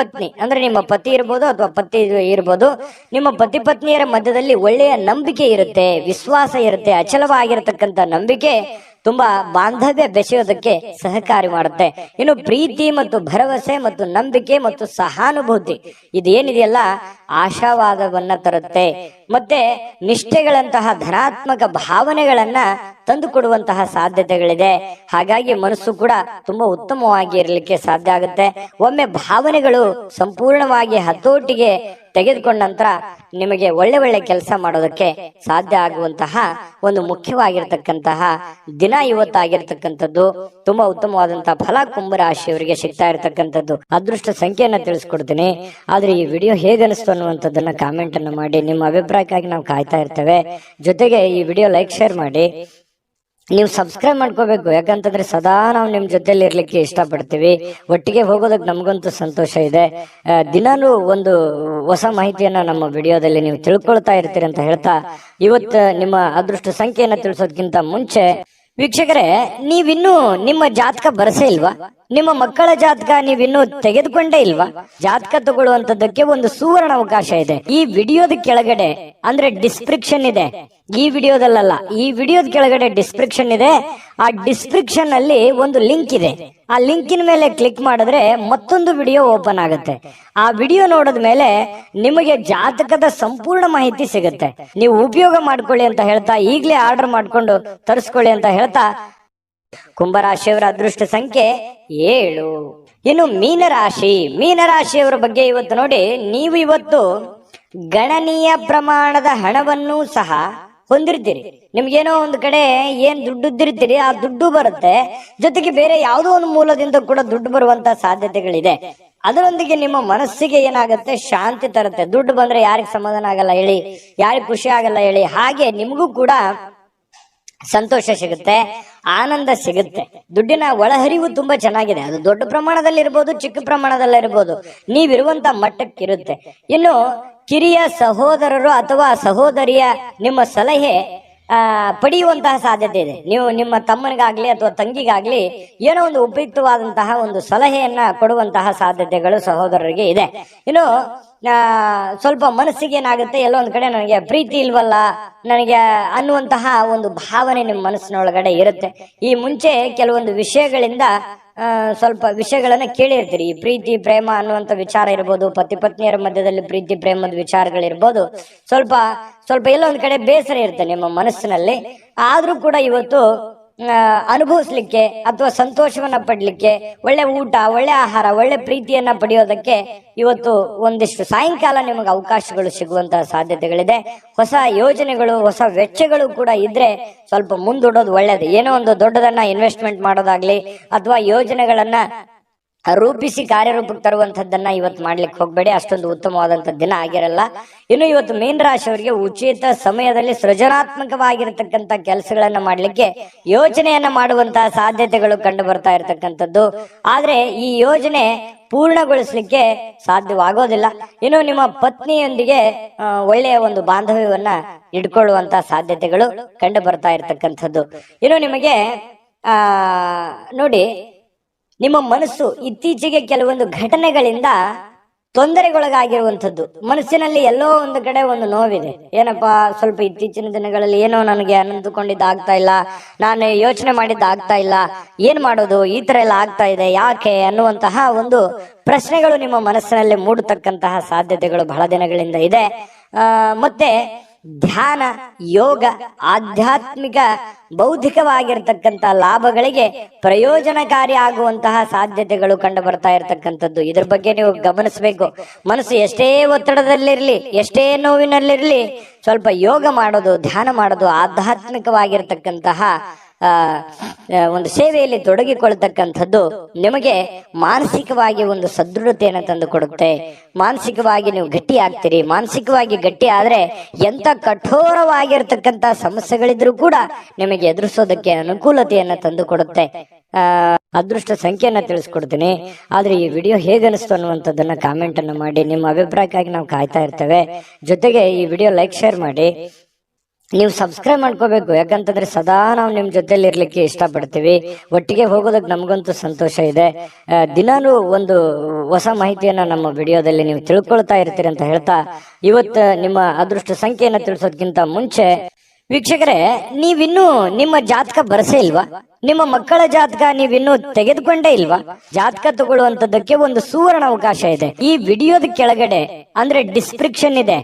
ಅಂದ್ರೆ ನಿಮ್ಮ ಪತಿ ಇರ್ಬೋದು ಅಥವಾ ಪತಿ ಇರ್ಬೋದು, ನಿಮ್ಮ ಪತಿ ಪತ್ನಿಯರ ಮಧ್ಯದಲ್ಲಿ ಒಳ್ಳೆಯ ನಂಬಿಕೆ ಇರುತ್ತೆ, ವಿಶ್ವಾಸ ಇರುತ್ತೆ. ಅಚಲವಾಗಿರತಕ್ಕಂತ ನಂಬಿಕೆ ತುಂಬಾ ಬಾಂಧವ್ಯ ಬೆಸೆಯೋದಕ್ಕೆ ಸಹಕಾರಿ ಮಾಡುತ್ತೆ. ಇನ್ನು ಪ್ರೀತಿ ಮತ್ತು ಭರವಸೆ ಮತ್ತು ನಂಬಿಕೆ ಮತ್ತು ಸಹಾನುಭೂತಿ ಇದೇನಿದೆಯಲ್ಲ, ಆಶಾವಾದವನ್ನ ತರುತ್ತೆ. ಮತ್ತೆ ನಿಷ್ಠೆಗಳಂತಹ ಧನಾತ್ಮಕ ಭಾವನೆಗಳನ್ನ ತಂದು ಕೊಡುವಂತಹ ಸಾಧ್ಯತೆಗಳಿದೆ. ಹಾಗಾಗಿ ಮನಸ್ಸು ಕೂಡ ತುಂಬಾ ಉತ್ತಮವಾಗಿ ಇರಲಿಕ್ಕೆ ಸಾಧ್ಯ ಆಗುತ್ತೆ. ಒಮ್ಮೆ ಭಾವನೆಗಳು ಸಂಪೂರ್ಣವಾಗಿ ಹತೋಟಿಗೆ ತೆಗೆದುಕೊಂಡ ನಂತರ ನಿಮಗೆ ಒಳ್ಳೆ ಕೆಲಸ ಮಾಡೋದಕ್ಕೆ ಸಾಧ್ಯ ಆಗುವಂತಹ ಒಂದು ಮುಖ್ಯವಾಗಿರ್ತಕ್ಕಂತಹ ದಿನ ಇವತ್ತಾಗಿರ್ತಕ್ಕಂಥದ್ದು. ತುಂಬಾ ಉತ್ತಮವಾದಂತಹ ಫಲ ಕುಂಭರಾಶಿಯವರಿಗೆ ಸಿಗ್ತಾ ಇರತಕ್ಕಂಥದ್ದು. ಅದೃಷ್ಟ ಸಂಖ್ಯೆಯನ್ನ ತಿಳಿಸ್ಕೊಡ್ತೀನಿ. ಆದ್ರೆ ಈ ವಿಡಿಯೋ ಹೇಗನಿಸ್ತು ಅನ್ನುವಂಥದ್ದನ್ನ ಕಾಮೆಂಟ್ ಅನ್ನು ಮಾಡಿ. ನಿಮ್ಮ ಅಭಿಪ್ರಾಯಕ್ಕಾಗಿ ನಾವು ಕಾಯ್ತಾ ಇರ್ತೇವೆ. ಜೊತೆಗೆ ಈ ವಿಡಿಯೋ ಲೈಕ್, ಶೇರ್ ಮಾಡಿ. ನೀವು ಸಬ್ಸ್ಕ್ರೈಬ್ ಮಾಡ್ಕೋಬೇಕು. ಯಾಕಂತಂದ್ರೆ ಸದಾ ನಾವು ನಿಮ್ ಜೊತೆಲಿ ಇರ್ಲಿಕ್ಕೆ ಇಷ್ಟಪಡ್ತೀವಿ. ಒಟ್ಟಿಗೆ ಹೋಗೋದಕ್ಕೆ ನಮಗಂತೂ ಸಂತೋಷ ಇದೆ. ದಿನಾನು ಒಂದು ಹೊಸ ಮಾಹಿತಿಯನ್ನ ನಮ್ಮ ವಿಡಿಯೋದಲ್ಲಿ ನೀವು ತಿಳ್ಕೊಳ್ತಾ ಇರ್ತೀರಿ ಅಂತ ಹೇಳ್ತಾ, ಇವತ್ತು ನಿಮ್ಮ ಅದೃಷ್ಟ ಸಂಖ್ಯೆಯನ್ನ ತಿಳಿಸೋದಕ್ಕಿಂತ ಮುಂಚೆ ವೀಕ್ಷಕರೇ, ನೀವಿನ್ನೂ ನಿಮ್ಮ ಜಾತಕ ಬರಸೇ ಇಲ್ವಾ? ನಿಮ್ಮ ಮಕ್ಕಳ ಜಾತಕ ನೀವಿನ್ನೂ ತೆಗೆದುಕೊಂಡೇ ಇಲ್ವಾ? ಜಾತಕ ತಗೊಳ್ಳುವಂತದ್ದಕ್ಕೆ ಒಂದು ಸುವರ್ಣ ಅವಕಾಶ ಇದೆ. ಈ ವಿಡಿಯೋದ ಕೆಳಗಡೆ ಅಂದ್ರೆ ಡಿಸ್ಕ್ರಿಪ್ಷನ್ ಇದೆ. ಈ ವಿಡಿಯೋದಲ್ಲ, ಈ ವಿಡಿಯೋದ ಕೆಳಗಡೆ ಡಿಸ್ಕ್ರಿಪ್ಷನ್ ಇದೆ. ಆ ಡಿಸ್ಕ್ರಿಪ್ಷನ್ ಅಲ್ಲಿ ಒಂದು ಲಿಂಕ್ ಇದೆ. ಆ ಲಿಂಕಿನ ಮೇಲೆ ಕ್ಲಿಕ್ ಮಾಡಿದ್ರೆ ಮತ್ತೊಂದು ವಿಡಿಯೋ ಓಪನ್ ಆಗುತ್ತೆ. ಆ ವಿಡಿಯೋ ನೋಡಿದ ಮೇಲೆ ನಿಮಗೆ ಜಾತಕದ ಸಂಪೂರ್ಣ ಮಾಹಿತಿ ಸಿಗುತ್ತೆ. ನೀವು ಉಪಯೋಗ ಮಾಡ್ಕೊಳ್ಳಿ ಅಂತ ಹೇಳ್ತಾ, ಈಗಲೇ ಆರ್ಡರ್ ಮಾಡ್ಕೊಂಡು ತರಿಸ್ಕೊಳ್ಳಿ ಅಂತ ಹೇಳ್ತಾ, ಕುಂಭರಾಶಿಯವರ ಅದೃಷ್ಟ ಸಂಖ್ಯೆ 7. ಇನ್ನು ಮೀನರಾಶಿಯವರ ಬಗ್ಗೆ ಇವತ್ತು ನೋಡಿ, ನೀವು ಇವತ್ತು ಗಣನೀಯ ಪ್ರಮಾಣದ ಹಣವನ್ನು ಸಹ ಹೊಂದಿರ್ತೀರಿ. ನಿಮ್ಗೇನೋ ಒಂದು ಕಡೆ ಏನ್ ದುಡ್ಡಿರ್ತೀರಿ, ಆ ದುಡ್ಡು ಬರುತ್ತೆ. ಜೊತೆಗೆ ಬೇರೆ ಯಾವುದೋ ಒಂದು ಮೂಲದಿಂದ ಕೂಡ ದುಡ್ಡು ಬರುವಂತ ಸಾಧ್ಯತೆಗಳಿದೆ. ಅದರೊಂದಿಗೆ ನಿಮ್ಮ ಮನಸ್ಸಿಗೆ ಏನಾಗುತ್ತೆ, ಶಾಂತಿ ತರುತ್ತೆ. ದುಡ್ಡು ಬಂದ್ರೆ ಯಾರಿಗೆ ಸಮಾಧಾನ ಆಗಲ್ಲ ಹೇಳಿ, ಯಾರಿಗೆ ಖುಷಿ ಆಗಲ್ಲ ಹೇಳಿ. ಹಾಗೆ ನಿಮಗೂ ಕೂಡ ಸಂತೋಷ ಸಿಗುತ್ತೆ, ಆನಂದ ಸಿಗುತ್ತೆ. ದುಡ್ಡಿನ ಒಳಹರಿವು ತುಂಬಾ ಚೆನ್ನಾಗಿದೆ. ಅದು ದೊಡ್ಡ ಪ್ರಮಾಣದಲ್ಲಿ ಇರ್ಬೋದು, ಚಿಕ್ಕ ಪ್ರಮಾಣದಲ್ಲಿ ಇರ್ಬೋದು, ನೀವಿರುವಂತ ಮಟ್ಟಕ್ಕಿರುತ್ತೆ. ಇನ್ನು ಕಿರಿಯ ಸಹೋದರರು ಅಥವಾ ಸಹೋದರಿಯ ನಿಮ್ಮ ಸಲಹೆ ಪಡೆಯುವಂತಹ ಸಾಧ್ಯತೆ ಇದೆ. ನೀವು ನಿಮ್ಮ ತಮ್ಮನಿಗಾಗ್ಲಿ ಅಥವಾ ತಂಗಿಗಾಗ್ಲಿ ಏನೋ ಒಂದು ಉಪಯುಕ್ತವಾದಂತಹ ಒಂದು ಸಲಹೆಯನ್ನ ಕೊಡುವಂತಹ ಸಾಧ್ಯತೆಗಳು ಸಹೋದರರಿಗೆ ಇದೆ. ಇನ್ನು ಸ್ವಲ್ಪ ಮನಸ್ಸಿಗೆ ಏನಾಗುತ್ತೆ, ಎಲ್ಲೋ ಒಂದ್ ಕಡೆ ನನಗೆ ಪ್ರೀತಿ ಇಲ್ವಲ್ಲ ನನಗೆ ಅನ್ನುವಂತಹ ಒಂದು ಭಾವನೆ ನಿಮ್ಮ ಮನಸ್ಸಿನೊಳಗಡೆ ಇರುತ್ತೆ. ಈ ಮುಂಚೆ ಕೆಲವೊಂದು ವಿಷಯಗಳಿಂದ ಸ್ವಲ್ಪ ವಿಷಯಗಳನ್ನ ಕೇಳಿರ್ತೀರಿ. ಈ ಪ್ರೀತಿ ಪ್ರೇಮ ಅನ್ನುವಂತ ವಿಚಾರ ಇರ್ಬೋದು, ಪತಿ ಪತ್ನಿಯರ ಮಧ್ಯದಲ್ಲಿ ಪ್ರೀತಿ ಪ್ರೇಮದ ವಿಚಾರಗಳಿರ್ಬೋದು. ಸ್ವಲ್ಪ ಎಲ್ಲೋ ಒಂದ್ ಕಡೆ ಬೇಸರ ಇರುತ್ತೆ ನಿಮ್ಮ ಮನಸ್ಸಿನಲ್ಲಿ. ಆದ್ರೂ ಕೂಡ ಇವತ್ತು ಅನುಭವಿಸ್ಲಿಕ್ಕೆ ಅಥವಾ ಸಂತೋಷವನ್ನ ಪಡ್ಲಿಕ್ಕೆ, ಒಳ್ಳೆ ಊಟ, ಒಳ್ಳೆ ಆಹಾರ, ಒಳ್ಳೆ ಪ್ರೀತಿಯನ್ನ ಪಡೆಯೋದಕ್ಕೆ ಇವತ್ತು ಒಂದಿಷ್ಟು ಸಾಯಂಕಾಲ ನಿಮಗೆ ಅವಕಾಶಗಳು ಸಿಗುವಂತಹ ಸಾಧ್ಯತೆಗಳಿದೆ. ಹೊಸ ಯೋಜನೆಗಳು, ಹೊಸ ವೆಚ್ಚಗಳು ಕೂಡ ಇದ್ರೆ ಸ್ವಲ್ಪ ಮುಂದೂಡೋದು ಒಳ್ಳೇದು. ಏನೋ ಒಂದು ದೊಡ್ಡದನ್ನ ಇನ್ವೆಸ್ಟ್ಮೆಂಟ್ ಮಾಡೋದಾಗ್ಲಿ ಅಥವಾ ಯೋಜನೆಗಳನ್ನ ರೂಪಿಸಿ ಕಾರ್ಯರೂಪಕ್ಕೆ ತರುವಂತದ್ದನ್ನ ಇವತ್ತು ಮಾಡ್ಲಿಕ್ಕೆ ಹೋಗ್ಬೇಡಿ. ಅಷ್ಟೊಂದು ಉತ್ತಮವಾದಂತ ದಿನ ಆಗಿರಲ್ಲ. ಇನ್ನು ಇವತ್ತು ಮೀನರಾಶಿಯವರಿಗೆ ಉಚಿತ ಸಮಯದಲ್ಲಿ ಸೃಜನಾತ್ಮಕವಾಗಿರತಕ್ಕಂತ ಕೆಲಸಗಳನ್ನ ಮಾಡ್ಲಿಕ್ಕೆ ಯೋಜನೆಯನ್ನ ಮಾಡುವಂತಹ ಸಾಧ್ಯತೆಗಳು ಕಂಡು ಬರ್ತಾ ಇರತಕ್ಕಂಥದ್ದು. ಆದ್ರೆ ಈ ಯೋಜನೆ ಪೂರ್ಣಗೊಳಿಸ್ಲಿಕ್ಕೆ ಸಾಧ್ಯವಾಗೋದಿಲ್ಲ. ಇನ್ನು ನಿಮ್ಮ ಪತ್ನಿಯೊಂದಿಗೆ ಒಳ್ಳೆಯ ಒಂದು ಬಾಂಧವ್ಯವನ್ನ ಇಟ್ಕೊಳ್ಳುವಂತ ಸಾಧ್ಯತೆಗಳು ಕಂಡು ಬರ್ತಾ ಇರತಕ್ಕಂಥದ್ದು. ಇನ್ನು ನಿಮಗೆ ನೋಡಿ, ನಿಮ್ಮ ಮನಸ್ಸು ಇತ್ತೀಚೆಗೆ ಕೆಲವೊಂದು ಘಟನೆಗಳಿಂದ ತೊಂದರೆಗೊಳಗಾಗಿರುವಂಥದ್ದು. ಮನಸ್ಸಿನಲ್ಲಿ ಎಲ್ಲೋ ಒಂದು ಕಡೆ ಒಂದು ನೋವಿದೆ. ಏನಪ್ಪಾ, ಸ್ವಲ್ಪ ಇತ್ತೀಚಿನ ದಿನಗಳಲ್ಲಿ ಏನೋ ನನಗೆ ಅಂದುಕೊಂಡಿದ್ದು ಆಗ್ತಾ ಇಲ್ಲ, ನಾನು ಯೋಚನೆ ಮಾಡಿದ್ದು ಆಗ್ತಾ ಇಲ್ಲ, ಏನ್ ಮಾಡೋದು, ಈ ತರ ಎಲ್ಲ ಆಗ್ತಾ ಇದೆ, ಯಾಕೆ ಅನ್ನುವಂತಹ ಒಂದು ಪ್ರಶ್ನೆಗಳು ನಿಮ್ಮ ಮನಸ್ಸಿನಲ್ಲಿ ಮೂಡತಕ್ಕಂತಹ ಸಾಧ್ಯತೆಗಳು ಬಹಳ ದಿನಗಳಿಂದ ಇದೆ. ಮತ್ತೆ ಧ್ಯಾನ, ಯೋಗ, ಆಧ್ಯಾತ್ಮಿಕ, ಬೌದ್ಧಿಕವಾಗಿರ್ತಕ್ಕಂಥ ಲಾಭಗಳಿಗೆ ಪ್ರಯೋಜನಕಾರಿ ಆಗುವಂತಹ ಸಾಧ್ಯತೆಗಳು ಕಂಡು ಬರ್ತಾ ಇರತಕ್ಕಂಥದ್ದು. ಇದ್ರ ಬಗ್ಗೆ ನೀವು ಗಮನಿಸಬೇಕು. ಮನಸ್ಸು ಎಷ್ಟೇ ಒತ್ತಡದಲ್ಲಿರ್ಲಿ, ಎಷ್ಟೇ ನೋವಿನಲ್ಲಿರ್ಲಿ, ಸ್ವಲ್ಪ ಯೋಗ ಮಾಡೋದು, ಧ್ಯಾನ ಮಾಡೋದು, ಆಧ್ಯಾತ್ಮಿಕವಾಗಿರ್ತಕ್ಕಂತಹ ಒಂದು ಸೇವೆಯಲ್ಲಿ ತೊಡಗಿಕೊಳ್ತಕ್ಕಂಥದ್ದು ನಿಮಗೆ ಮಾನಸಿಕವಾಗಿ ಒಂದು ಸದೃಢತೆಯನ್ನು ತಂದು ಕೊಡುತ್ತೆ. ಮಾನಸಿಕವಾಗಿ ನೀವು ಗಟ್ಟಿ ಆಗ್ತೀರಿ. ಮಾನಸಿಕವಾಗಿ ಗಟ್ಟಿ ಆದ್ರೆ ಎಂತ ಕಠೋರವಾಗಿರ್ತಕ್ಕಂಥ ಸಮಸ್ಯೆಗಳಿದ್ರೂ ಕೂಡ ನಿಮಗೆ ಎದುರಿಸೋದಕ್ಕೆ ಅನುಕೂಲತೆಯನ್ನ ತಂದು ಕೊಡುತ್ತೆ. ಅದೃಷ್ಟ ಸಂಖ್ಯೆಯನ್ನ ತಿಳಿಸ್ಕೊಡ್ತೀನಿ. ಆದ್ರೆ ಈ ವಿಡಿಯೋ ಹೇಗನಿಸ್ತು ಅನ್ನುವಂಥದ್ದನ್ನ ಕಾಮೆಂಟ್ ಅನ್ನು ಮಾಡಿ. ನಿಮ್ಮ ಅಭಿಪ್ರಾಯಕ್ಕಾಗಿ ನಾವು ಕಾಯ್ತಾ ಇರ್ತೇವೆ. ಜೊತೆಗೆ ಈ ವಿಡಿಯೋ ಲೈಕ್, ಶೇರ್ ಮಾಡಿ. ನೀವು ಸಬ್ಸ್ಕ್ರೈಬ್ ಮಾಡ್ಕೋಬೇಕು. ಯಾಕಂತಂದ್ರೆ ಸದಾ ನಾವು ನಿಮ್ ಜೊತೆಲಿ ಇರ್ಲಿಕ್ಕೆ ಇಷ್ಟಪಡ್ತೀವಿ. ಒಟ್ಟಿಗೆ ಹೋಗೋದಕ್ಕೆ ನಮಗಂತೂ ಸಂತೋಷ ಇದೆ. ದಿನಾನು ಒಂದು ಹೊಸ ಮಾಹಿತಿಯನ್ನ ನಮ್ಮ ವಿಡಿಯೋದಲ್ಲಿ ನೀವು ತಿಳ್ಕೊಳ್ತಾ ಇರ್ತೀರಿ ಅಂತ ಹೇಳ್ತಾ, ಇವತ್ತು ನಿಮ್ಮ ಅದೃಷ್ಟ ಸಂಖ್ಯೆಯನ್ನ ತಿಳಿಸೋದಕ್ಕಿಂತ ಮುಂಚೆ ವೀಕ್ಷಕರೇ, ನೀವಿನ್ನೂ ನಿಮ್ಮ ಜಾತಕ ಬರಸೇ ಇಲ್ವಾ? ನಿಮ್ಮ ಮಕ್ಕಳ ಜಾತಕ ನೀವಿನ್ನೂ ತೆಗೆದುಕೊಂಡೇ ಇಲ್ವಾ? ಜಾತಕ ತಗೊಳ್ಳುವಂತದ್ದಕ್ಕೆ ಒಂದು ಸುವರ್ಣ ಅವಕಾಶ ಇದೆ. ಈ ವಿಡಿಯೋದ ಕೆಳಗಡೆ ಅಂದ್ರೆ ಡಿಸ್ಕ್ರಿಪ್ಷನ್ ಇದೆ.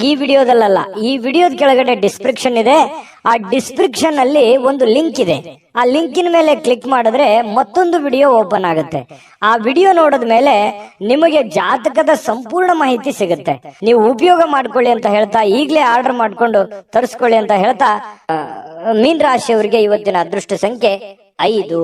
ಈ ವಿಡಿಯೋದಲ್ಲ, ಈ ವಿಡಿಯೋದ ಕೆಳಗಡೆ ಡಿಸ್ಕ್ರಿಪ್ಷನ್ ಇದೆ. ಆ ಡಿಸ್ಕ್ರಿಪ್ಷನ್ ಅಲ್ಲಿ ಒಂದು ಲಿಂಕ್ ಇದೆ. ಆ ಲಿಂಕಿನ ಮೇಲೆ ಕ್ಲಿಕ್ ಮಾಡಿದ್ರೆ ಮತ್ತೊಂದು ವಿಡಿಯೋ ಓಪನ್ ಆಗುತ್ತೆ. ಆ ವಿಡಿಯೋ ನೋಡಿದ ಮೇಲೆ ನಿಮಗೆ ಜಾತಕದ ಸಂಪೂರ್ಣ ಮಾಹಿತಿ ಸಿಗುತ್ತೆ. ನೀವು ಉಪಯೋಗ ಮಾಡ್ಕೊಳ್ಳಿ ಅಂತ ಹೇಳ್ತಾ, ಈಗಲೇ ಆರ್ಡರ್ ಮಾಡ್ಕೊಂಡು ತರಿಸ್ಕೊಳ್ಳಿ ಅಂತ ಹೇಳ್ತಾ, ಮೀನ ರಾಶಿಯವರಿಗೆ ಇವತ್ತಿನ ಅದೃಷ್ಟ ಸಂಖ್ಯೆ 5.